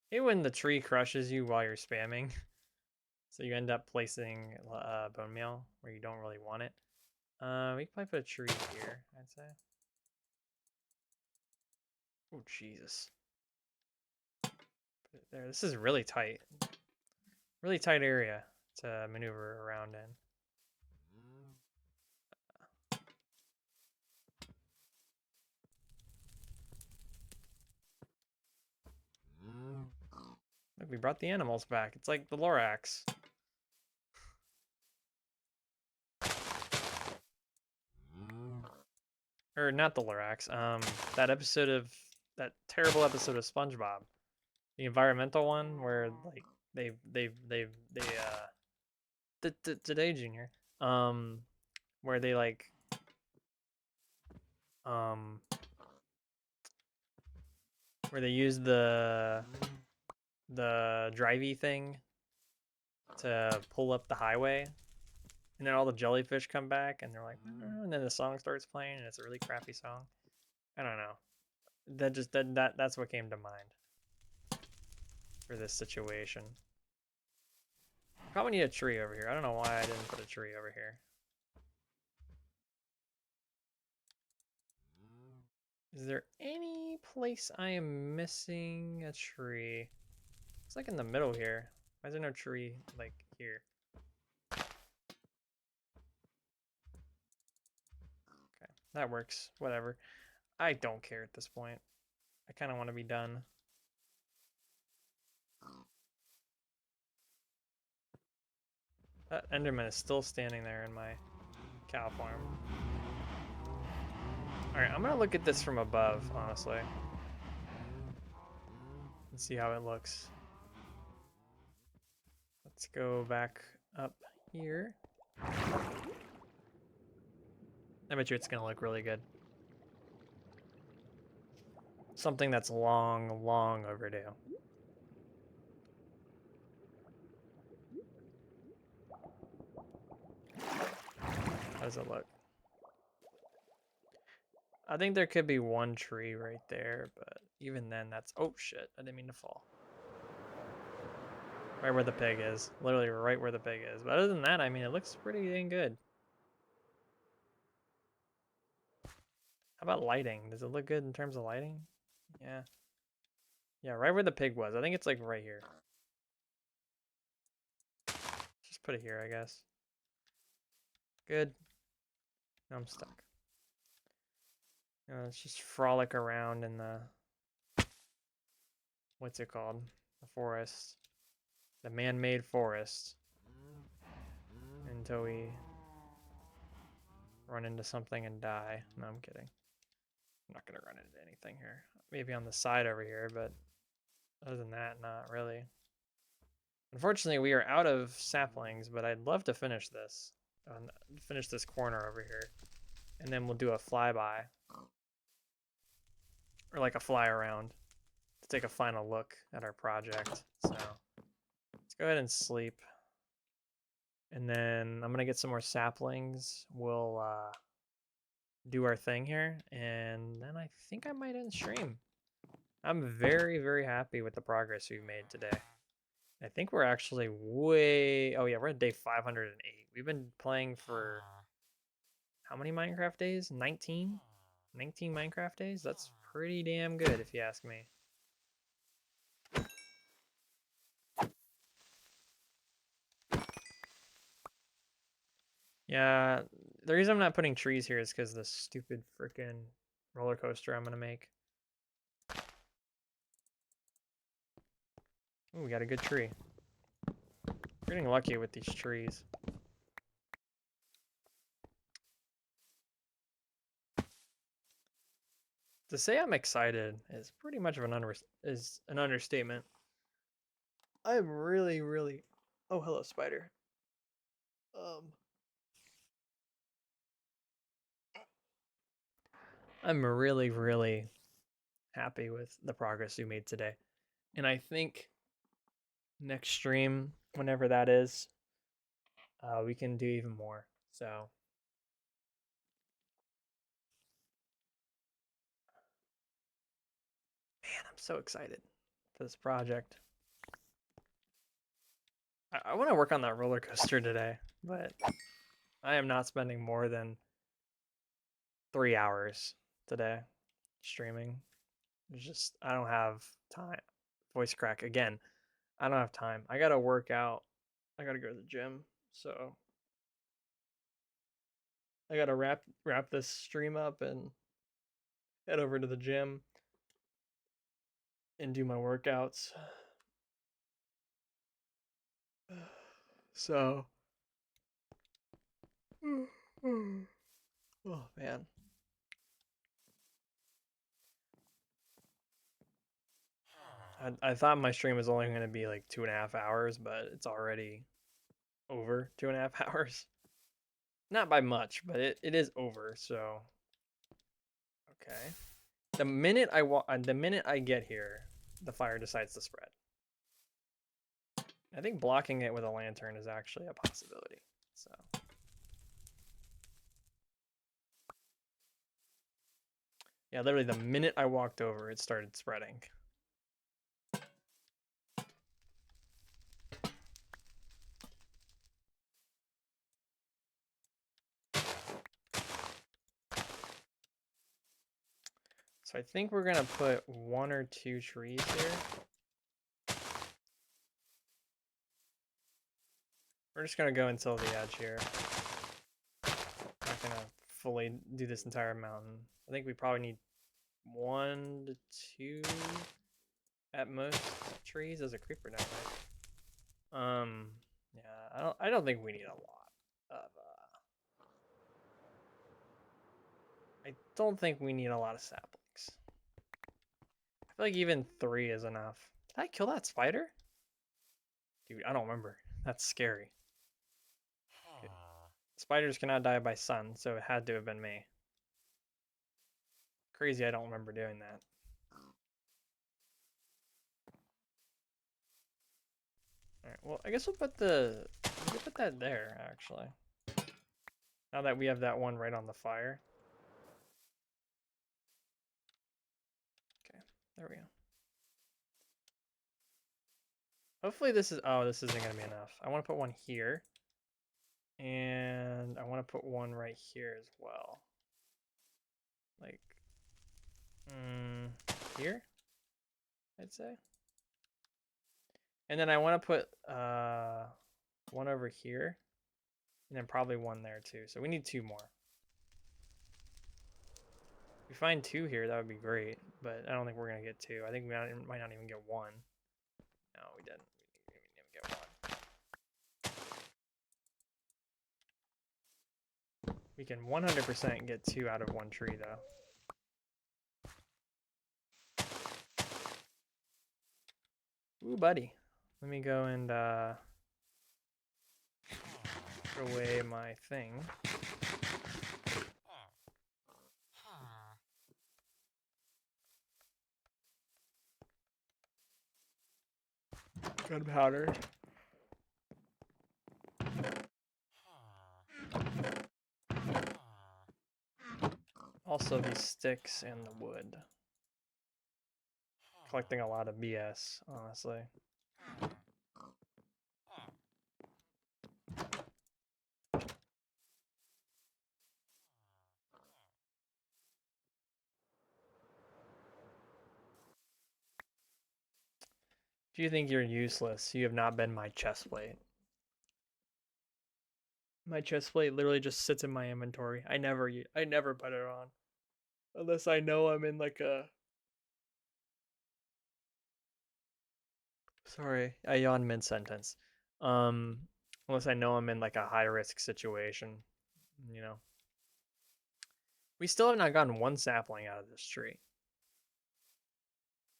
Hey, when the tree crushes you while you're spamming. So you end up placing bone meal where you don't really want it. We can probably put a tree here, I'd say. Oh, Jesus. Put it there. This is really tight. Really tight area to maneuver around in. Look, we brought the animals back. It's like the Lorax. Or not the Lorax. That terrible episode of SpongeBob. The environmental one where like today Junior, where they like where they use the drivey thing to pull up the highway, and then all the jellyfish come back and they're like, and then the song starts playing and it's a really crappy song. I don't know. That's what came to mind for this situation. Probably need a tree over here. I don't know why I didn't put a tree over here. Is there any place I am missing a tree? It's like in the middle here. Why is there no tree like here? Okay, that works. Whatever. I don't care at this point. I kind of want to be done. That Enderman is still standing there in my cow farm. Alright, I'm gonna look at this from above, honestly. And see how it looks. Let's go back up here. I bet you it's gonna look really good. Something that's long, long overdue. How does it look? I think there could be one tree right there, but even then that's... Oh shit, I didn't mean to fall. Right where the pig is. Literally right where the pig is. But other than that, I mean, it looks pretty dang good. How about lighting? Does it look good in terms of lighting? Yeah. Yeah, right where the pig was. I think it's like right here. Just put it here, I guess. Good. Now I'm stuck. Let's just frolic around in the, what's it called? The forest. The man-made forest. Until we run into something and die. No, I'm kidding. I'm not gonna run into anything here. Maybe on the side over here, but other than that, not really. Unfortunately, we are out of saplings, but I'd love to finish this. Finish this corner over here. And then we'll do a flyby. Or like a fly around. To take a final look at our project. So, let's go ahead and sleep. And then I'm gonna get some more saplings. We'll do our thing here. And then I think I might end stream. I'm very, very happy with the progress we've made today. I think we're actually way... Oh yeah, we're at day 508. We've been playing for... How many Minecraft days? 19? 19 Minecraft days? That's pretty damn good if you ask me. Yeah, the reason I'm not putting trees here is because of the stupid freaking roller coaster I'm gonna make. Ooh, we got a good tree. We're getting lucky with these trees. To say I'm excited is pretty much of an understatement. I'm really, really... Oh, hello, spider. I'm really, really happy with the progress we made today. And I think next stream, whenever that is, we can do even more. So, man, I'm so excited for this project. I want to work on that roller coaster today, but I am not spending more than 3 hours today streaming. It's just, I don't have time. Voice crack again. I don't have time. I gotta work out. I gotta go to the gym. So I gotta wrap this stream up and head over to the gym and do my workouts. So, oh man. I thought my stream was only going to be like 2.5 hours, but it's already over 2.5 hours. Not by much, but it is over, so. Okay. The minute I get here, the fire decides to spread. I think blocking it with a lantern is actually a possibility. So. Yeah, literally the minute I walked over, it started spreading. So I think we're gonna put 1 or 2 trees here. We're just gonna go until the edge here. Not gonna fully do this entire mountain. I think we probably need 1 to 2 at most trees as a creeper down there. Yeah, I don't think we need a lot of I don't think we need a lot of saplings. I feel like even 3 is enough. Did I kill that spider? Dude, I don't remember. That's scary. Okay. Spiders cannot die by sun, so it had to have been me. Crazy I don't remember doing that. Alright, well, I guess we'll put that there, actually. Now that we have that one right on the fire. Okay, there we go. Hopefully this isn't gonna be enough. I want to put one here. And I want to put one right here as well. Like, here, I'd say. And then I want to put one over here. And then probably one there too. So we need 2 more. we find 2 here, that would be great, but I don't think we're gonna get 2. I think we might not even get 1. No, we didn't. We didn't even get 1. We can 100% get 2 out of 1 tree, though. Ooh, buddy. Let me go and put away my thing. Gunpowder. Also the sticks and the wood. Collecting a lot of BS, honestly. If you think you're useless, you have not been my chest plate. My chest plate literally just sits in my inventory. I never put it on. Unless I know I'm in like a... Sorry, I yawned mid-sentence. Unless I know I'm in like a high-risk situation, you know. We still have not gotten 1 sapling out of this tree.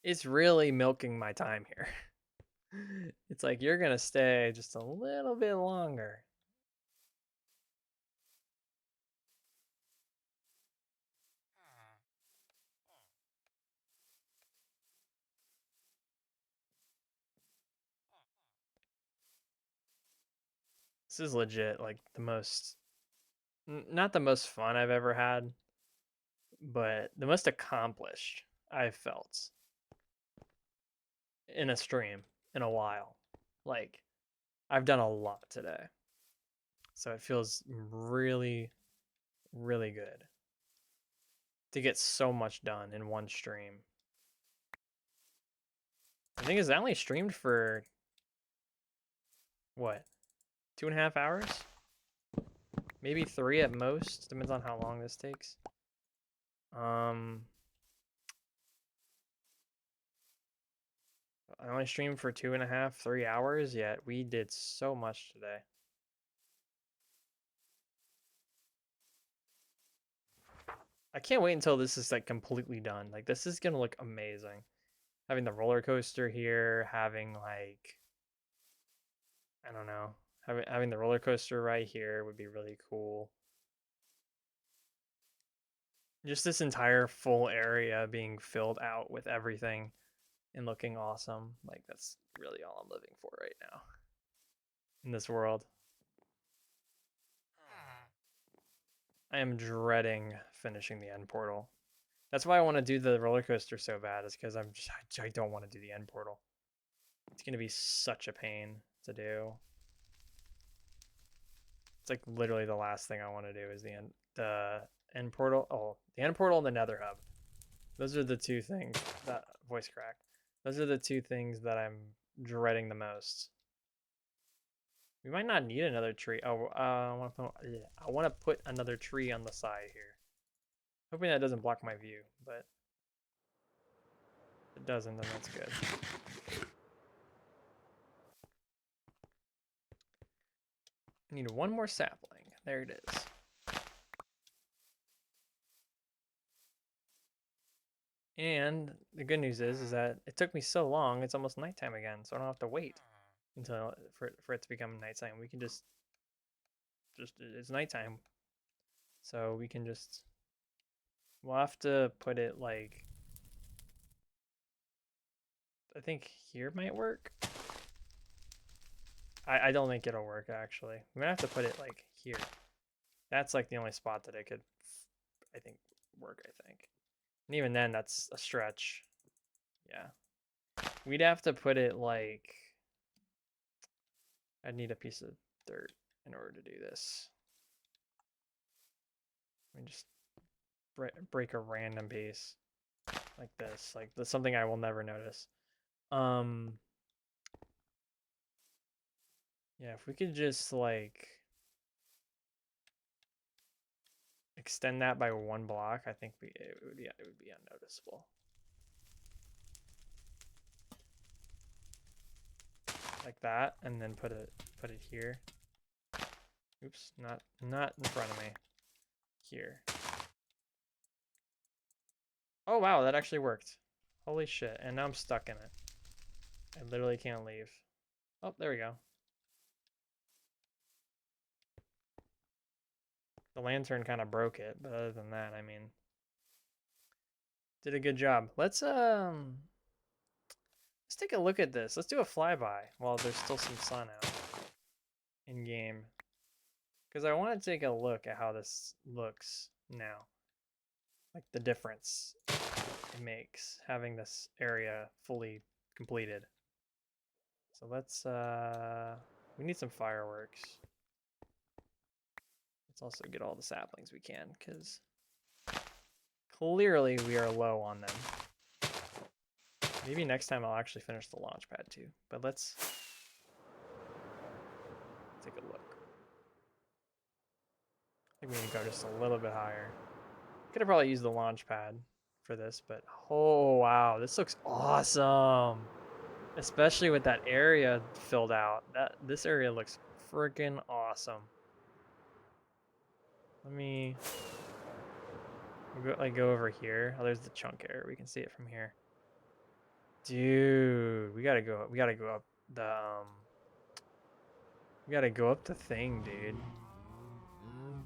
It's really milking my time here. It's like, you're gonna stay just a little bit longer. This is legit like the most, not the most fun I've ever had, but the most accomplished I've felt in a stream in a while. Like, I've done a lot today. So it feels really, really good to get so much done in one stream. The thing is, I only streamed for, what, 2.5 hours? Maybe 3 at most, depends on how long this takes. I only streamed for 2.5, 3 hours, yet we did so much today. I can't wait until this is like completely done. Like, this is gonna look amazing. Having the roller coaster here, having like, I don't know, having the roller coaster right here would be really cool. Just this entire full area being filled out with everything and looking awesome. Like, that's really all I'm living for right now in this world. I am dreading finishing the end portal. That's why I want to do the roller coaster so bad, is because I don't want to do the end portal. It's gonna be such a pain to do. It's like literally the last thing I want to do is the end portal. Oh, the end portal and the Nether hub. Those are the 2 things that voice crack. Those are the 2 things that I'm dreading the most. We might not need another tree. Oh, I want to put another tree on the side here. Hoping that doesn't block my view, but if it doesn't, then that's good. I need 1 more sapling. There it is. And the good news is that it took me so long, it's almost nighttime again, so I don't have to wait until for it to become nighttime. We can just it's nighttime. So we can just, we'll have to put it like, I think here might work. I don't think it'll work actually. I'm gonna have to put it like here. That's like the only spot that it could, I think, work, I think. And even then, that's a stretch. Yeah. We'd have to put it like, I'd need a piece of dirt in order to do this. Let me just break a random piece like this. Like, that's something I will never notice. Yeah, if we could just like, extend that by 1 block, I think it would be unnoticeable. Like that, and then put it here. Oops, not in front of me. Here. Oh wow, that actually worked. Holy shit, and now I'm stuck in it. I literally can't leave. Oh, there we go. The lantern kind of broke it, but other than that, I mean, did a good job. Let's take a look at this. Let's do a flyby while there's still some sun out in game. Because I want to take a look at how this looks now. Like the difference it makes having this area fully completed. So let's, we need some fireworks. Let's also get all the saplings we can, because clearly we are low on them. Maybe next time I'll actually finish the launch pad too. But let's take a look. I think we need to go just a little bit higher. Could have probably used the launch pad for this, but oh wow, this looks awesome. Especially with that area filled out. This area looks freaking awesome. Let me go over here. Oh, there's the chunk area. We can see it from here. Dude, we gotta go up the we gotta go up the thing, dude.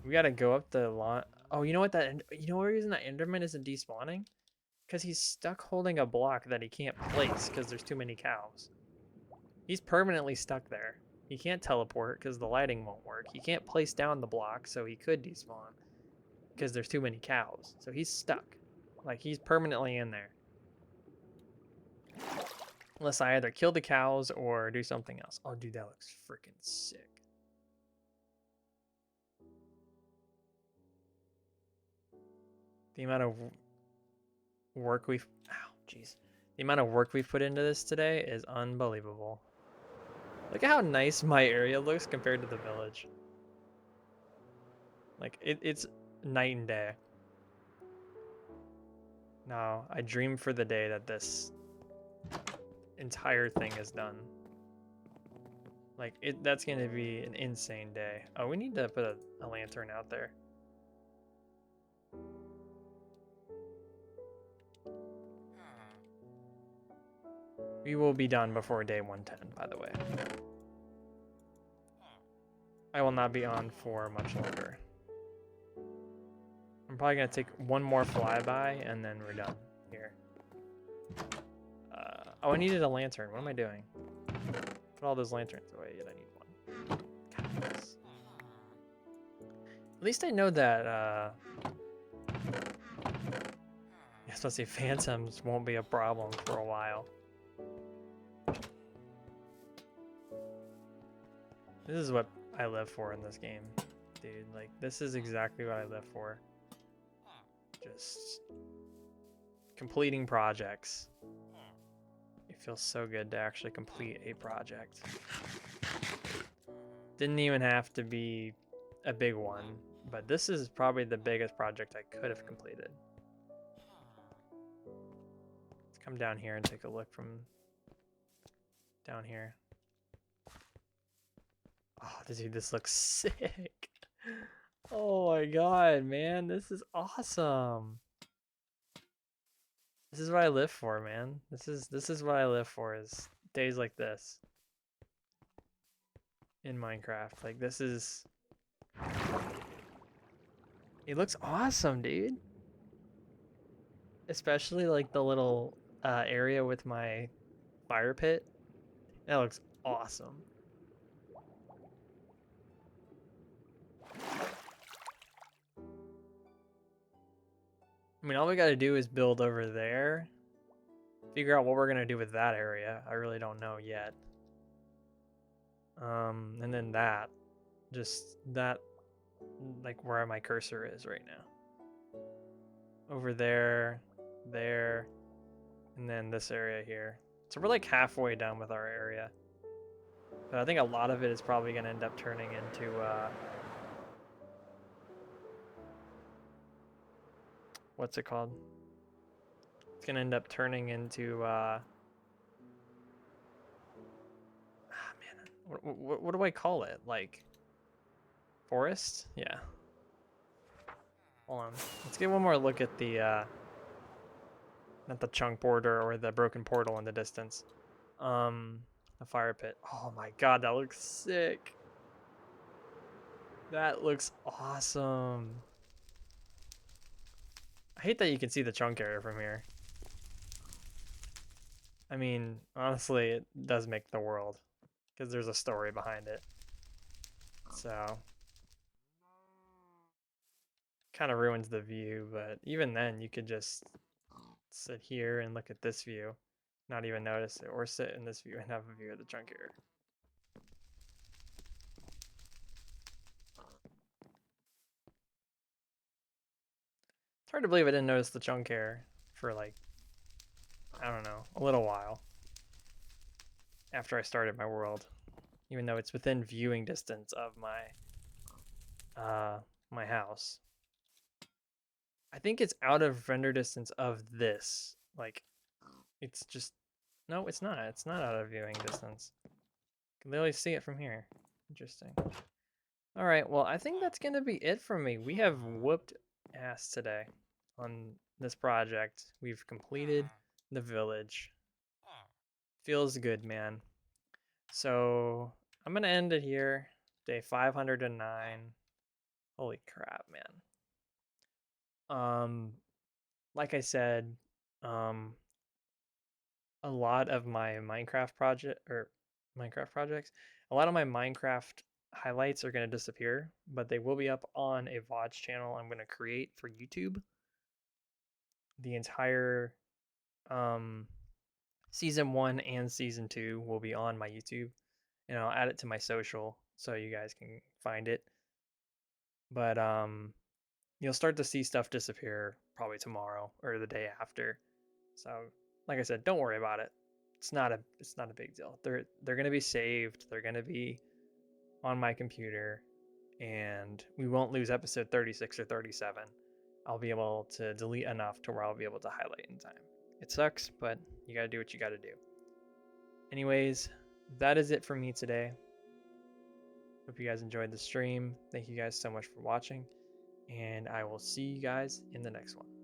We gotta go up the lawn. Oh, you know what you know what reason that Enderman isn't despawning? Because he's stuck holding a block that he can't place because there's too many cows. He's permanently stuck there. He can't teleport because the lighting won't work. He can't place down the block, so he could despawn because there's too many cows. So he's stuck. Like, he's permanently in there. Unless I either kill the cows or do something else. Oh, dude, that looks freaking sick. The amount of work we've... Ow, jeez. The amount of work we've put into this today is unbelievable. Look at how nice my area looks compared to the village. Like, it's night and day. Now, I dream for the day that this entire thing is done. Like, that's going to be an insane day. Oh, we need to put a lantern out there. We will be done before day 110, by the way. I will not be on for much longer. I'm probably going to take one more flyby, and then we're done here. Oh, I needed a lantern. What am I doing? Put all those lanterns away, yet I need one. God, at least I know that, I was supposed to say phantoms won't be a problem for a while. This is what I live for in this game, dude. Like, this is exactly what I live for. Just completing projects. It feels so good to actually complete a project. Didn't even have to be a big one, but this is probably the biggest project I could have completed. Let's come down here and take a look from down here. Oh, dude, this looks sick. Oh my god, man, this is awesome. This is what I live for, man. This is what I live for, is days like this in Minecraft. Like, this is... It looks awesome, dude. Especially like the little area with my fire pit. That looks awesome. I mean, all we gotta do is build over there. Figure out what we're gonna do with that area. I really don't know yet. And then that. Just that, like where my cursor is right now. Over there, there, and then this area here. So we're like halfway done with our area. But I think a lot of it is probably gonna end up turning into what's it called? It's gonna end up turning into man, what do I call it? Like forest? Yeah. Hold on. Let's get one more look at the not the chunk border or the broken portal in the distance. The fire pit. Oh my god, that looks sick. That looks awesome. I hate that you can see the chunk area from here. I mean, honestly, it does make the world because there's a story behind it. So, kind of ruins the view, but even then, you could just sit here and look at this view, not even notice it, or sit in this view and have a view of the chunk area. It's hard to believe I didn't notice the chunk hair for like, I don't know, a little while after I started my world, even though it's within viewing distance of my house. I think it's out of render distance of this. Like, it's just, no, it's not. It's not out of viewing distance. You can literally see it from here. Interesting. All right, well, I think that's gonna be it for me. We have whooped ass today on this project. We've completed the village. Feels good, man. So I'm gonna end it here. Day 509. Holy crap, man. Like I said, um, a lot of my Minecraft projects, a lot of my Minecraft highlights are gonna disappear, but they will be up on a VODS channel I'm gonna create for YouTube. The entire um season 1 and season 2 will be on my YouTube, and I'll add it to my social so you guys can find it. But you'll start to see stuff disappear probably tomorrow or the day after. So, like I said, don't worry about it. It's not a big deal. They're going to be saved. They're going to be on my computer, and we won't lose episode 36 or 37. I'll be able to delete enough to where I'll be able to highlight in time. It sucks, but you got to do what you got to do. Anyways, that is it for me today. Hope you guys enjoyed the stream. Thank you guys so much for watching, and I will see you guys in the next one.